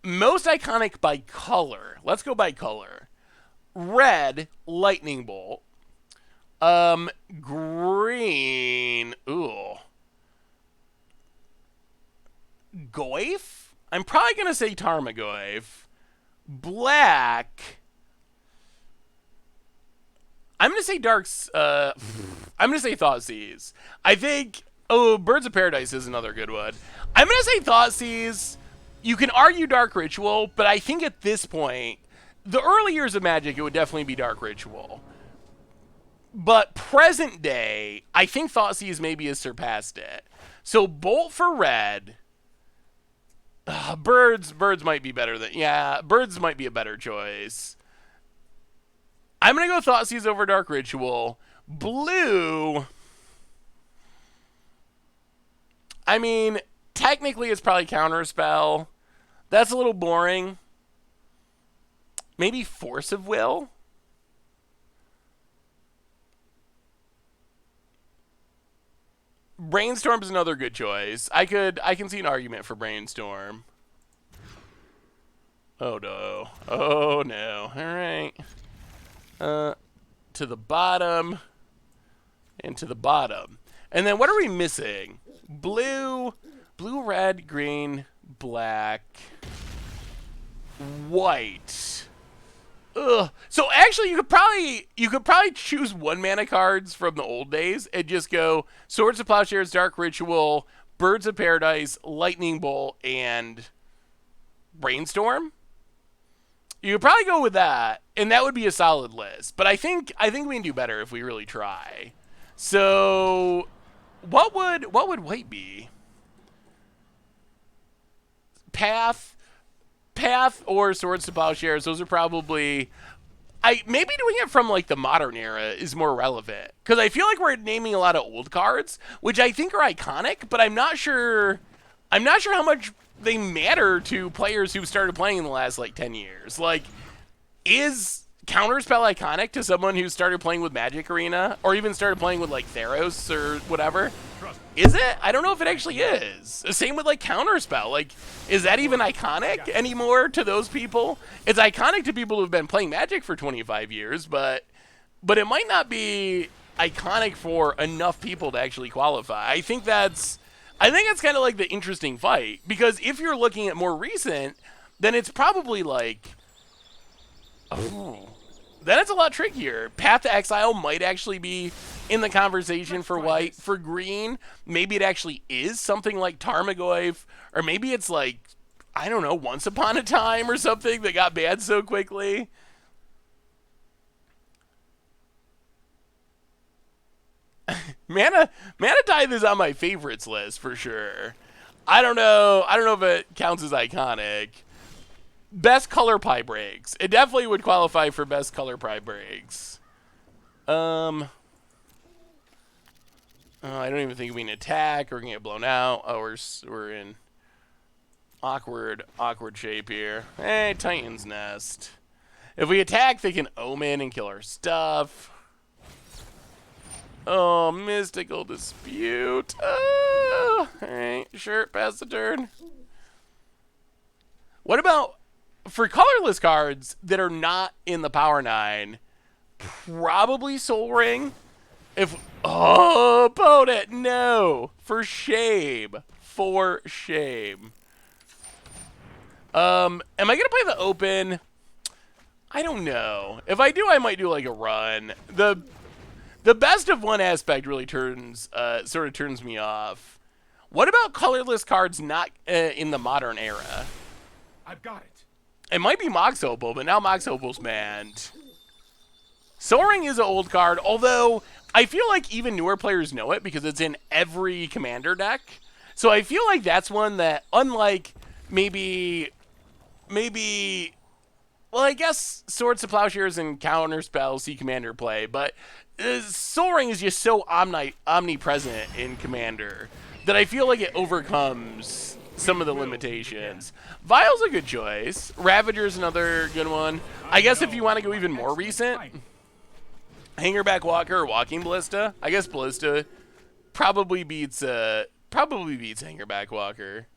most iconic by color. Let's go by color. Red, Lightning Bolt. Green... Ooh. Goyf? I'm probably going to say Tarmogoyf. Black... I'm going to say Dark's... I'm going to say Thoughtseize. I think... Oh, Birds of Paradise is another good one. I'm going to say Thoughtseize. You can argue Dark Ritual, but I think at this point, the early years of Magic, it would definitely be Dark Ritual. But present day, I think Thoughtseize maybe has surpassed it. So Bolt for red... Birds might be better than... Yeah, Birds might be a better choice. I'm going to go Thoughtseize over Dark Ritual. Blue... I mean, technically it's probably Counterspell. That's a little boring. Maybe Force of Will? Brainstorm's another good choice. I can see an argument for Brainstorm. Oh no. Oh no. Alright. To the bottom. And to the bottom. And then what are we missing? Blue, red, green, black, white. Ugh. So actually, you could probably choose 1 mana cards from the old days and just go Swords of Plowshares, Dark Ritual, Birds of Paradise, Lightning Bolt, and Brainstorm. You could probably go with that, and that would be a solid list. But I think we can do better if we really try. So. What would white be? Path or Swords to Plowshares. Those are probably... maybe doing it from like the modern era is more relevant, because I feel like we're naming a lot of old cards, which I think are iconic, but I'm not sure how much they matter to players who started playing in the last like 10 years. Like, is Counterspell iconic to someone who started playing with Magic Arena, or even started playing with like Theros or whatever? Is it? I don't know if it actually is. Same with like Counterspell. Like, is that even iconic anymore to those people? It's iconic to people who've been playing Magic for 25 years, but it might not be iconic for enough people to actually qualify. I think that's kind of like the interesting fight, because if you're looking at more recent, then it's probably like, oh, then it's a lot trickier. Path to Exile might actually be in the conversation for white. For green, maybe it actually is something like Tarmogoyf, or maybe it's like, I don't know, Once Upon a Time or something that got banned so quickly. Mana Tithe is on my favorites list for sure. I don't know if it counts as iconic. Best color pie breaks. It definitely would qualify for best color pie breaks. I don't even think we can attack or we can get blown out. Oh, we're in awkward shape here. Hey, Titan's Nest. If we attack, they can Omen and kill our stuff. Oh, Mystical Dispute. Alright, sure, pass the turn. What about, for colorless cards that are not in the Power 9, probably Soul Ring. Opponent, no. For shame. For shame. Am I going to play the open? I don't know. If I do, I might do like a run. The best of one aspect really sort of turns me off. What about colorless cards not in the modern era? I've got it. It might be Mox Opal, but now Mox Opal's banned. Soaring is an old card, although I feel like even newer players know it because it's in every commander deck. So I feel like that's one that, unlike maybe, well, I guess Swords to Plowshares and Counterspell see commander play, but Soaring is just so omnipresent in commander that I feel like it overcomes some of the limitations. Vial's a good choice. Ravager's another good one. I guess if you want to go even more recent, Hangerback Walker or Walking Ballista. I guess Ballista probably beats Hangerback Walker.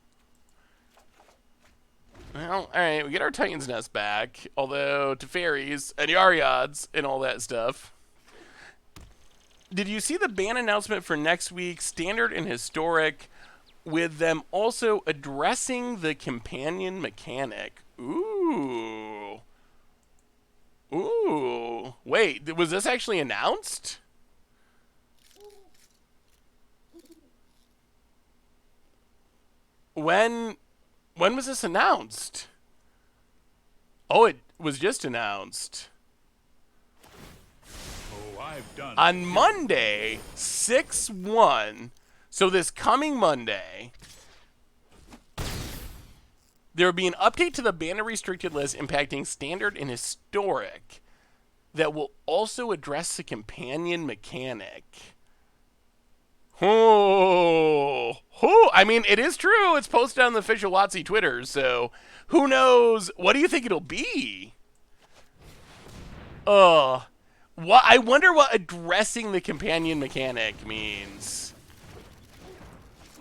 Well, alright, we get our Titan's Nest back, although Teferis and Yariods and all that stuff. Did you see the ban announcement for next week, Standard and Historic, with them also addressing the companion mechanic? Ooh. Ooh. Wait, was this actually announced? When was this announced? Oh, it was just announced. Oh, I've done On Monday, 6/1, so this coming Monday, there will be an update to the banner restricted list impacting Standard and Historic that will also address the companion mechanic. Oh, I mean, it is true. It's posted on the official WotC Twitter, so who knows? What do you think it'll be? I wonder what addressing the companion mechanic means.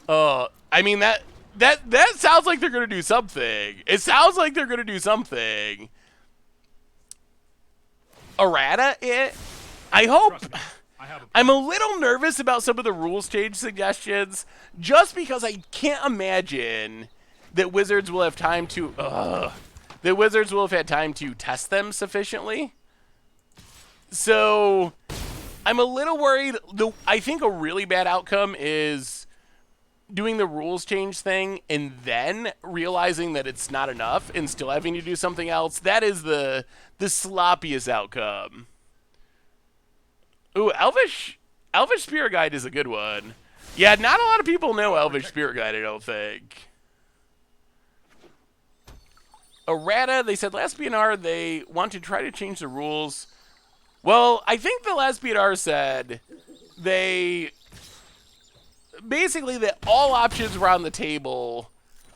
I mean, that sounds like they're going to do something. It sounds like they're going to do something. Errata it? I hope. I'm a little nervous about some of the rules change suggestions, just because I can't imagine that Wizards will have time to had time to test them sufficiently. So I'm a little worried. I think a really bad outcome is doing the rules change thing and then realizing that it's not enough and still having to do something else. That is the sloppiest outcome. Ooh, Elvish Spirit Guide is a good one. Yeah, not a lot of people know Elvish Spirit Guide, I don't think. Errata, they said last BNR they want to try to change the rules. Well, I think the last BNR said basically that all options were on the table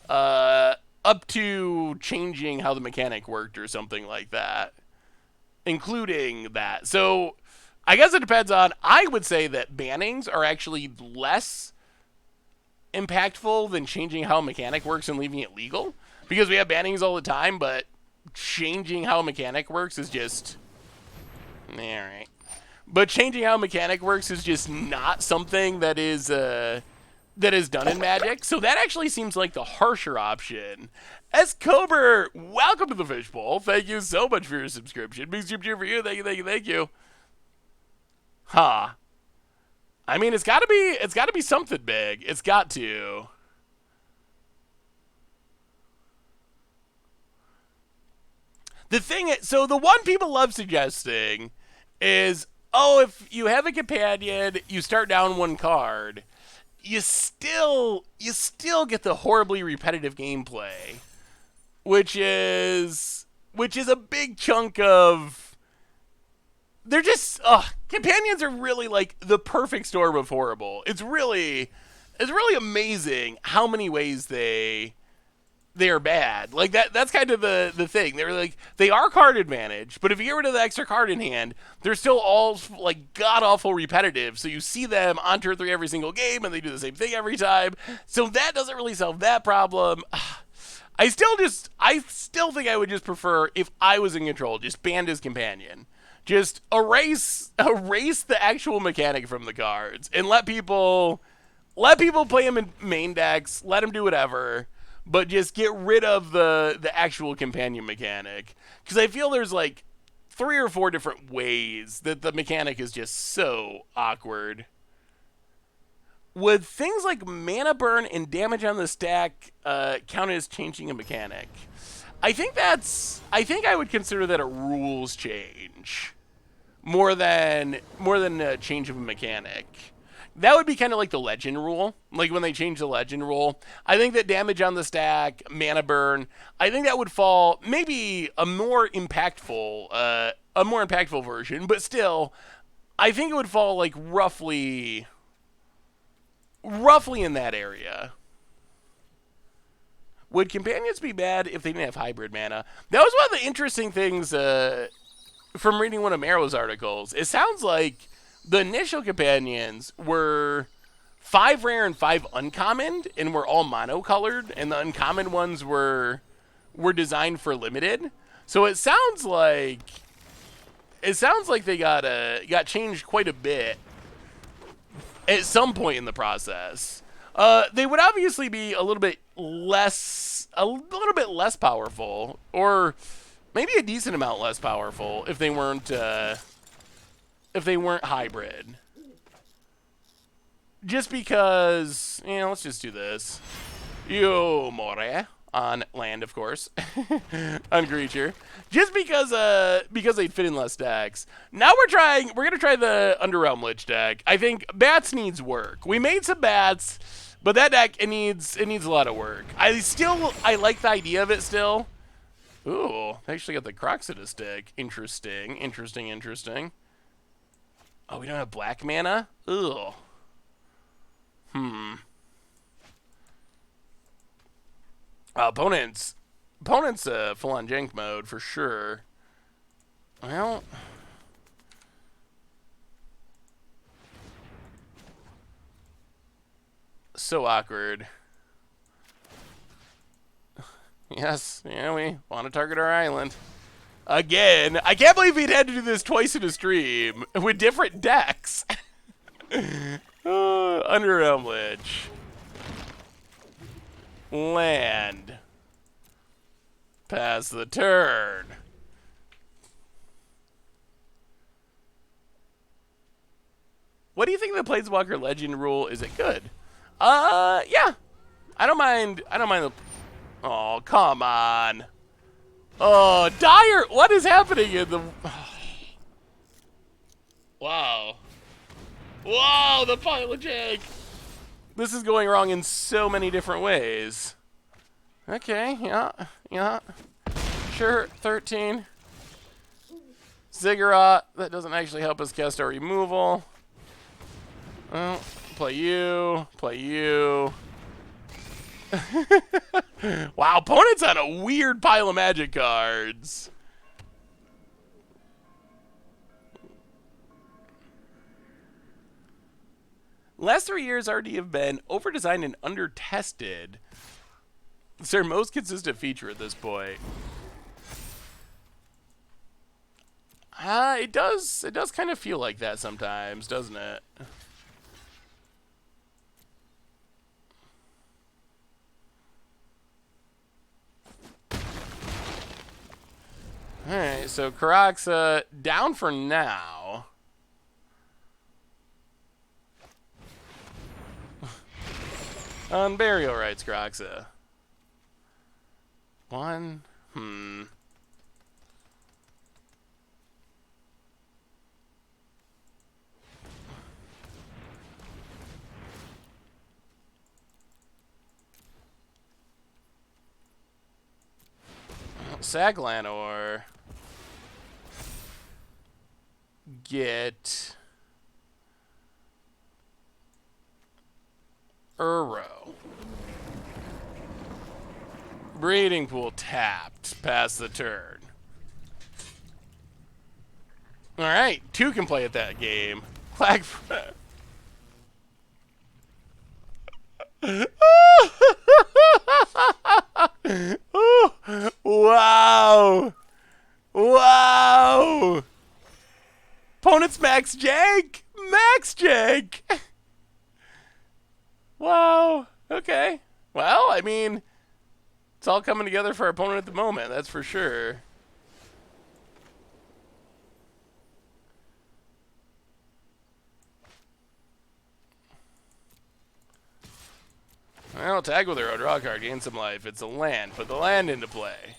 up to changing how the mechanic worked or something like that, including that. So I guess it depends on, I would say that bannings are actually less impactful than changing how a mechanic works and leaving it legal, because we have bannings all the time, but changing how a mechanic works is just, all right. But changing how a mechanic works is just not something that is done in Magic. So that actually seems like the harsher option. Cobra, welcome to the Fishbowl. Thank you so much for your subscription. Big super cheer for you. Thank you. Huh. I mean, it's gotta be something big. It's got to. The thing is, so the one people love suggesting is, oh, if you have a companion, you start down one card, you still get the horribly repetitive gameplay, which is a big chunk of. They're just companions are really like the perfect storm of horrible. It's really amazing how many ways they are bad. Like that's kind of the thing. They're like, they are card advantage, but if you get rid of the extra card in hand, they're still all like god awful repetitive. So you see them on turn 3 every single game and they do the same thing every time. So that doesn't really solve that problem. I still think I would just prefer, if I was in control, just ban his companion. Just erase the actual mechanic from the cards and let people play him in main decks, let him do whatever, but just get rid of the actual companion mechanic. Because I feel there's like 3 or 4 different ways that the mechanic is just so awkward. Would things like mana burn and damage on the stack count as changing a mechanic? I think I would consider that a rules change more than a change of a mechanic. That would be kind of like the legend rule. Like when they change the legend rule, I think that damage on the stack, mana burn, I think that would fall maybe a more impactful version, but still, I think it would fall like roughly in that area. Would companions be bad if they didn't have hybrid mana? That was one of the interesting things from reading one of Marrow's articles. It sounds like the initial companions were 5 rare and 5 uncommon, and were all mono-colored, and the uncommon ones were designed for limited. So it sounds like they got changed quite a bit at some point in the process. They would obviously be a little bit less powerful, or maybe a decent amount less powerful if they weren't hybrid. Just because, let's just do this. Yo more on land, of course, on creature. Just because they'd fit in less decks. Now we're gonna try the Underrealm Lich deck. I think bats needs work. We made some bats, but that deck it needs a lot of work. I like the idea of it still. Ooh, they actually got the Croxida stick. Interesting. Oh, we don't have black mana? Ugh. Opponent's full-on jank mode for sure. Well, so awkward. Yes, we want to target our island. Again, I can't believe we'd had to do this twice in a stream with different decks. Underrealm Lich. Land. Pass the turn. What do you think of the Planeswalker Legend rule? Is it good? Yeah. I don't mind the... Oh, come on. Oh, Dire! What is happening in the... Wow. Whoa, the pile of jank! This is going wrong in so many different ways. Okay, yeah. Sure, 13. Ziggurat. That doesn't actually help us cast our removal. Well, play you. Wow, opponent's on a weird pile of magic cards. Last 3 years already have been over-designed and under-tested. It's their most consistent feature at this point. It does kind of feel like that sometimes, doesn't it? Alright, so Karaxa down for now. On burial rights, Karaxa. One. Saglanor. Get Uro. Breeding Pool tapped. Pass the turn. Alright, 2 can play at that game. Flag. Wow. Wow. Opponent's Max Jank. Max Jank. Wow. Okay. Well, I mean, it's all coming together for our opponent at the moment, that's for sure. Well, tag with her, draw a card, gain some life. It's a land. Put the land into play.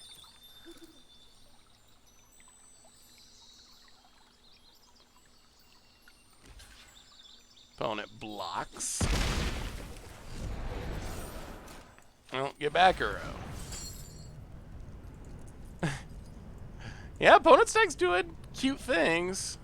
Opponent blocks. Well, get back, Uro. Yeah, opponent's deck's doing cute things.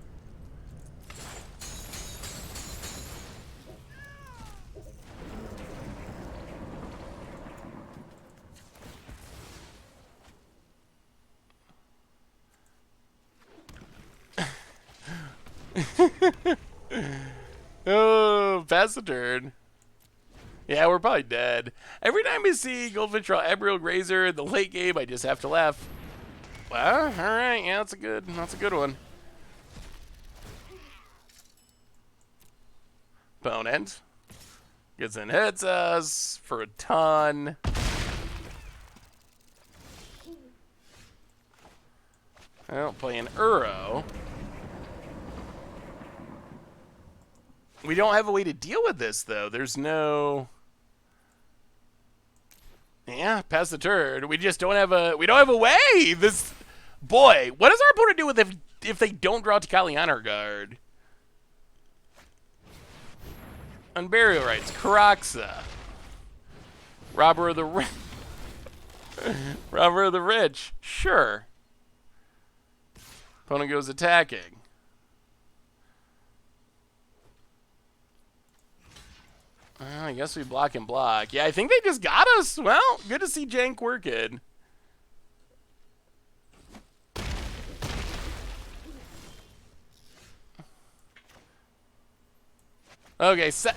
Oh, pass the turn. Yeah, we're probably dead. Every time I see Goldfinch draw Emerald Grazer in the late game, I just have to laugh. Well, all right, yeah, that's a good one. Opponent gets in, hits us for a ton. Well, playing Uro. We don't have a way to deal with this, though. There's no... Yeah, pass the turn. We just don't have a... We don't have a way! This... Boy, what does our opponent do with if they don't draw Tikali Honor Guard? Unburial Rites. Karaxa. Robber of the Rich. Robber of the Rich. Sure. Opponent goes attacking. I guess we block and block. Yeah, I think they just got us. Well, good to see Jank working. Okay, so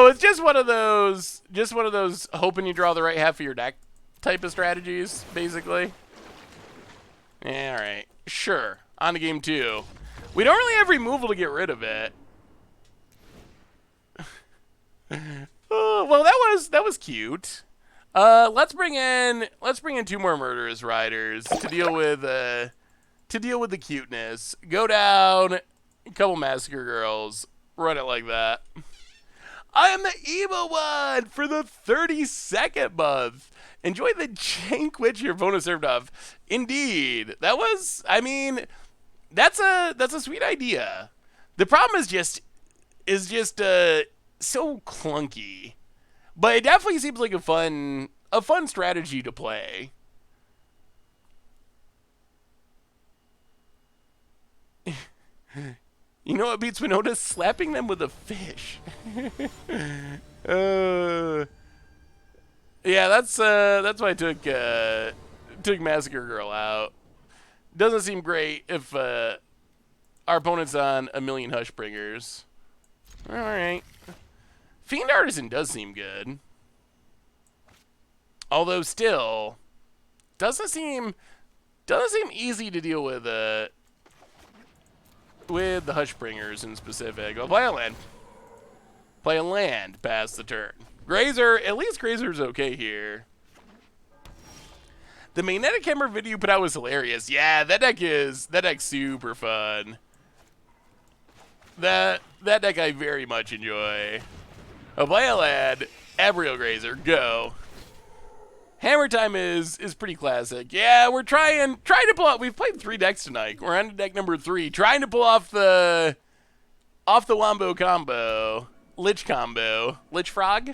it's just one of those hoping you draw the right half of your deck type of strategies, basically. Yeah, all right, sure. On to game 2. We don't really have removal to get rid of it. Oh, well, that was cute. Let's bring in 2 more Murderous Riders to deal with the cuteness. Go down, a couple Massacre Girls, run it like that. I am the evil one for the 32nd month. Enjoy the jank which your opponent served up. Indeed, that was. I mean, that's a sweet idea. The problem is just so clunky, but it definitely seems like a fun strategy to play. You know what beats Winota? Slapping them with a fish. Yeah, that's why I took Massacre Girl out. Doesn't seem great if our opponent's on a million Hushbringers. All right. Fiend Artisan does seem good. Although still doesn't seem easy to deal with the Hushbringers in specific. I'll play a land. Play a land, pass the turn. Grazer, at least Grazer's okay here. The Magnetic Hammer video you put out was hilarious. Yeah, that deck's super fun. That deck I very much enjoy. I'll play a land, Abriel Grazer, go. Hammer Time is pretty classic. Yeah, we're trying to pull out. We've played 3 decks tonight. We're on to deck number 3, trying to pull off the Wombo combo, Lich combo, Lich Frog.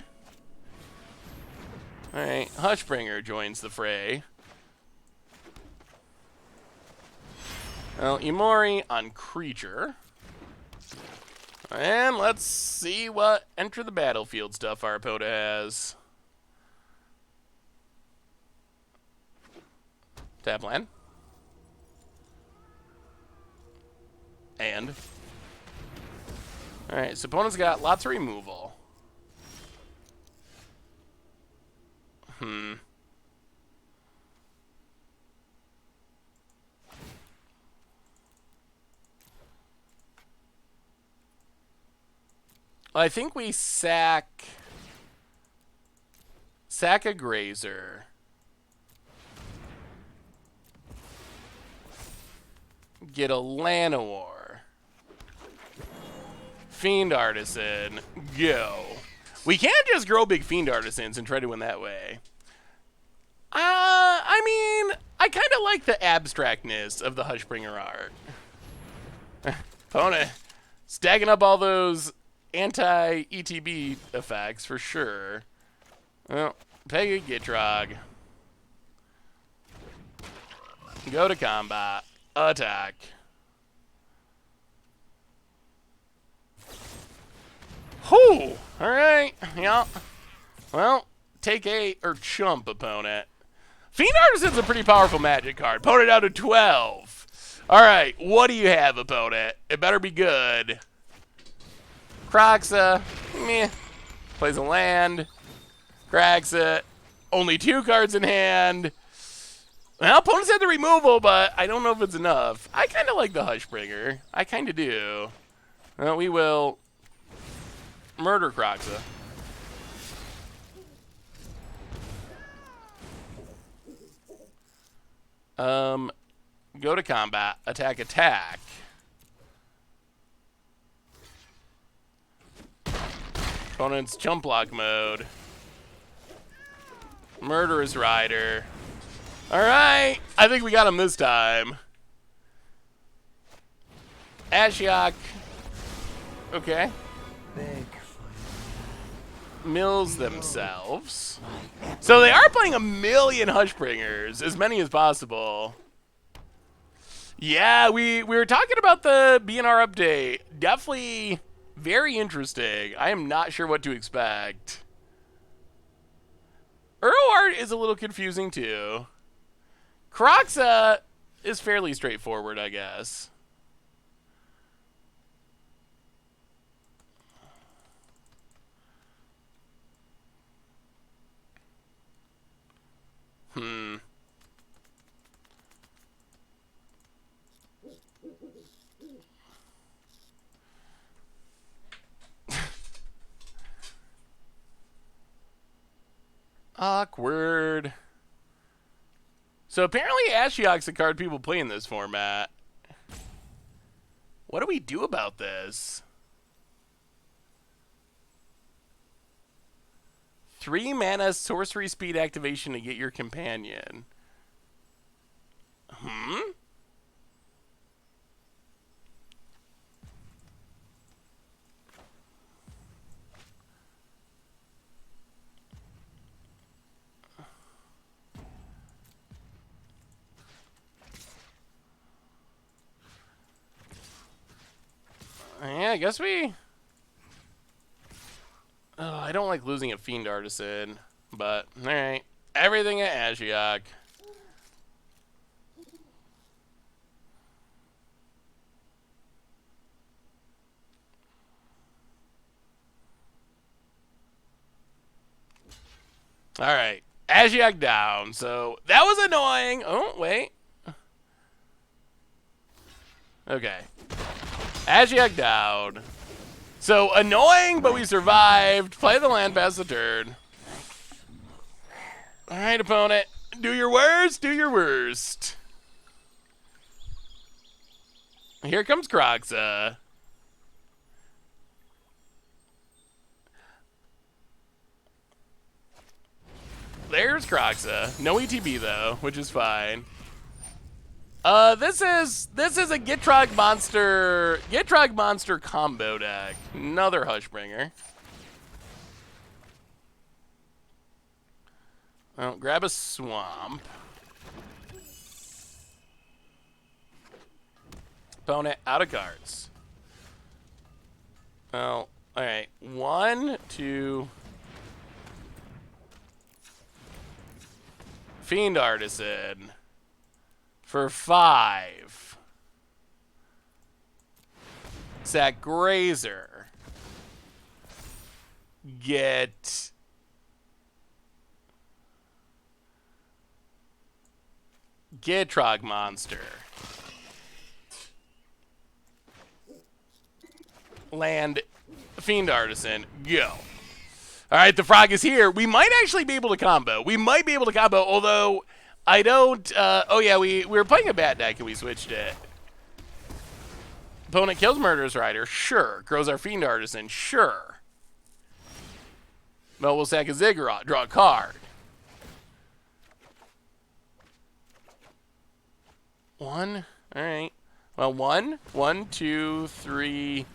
All right, Hushbringer joins the fray. Well, Imori on creature. And let's see what enter the battlefield stuff our opponent has. Tap land. And. Alright, so opponent's got lots of removal. I think we sack a Grazer. Get a Llanowar. Fiend Artisan. Go. We can't just grow big Fiend Artisans and try to win that way. I mean, I kind of like the abstractness of the Hushbringer art. Opponent Stacking up all those anti-ETB effects for sure. Well, take a Gitrog. Go to combat. Attack. Whew! Alright, yeah. Well, take a, or chump opponent. Fiend Artisan's a pretty powerful magic card. Opponent down to 12. Alright, what do you have, opponent? It better be good. Kroxa, meh. Plays a land. Cracks it. Only 2 cards in hand. Well, opponents had the removal, but I don't know if it's enough. I kind of like the Hushbringer. I kind of do. Well, we will murder Kroxa. Go to combat. Attack, attack. Opponent's chump block mode. Murderous Rider. Alright, I think we got him this time. Ashiok. Okay. Mills themselves. So they are playing 1,000,000 Hushbringers, as many as possible. Yeah, we were talking about the BNR update. Definitely very interesting. I am not sure what to expect. Earl art is a little confusing too. Kroxa is fairly straightforward, I guess. Awkward. So apparently Ashiok's a card people play in this format. What do we do about this? 3 mana sorcery speed activation to get your companion. Yeah, I guess we... Oh, I don't like losing a Fiend Artisan, but alright. Everything at Ashiok. Alright. Ashiok down. So, that was annoying. Oh, wait. Okay. Ashiok down. So, annoying, but we survived. Play the land, pass the turn. Alright, opponent. Do your worst, do your worst. Here comes Kroxa. There's Kroxa. No ETB, though, which is fine. This is a Gitrog monster combo deck. Another Hushbringer. Well, grab a swamp. Opponent out of cards. Well, all right. 1, 2. Fiend Artisan. For 5. Sack Grazer. Get Gitrog monster. Land Fiend Artisan. Go. Alright, the frog is here. We might actually be able to combo. We might be able to combo, although I don't... oh yeah, we were playing a bat deck and we switched it. Opponent kills Murderous Rider. Sure. Grows our Fiend Artisan. Sure. Well, we'll sack a Ziggurat. Draw a card. 1. Alright. Well, 1, 2, 3,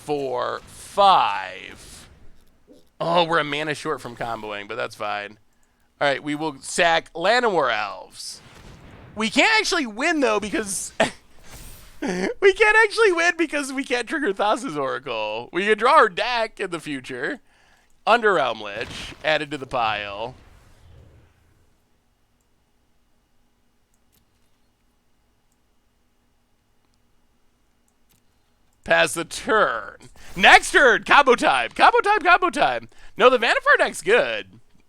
4, 5. Oh, we're a mana short from comboing, but that's fine. All right, we will sack Land and War Elves. We can't actually win, though, because... we can't actually win because we can't trigger Thassa's Oracle. We can draw our deck in the future. Underrealm Lich added to the pile. Pass the turn. Next turn, combo time. Combo time, combo time. No, the Vannifar deck's good.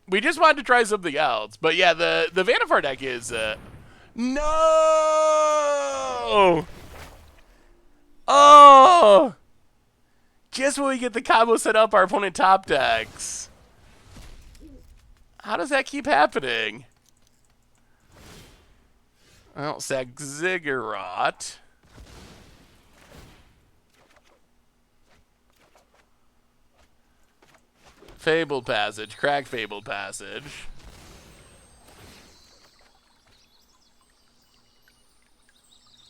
We just wanted to try something else. But yeah, the Vannifar deck is... No! Oh! Just when we get the combo set up, our opponent top decks. How does that keep happening? Well, sack Ziggurat. Fabled Passage. Crack Fabled Passage.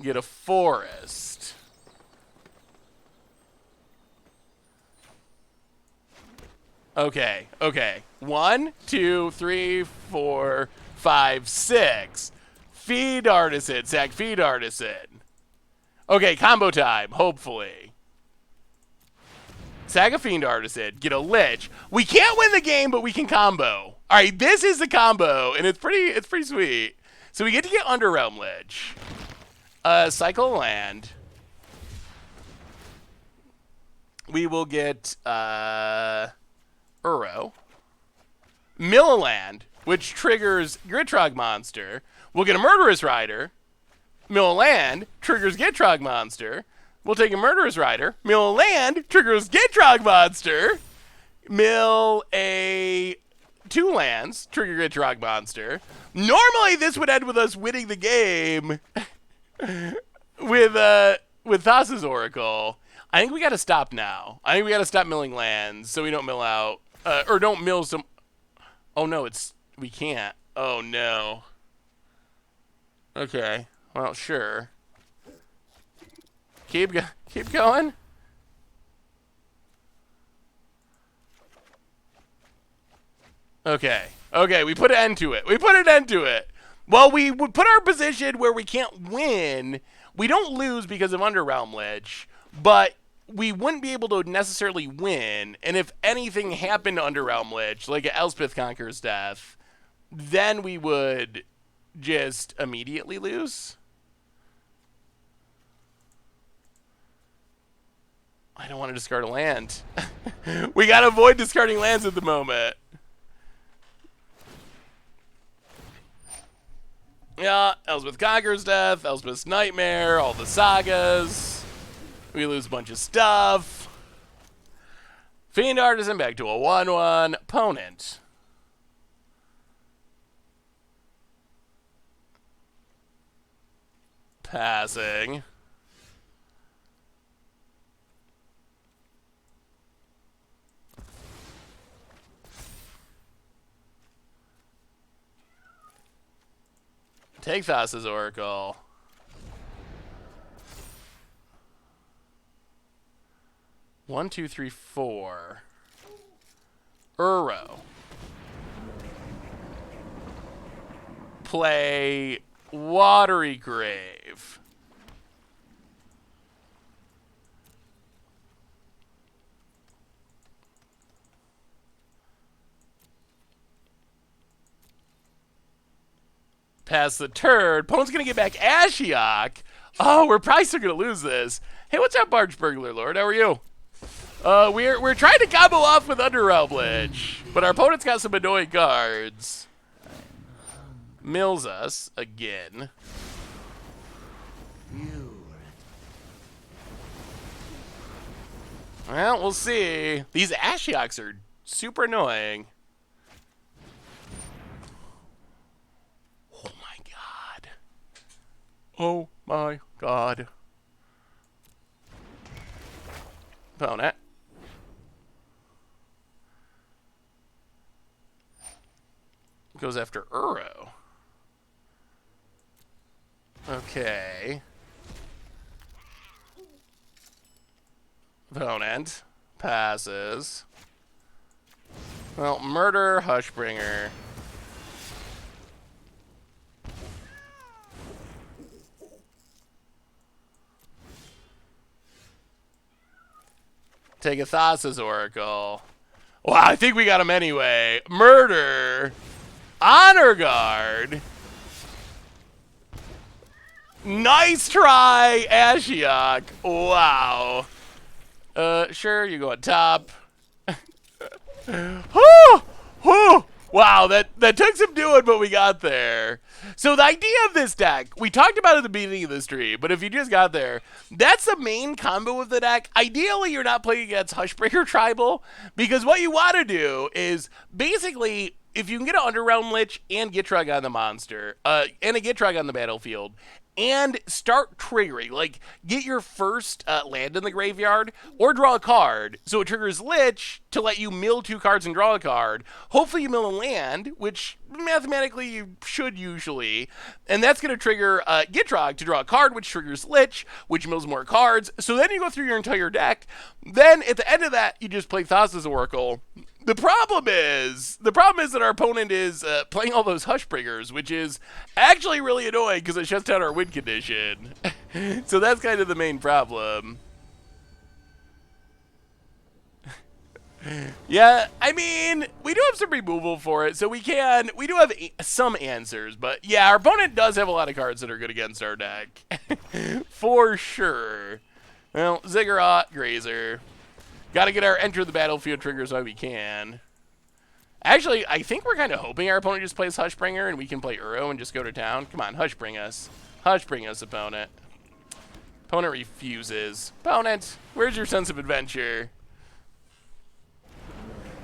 Get a Forest. Okay, okay. 1, 2, 3, 4, 5, 6. Fiend Artisan. Sack Fiend Artisan. Okay, combo time, hopefully. Sack a Fiend Artisan. Get a Lich. We can't win the game, but we can combo. Alright, this is the combo, and it's pretty sweet. So we get to get Underrealm Lich. Cycle land. We will get Uro. Mill a land, which triggers Gritrog Monster. We'll get a Murderous Rider. Mill a land, triggers Gitrog Monster. We'll take a Murderous Rider. Mill a land, triggers Gitrog Monster. Mill a 2 lands, trigger Gitrog Monster. Normally this would end with us winning the game with Thassa's Oracle. I think we gotta stop now. I think we gotta stop milling lands so we don't mill out. Or don't mill some... Oh no, we can't. Oh no. Okay. Well, sure. Keep going. Okay. Okay, we put an end to it. We put an end to it. Well, we would put our position where we can't win. We don't lose because of Underrealm Lich, but we wouldn't be able to necessarily win. And if anything happened to Underrealm Lich, like Elspeth Conqueror's Death, then we would just immediately lose. I don't want to discard a land. We gotta avoid discarding lands at the moment. Yeah, Elspeth Conqueror's Death, Elspeth's Nightmare, all the sagas. We lose a bunch of stuff. Fiend Artisan back to a 1/1. Opponent. Passing. Take Thassa's Oracle. One, two, three, four. Uro. Play Watery Grave. Pass the turn. Opponent's going to get back Ashiok. Oh, we're probably still going to lose this. Hey, what's up, Barge Burglar Lord? How are you? We're trying to combo off with Underrealm Lich, but our opponent's got some annoying cards. Mills us again. Well, we'll see. These Ashioks are super annoying. Oh my god. Oh my god. Opponent. Goes after Uro. Okay. Opponent passes. Well, murder Hushbringer. Take a Thassa's Oracle. Wow, I think we got him anyway. Murder. Honor Guard. Nice try, Ashiok. Wow. Sure, you go on top. Whew, whew. Wow, that took some doing, but we got there. So the idea of this deck, we talked about it at the beginning of the stream, but if you just got there, that's the main combo of the deck. Ideally, you're not playing against Hushbringer Tribal, because what you want to do is basically, if you can get an Underrealm Lich and Gitrog on the monster, and a Gitrog on the battlefield, and start triggering, like get your first land in the graveyard or draw a card so it triggers Lich to let you mill 2 cards and draw a card. Hopefully you mill a land, which mathematically you should usually, and that's going to trigger Gitrog to draw a card, which triggers Lich, which mills more cards. So then you go through your entire deck. Then at the end of that, you just play Thassa's Oracle. The problem is that our opponent is playing all those Hushbringers, which is actually really annoying because it shuts down our win condition. So that's kind of the main problem. Yeah, I mean, we do have some removal for it, so we do have some answers, but yeah, our opponent does have a lot of cards that are good against our deck. For sure. Well, Ziggurat, Grazer. Got to get our enter the battlefield triggers while we can. Actually, I think we're kind of hoping our opponent just plays Hushbringer and we can play Uro and just go to town. Come on, Hushbring us. Hushbring us, opponent. Opponent refuses. Opponent, where's your sense of adventure?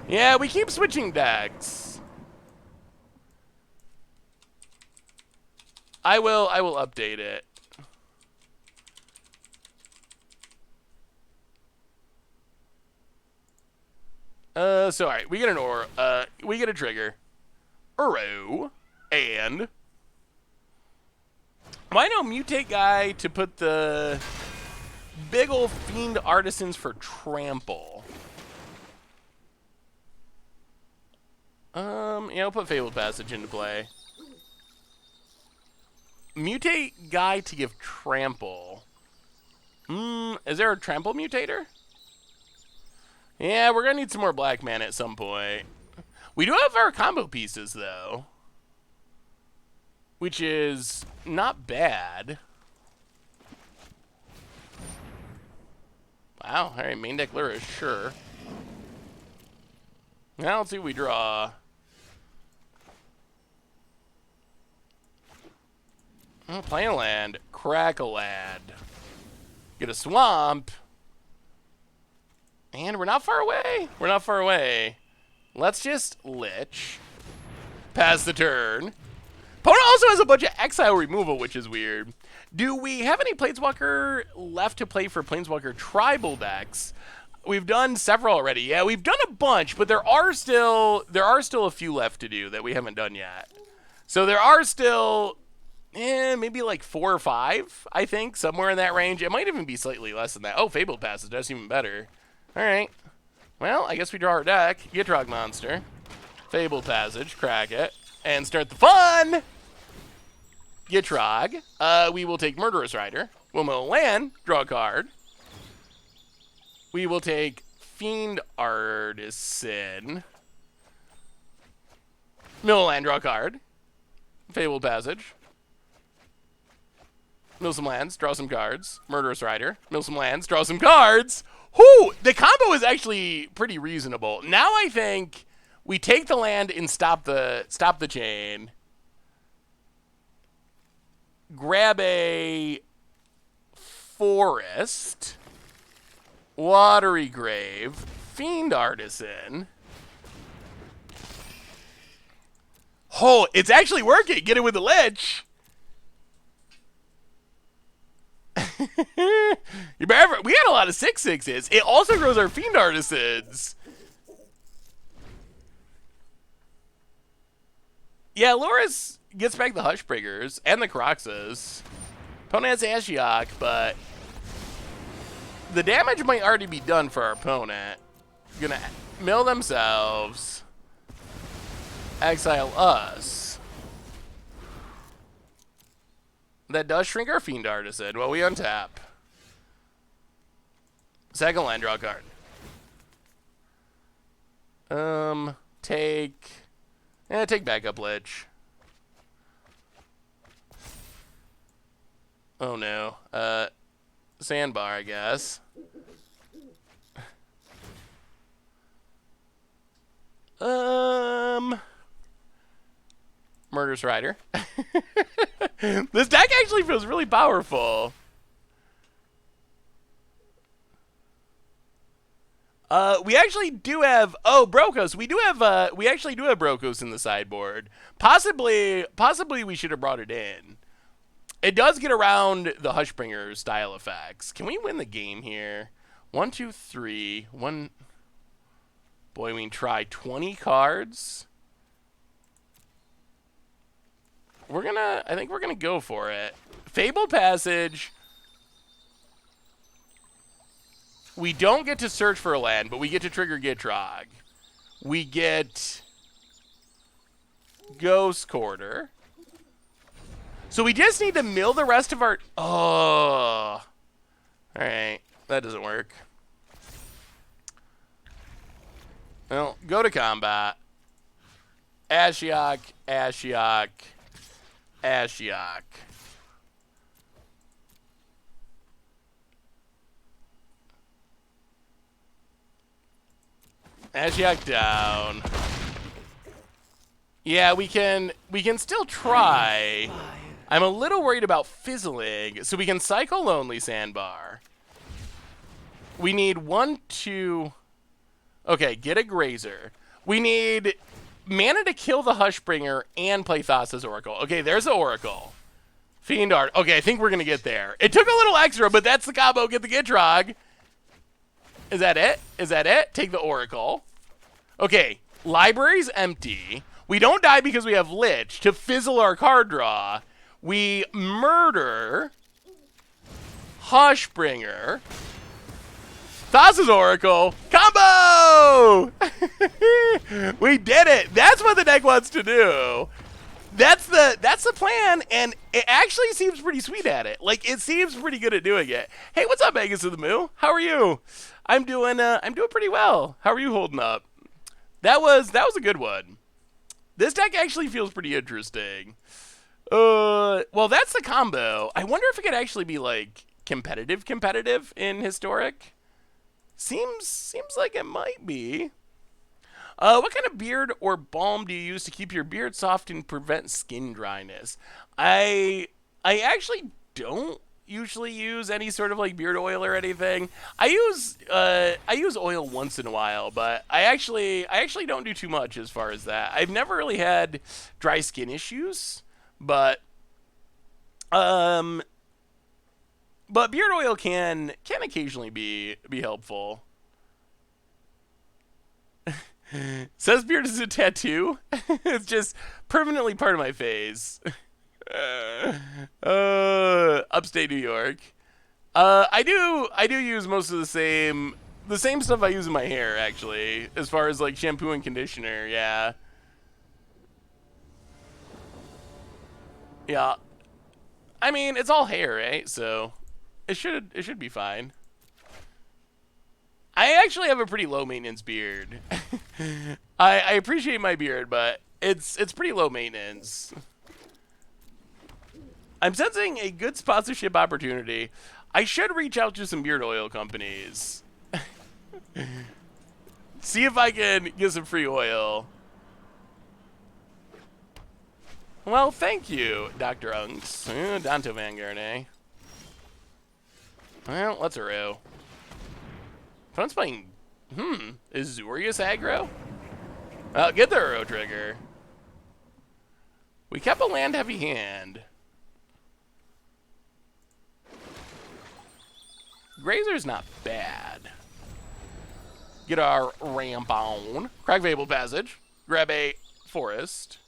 Yeah, we keep switching decks. I will update it. So alright, we get an we get a trigger. Uro. And why no mutate guy to put the big ol' Fiend Artisans for trample? Yeah, I'll put Fabled Passage into play. Mutate guy to give trample. Is there a trample mutator? Yeah, we're gonna need some more black mana at some point. We do have our combo pieces, though. Which is not bad. Wow, alright, main deck Lura, sure. Now let's see what we draw. Oh, playing a land. Crack a lad. Get a swamp. And we're not far away. We're not far away. Let's just Lich. Pass the turn. Opponent also has a bunch of exile removal, which is weird. Do we have any Planeswalker left to play for Planeswalker tribal decks? We've done several already. Yeah, we've done a bunch, but there are still a few left to do that we haven't done yet. So there are still maybe like 4 or 5, I think, somewhere in that range. It might even be slightly less than that. Oh, Fabled Passage, that's even better. All right. Well, I guess we draw our deck. Gitrog monster. Fabled Passage. Crack it. And start the fun! Gitrog. We will take Murderous Rider. We'll mill a land. Draw a card. We will take Fiend Artisan. Mill a land. Draw a card. Fabled Passage. Mill some lands. Draw some cards. Murderous Rider. Mill some lands. Draw some cards. Whoo! The combo is actually pretty reasonable. Now I think we take the land and stop the chain. Grab a forest. Watery Grave. Fiend Artisan. Oh, it's actually working. Get it with the Lich. We had a lot of 6/6s. It also grows our Fiend Artisans. Yeah, Loris gets back the Hushbringers and the Croxas. Opponent has Ashiok, but the damage might already be done for our opponent. Gonna mill themselves. Exile us. That does shrink our Fiend Artisan. Well, we untap. Second land, draw a card. Take backup Lich. Oh no. Sandbar, I guess. Murderous Rider. This deck actually feels really powerful. We actually do have Brokos. We actually do have Brokos in the sideboard. Possibly we should have brought it in. It does get around the Hushbringer style effects. Can we win the game here? 1, 2, 3. Boy, we can try 20 cards. I think we're gonna go for it. Fabled Passage. We don't get to search for a land, but we get to trigger Gitrog. We get Ghost Quarter. So we just need to mill the rest of our... Oh. Alright. That doesn't work. Well, go to combat. Ashiok, Ashiok, Ashiok. Ashiok down. Yeah, we can still try. I'm a little worried about fizzling, so we can cycle Lonely Sandbar. We need 1, 2... Okay, get a Grazer. We need mana to kill the Hushbringer and play Thassa's Oracle. Okay, there's the Oracle. Fiend Art. Okay, I think we're going to get there. It took a little extra, but that's the combo. Get the Gitrog. Is that it? Is that it? Take the Oracle. Okay, library's empty. We don't die because we have Lich to fizzle our card draw. We murder Hushbringer. Thassa's Oracle. Combo! We did it. That's what the deck wants to do. That's the plan, and it actually seems pretty sweet at it. Like, it seems pretty good at doing it. Hey, what's up, Vegas of the Moo? How are you? I'm doing pretty well. How are you holding up? That was a good one. This deck actually feels pretty interesting. Well, that's the combo. I wonder if it could actually be like competitive in Historic. Seems like it might be. What kind of beard or balm do you use to keep your beard soft and prevent skin dryness? I actually don't usually use any sort of like beard oil or anything. I use oil once in a while, but I actually don't do too much as far as that. I've never really had dry skin issues, but beard oil can occasionally be helpful. Says beard is a tattoo. It's just permanently part of my face. Upstate New York. I do use most of the same stuff I use in my hair, actually, as far as like shampoo and conditioner. Yeah. Yeah. I mean, it's all hair, right? So it should be fine. I actually have a pretty low maintenance beard. I appreciate my beard, but it's pretty low maintenance. I'm sensing a good sponsorship opportunity. I should reach out to some beard oil companies. See if I can get some free oil. Well, thank you, Dr. Unks. Danto Vanguard, eh? Well, let's Uru. Opponent's playing... Is Zurius aggro? Well, get the Uru trigger. We kept a land-heavy hand. Grazer's not bad. Get our ramp on. Crack Fabled Passage. Grab a Forest.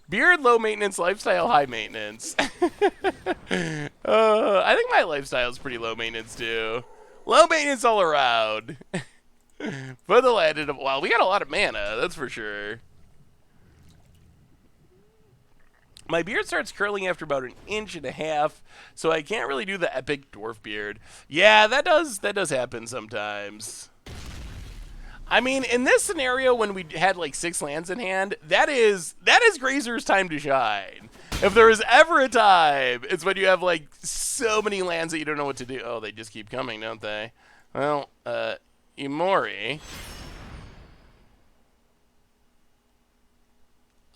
Beard, low maintenance. Lifestyle, high maintenance. I think my lifestyle is pretty low maintenance, too. Low maintenance all around. For the landed of... Well, we got a lot of mana, that's for sure. My beard starts curling after about 1.5 inches, so I can't really do the epic dwarf beard. Yeah, that does happen sometimes. I mean, in this scenario, when we had like 6 lands in hand, that is Grazer's time to shine. If there is ever a time, it's when you have like so many lands that you don't know what to do. Oh, they just keep coming, don't they? Well, Imori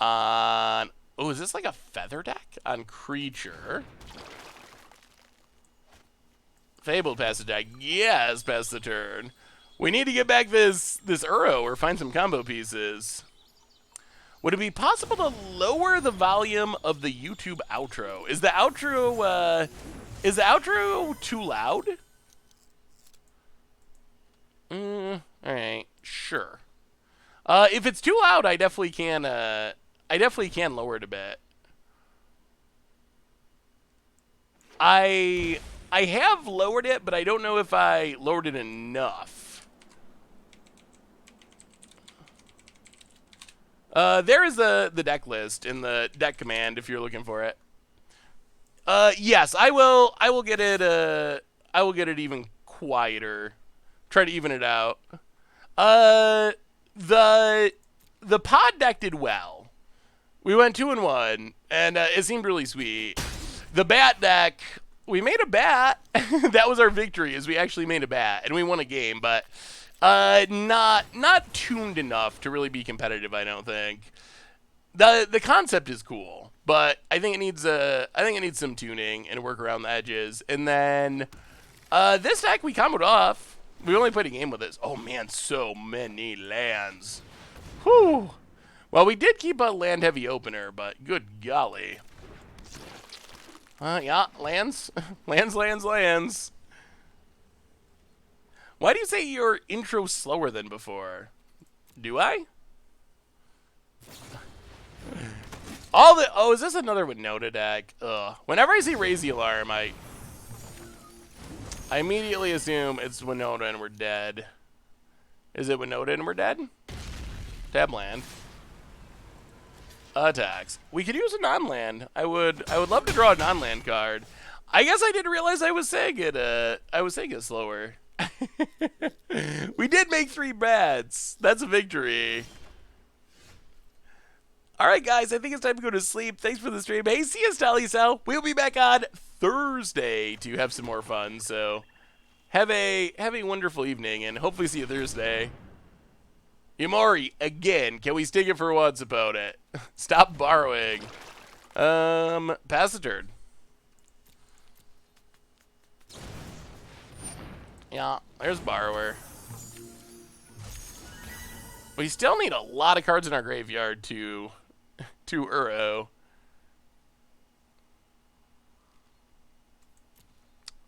on... Oh, is this like a feather deck? On creature. Fabled Passage deck. Yes, pass the turn. We need to get back this Uro or find some combo pieces. Would it be possible to lower the volume of the YouTube outro? Is the outro too loud? Alright, sure. If it's too loud, I definitely can lower it a bit. I have lowered it, but I don't know if I lowered it enough. There is the deck list in the deck command if you're looking for it. Yes, I will get it even quieter. Try to even it out. The pod deck did well. We went 2-1, and it seemed really sweet. The bat deck, we made a bat. That was our victory, is we actually made a bat, and we won a game, but not tuned enough to really be competitive, I don't think. The concept is cool, but I think it needs some tuning and work around the edges. And then this deck we comboed off. We only played a game with this. Oh man, so many lands. Whew. Well, we did keep a land heavy opener, but good golly. Yeah, lands. lands. Why do you say your intro slower than before? Do I? Oh, is this another Winota deck? Ugh. Whenever I see Raise the Alarm, I immediately assume it's Winota and we're dead. Is it Winota and we're dead? Tab land. Attacks. We could use a non-land. I would love to draw a non-land card. I guess I didn't realize I was saying it slower. We did make 3 bats. That's a victory. Alright guys, I think it's time to go to sleep. Thanks for the stream. Hey, see you, Stally Sal. We'll be back on Thursday to have some more fun. So have a wonderful evening and hopefully see you Thursday. Imori, again, can we stick it for once about it? Stop borrowing. Pass the turn. Yeah, there's Borrower. We still need a lot of cards in our graveyard to Uro.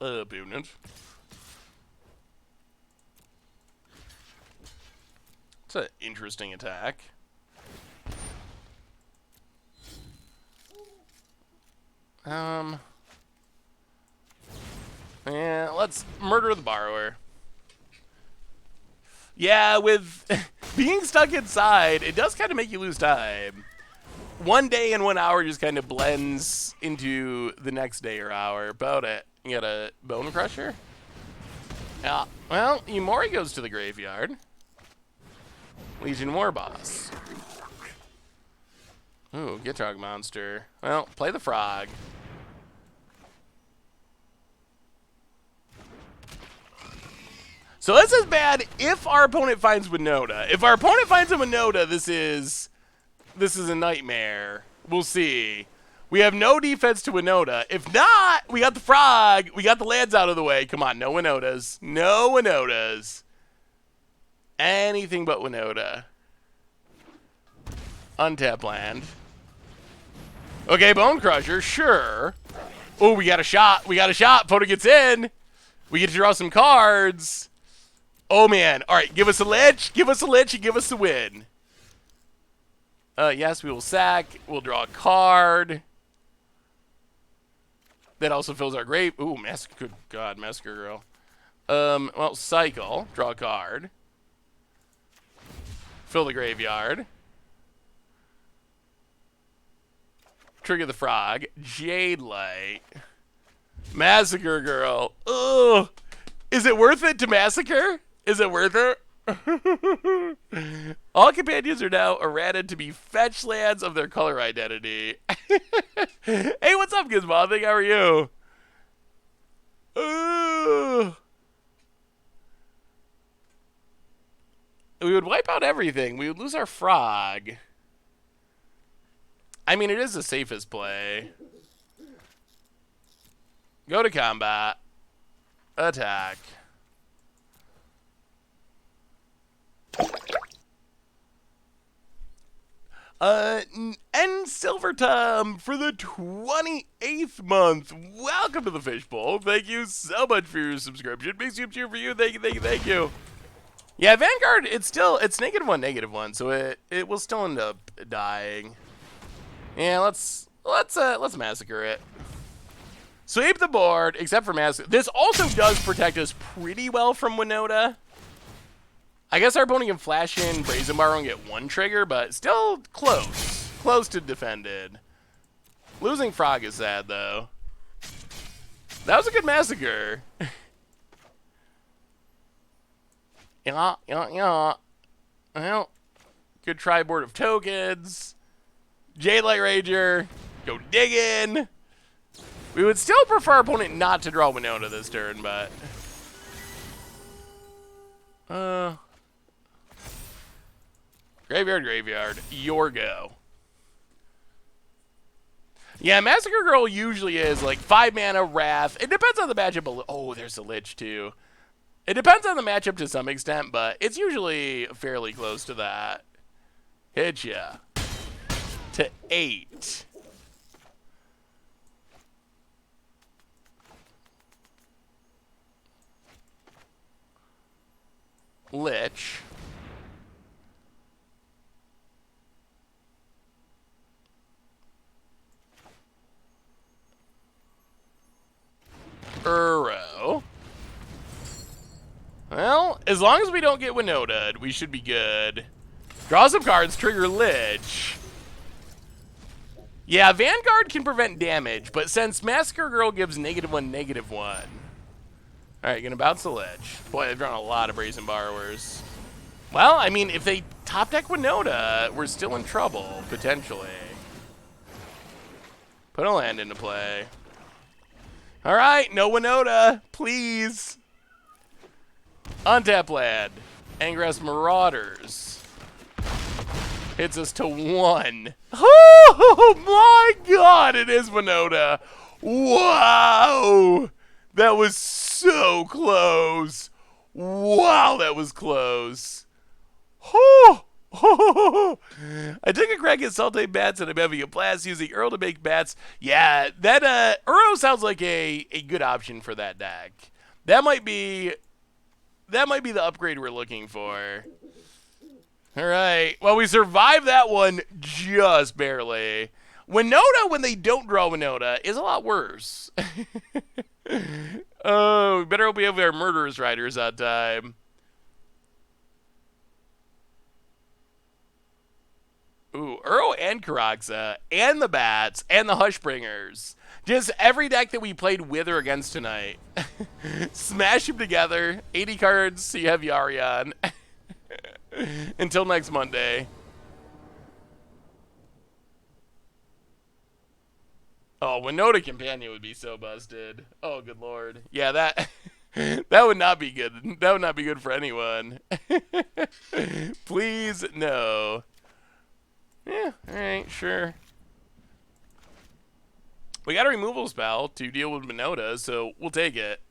Opponent. It's an interesting attack. Yeah, let's murder the Borrower. Yeah, with being stuck inside, it does kind of make you lose time. 1 day and 1 hour just kind of blends into the next day or hour. About it. You got a Bone Crusher? Yeah. Well, Imori goes to the graveyard. Legion War Boss. Ooh, Gitrog Monster. Well, play the Frog. So this is bad if our opponent finds Winota. If our opponent finds a Winota, this is a nightmare. We'll see. We have no defense to Winota. If not, we got the Frog. We got the lands out of the way. Come on, no Winotas. No Winotas. Anything but Winota. Untap land. Okay, Bone Crusher, sure. Oh, we got a shot. We got a shot. Opponent gets in. We get to draw some cards. Oh, man. All right, give us a Lich. Give us a Lich and give us the win. Yes, we will sack. We'll draw a card. That also fills our grave. Ooh, Good God, Massacre Girl. Well, cycle. Draw a card. Fill the graveyard. Trigger the frog. Jade Light. Massacre Girl. Ugh. Is it worth it to massacre? Is it worth it? All companions are now errated to be fetch lands of their color identity. Hey, what's up, Gizmothing? How are you? We would wipe out everything. We would lose our frog. I mean, it is the safest play. Go to combat. Attack. And Silvertum for the 28th month. Welcome to the Fishbowl. Thank you so much for your subscription. Big soup cheer for you. Thank you, thank you, thank you. Yeah, Vanguard, it's -1, so it will still end up dying. Yeah, let's massacre it. Sweep the board, except for massacre. This also does protect us pretty well from Winota. I guess our opponent can flash in Brazen Bar and get one trigger, but still close. Close to defended. Losing Frog is sad, though. That was a good massacre. Yeah. Well, good tri-board of tokens. Jade Light Rager. Go dig in. We would still prefer our opponent not to draw Winota this turn, but... Graveyard. Your go. Yeah, Massacre Girl usually is like 5 mana, Wrath. It depends on the matchup. Oh, there's a Lich too. It depends on the matchup to some extent, but it's usually fairly close to that. Hit ya. To 8. Lich. Uro. Well, as long as we don't get Winota, we should be good. Draw some cards, trigger Lich. Yeah, Vanguard can prevent damage, but since Massacre Girl gives -1/-1. Alright, gonna bounce the Lich. Boy, they've drawn a lot of Brazen Borrowers. Well, I mean, if they top deck Winota, we're still in trouble, potentially. Put a land into play. Alright, no Winota, please. Untap land. Angrass Marauders. Hits us to 1. Oh my god, it is Winota. Wow. That was so close. Wow, that was close. I took a crack at Saltate Bats and I'm having a blast using Earl to make bats. Yeah, that Uro sounds like a good option for that deck. That might be the upgrade we're looking for. All right. Well, we survived that one just barely. Winota, when they don't draw Winota, is a lot worse. Oh, we better hope we have our Murderous Riders on time. Ooh, Uro and Karaxa, and the Bats, and the Hushbringers. Just every deck that we played with or against tonight. Smash them together. 80 cards, so you have Yarion. Until next Monday. Oh, Winota Companion would be so busted. Oh, good lord. Yeah, that would not be good. That would not be good for anyone. Please, no. Yeah, alright, sure. We got a removal spell to deal with Winota, so we'll take it.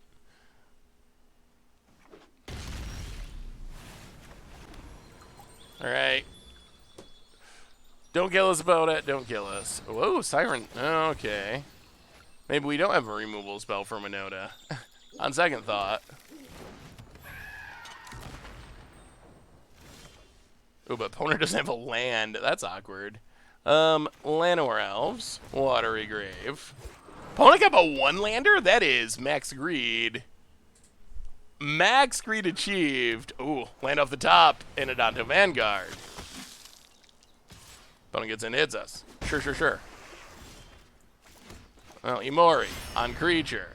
Alright. Don't kill us about it. Don't kill us. Whoa, Siren. Oh, okay. Maybe we don't have a removal spell for Winota. On second thought. Oh, but opponent doesn't have a land. That's awkward. Llanowar Elves. Watery Grave. Opponent got a one-lander? That is max greed. Max greed achieved. Ooh, land off the top. Inodonto Vanguard. Opponent gets in, hits us. Sure. Well, Imori on creature.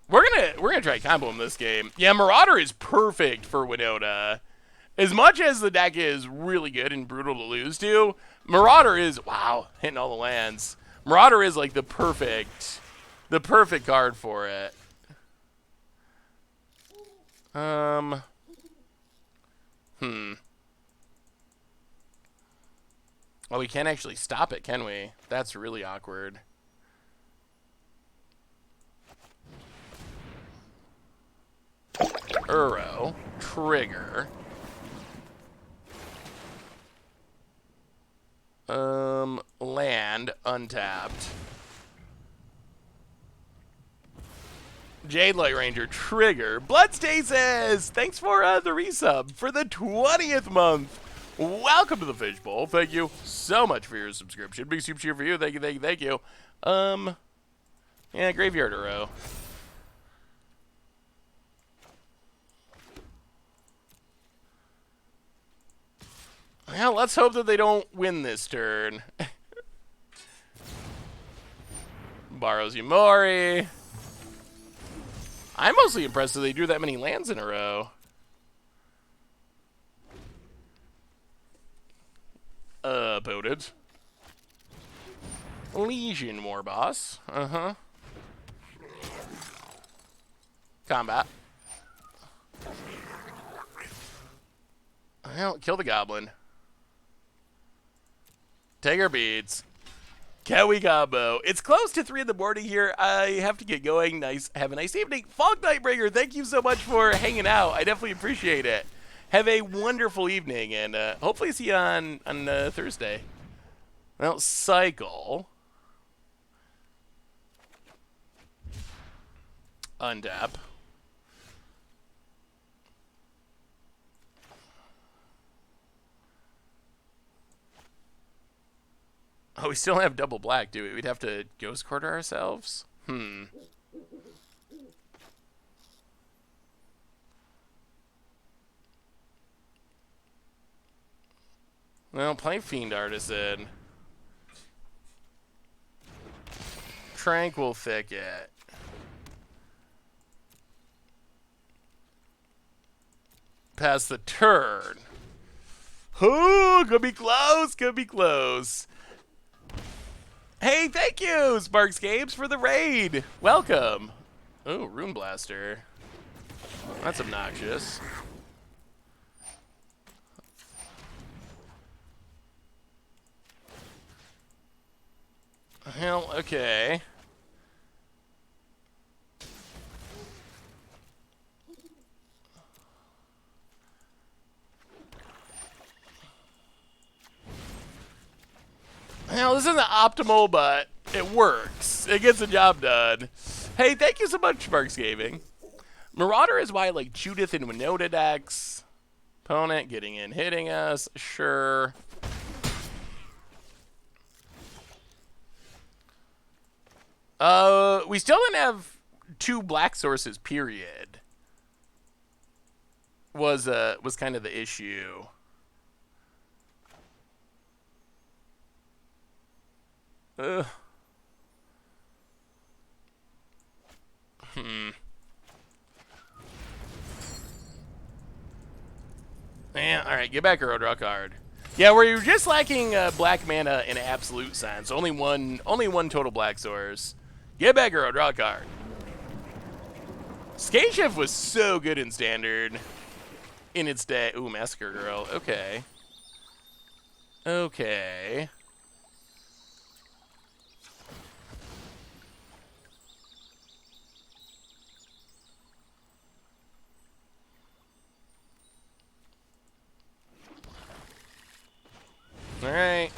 We're gonna try combo him this game. Yeah, Marauder is perfect for Winota. As much as the deck is really good and brutal to lose to, Marauder is, wow, hitting all the lands. Marauder is like the perfect card for it. Well, we can't actually stop it, can we? That's really awkward. Uro, trigger. Land, untapped. Jade Light Ranger, trigger. Bloodstasis! Thanks for the resub for the 20th month. Welcome to the Fishbowl. Thank you so much for your subscription. Big super cheer for you. Thank you. Yeah, Graveyard Uro. Well, let's hope that they don't win this turn. Borrows Yumori. I'm mostly impressed that they drew that many lands in a row. Boated. Legion War Boss. Combat. Well, kill the goblin. Take our beads. Cowie combo. It's close to 3 in the morning here. I have to get going. Nice. Have a nice evening. Fog Nightbreaker, thank you so much for hanging out. I definitely appreciate it. Have a wonderful evening, and hopefully see you on Thursday. Well, cycle. Untap. Oh, we still don't have double black, do we? We'd have to Ghost Quarter ourselves? Well, play Fiend Artisan. Tranquil Thicket. Pass the turn. Ooh, could be close, could be close. Hey, thank you, Sparks Games, for the raid. Welcome. Oh, Rune Blaster. That's obnoxious. Hell, okay. Well, this isn't optimal, but it works. It gets the job done. Hey, thank you so much, Sparks Gaming. Marauder is why I like Judith and Winota decks. Opponent getting in, hitting us. Sure. We still didn't have 2 black sources, period. Was kind of the issue. Yeah, alright, get back Euro, draw card. Yeah, where you're just lacking black mana in absolute sense. Only one total black source. Get back Euro, draw card. Skate Shift was so good in Standard in its day. Ooh, Massacre Girl. Okay. Okay. Alright.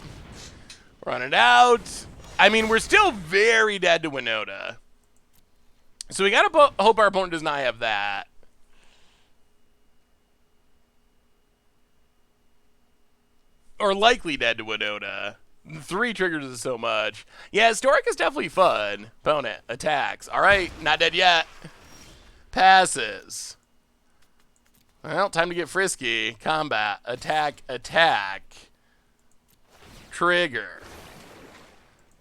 Run it out. I mean, we're still very dead to Winota. So we gotta hope our opponent does not have that. Or likely dead to Winota. 3 triggers is so much. Yeah, Historic is definitely fun. Opponent attacks. All right, not dead yet. Passes. Well, time to get frisky. Combat. Attack. Attack. Trigger.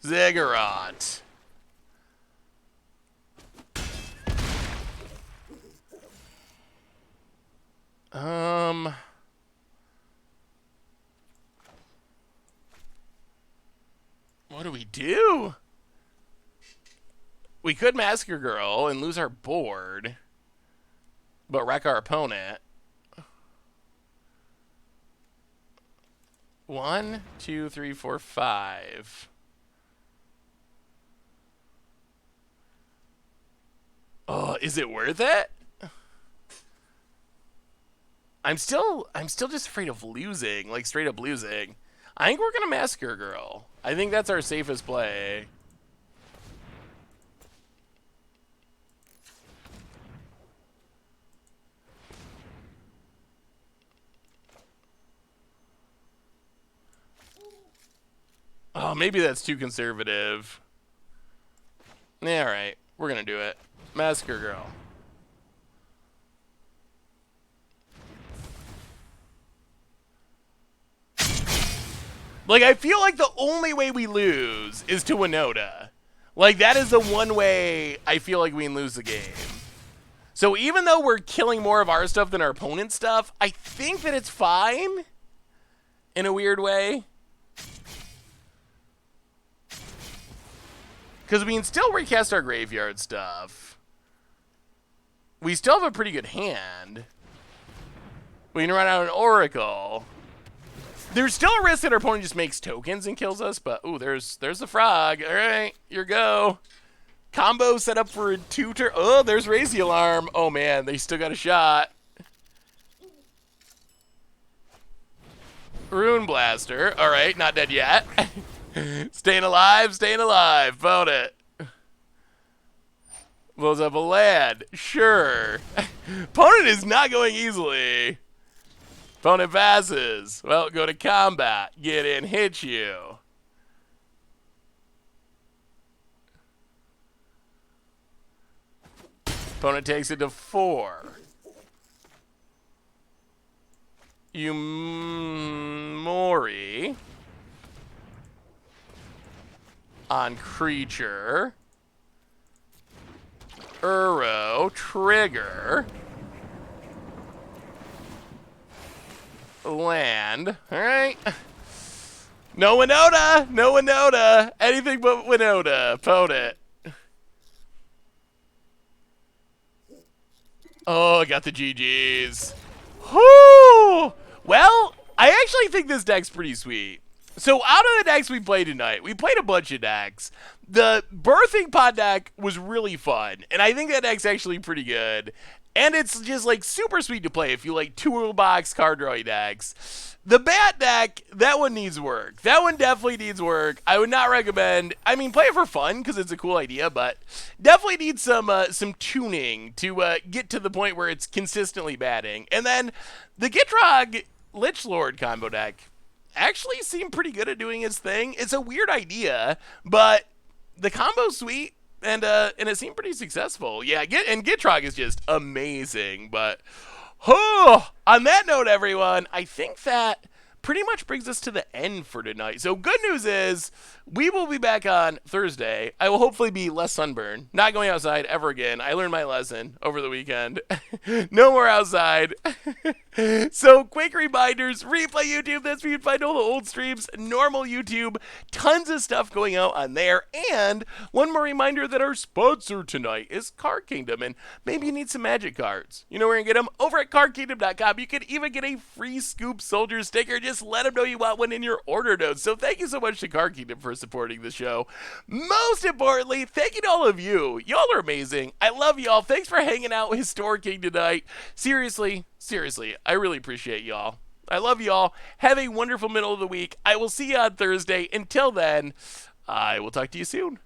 Ziggurat. What do we do? We could Massacre Girl and lose our board, but wreck our opponent. 1, 2, 3, 4, 5. Oh, is it worth it? I'm still just afraid of losing, like straight up losing. I think we're gonna Massacre Girl. I think that's our safest play. Oh, maybe that's too conservative. Yeah, all right. We're gonna do it. Massacre Girl. Like, I feel like the only way we lose is to Winota. Like, that is the one way I feel like we can lose the game. So even though we're killing more of our stuff than our opponent's stuff, I think that it's fine in a weird way. Because we can still recast our graveyard stuff. We still have a pretty good hand. We can run out an Oracle. There's still a risk that our opponent just makes tokens and kills us, but ooh, there's the frog. All right, your go. Combo set up for a tutor. Oh, there's Raise the Alarm. Oh man, they still got a shot. Rune Blaster. All right, not dead yet. Staying alive, staying alive. Vote it. Blows up a land. Sure. Opponent is not going easily. Opponent passes. Well, go to combat. Get in, hit you. Opponent takes it to 4. You Mori on creature. Uro, trigger. Land. Alright. No Winota! No Winota! Anything but Winota. Opponent. Oh, I got the GGs. Whoo! Well, I actually think this deck's pretty sweet. So out of the decks we played tonight, we played a bunch of decks. The Birthing Pod deck was really fun, and I think that deck's actually pretty good. And it's just like super sweet to play if you like toolbox card drawing decks. The Bat deck, that one needs work. That one definitely needs work. I would not recommend. I mean, play it for fun because it's a cool idea, but definitely needs some tuning to get to the point where it's consistently batting. And then the Gitrog Lich Lord combo deck actually seemed pretty good at doing its thing. It's a weird idea, but the combo's sweet. And it seemed pretty successful. Yeah, Gitrog is just amazing. But, on that note, everyone, I think that pretty much brings us to the end for tonight. So good news is we will be back on Thursday. I will hopefully be less sunburned. Not going outside ever again. I learned my lesson over the weekend. No more outside. So quick reminders, replay YouTube, that's where you can find all the old streams, normal YouTube, tons of stuff going out on there, and one more reminder that our sponsor tonight is Card Kingdom, and maybe you need some magic cards. You know where you can get them? Over at cardkingdom.com. You can even get a free Scoop Soldier sticker. Just let them know you want one in your order notes. So thank you so much to Card Kingdom for supporting the show. Most importantly, thank you to all of you. Y'all are amazing. I love y'all. Thanks for hanging out with Historic King tonight. Seriously, I really appreciate y'all. I love y'all. Have a wonderful middle of the week. I will see you on Thursday. Until then, I will talk to you soon.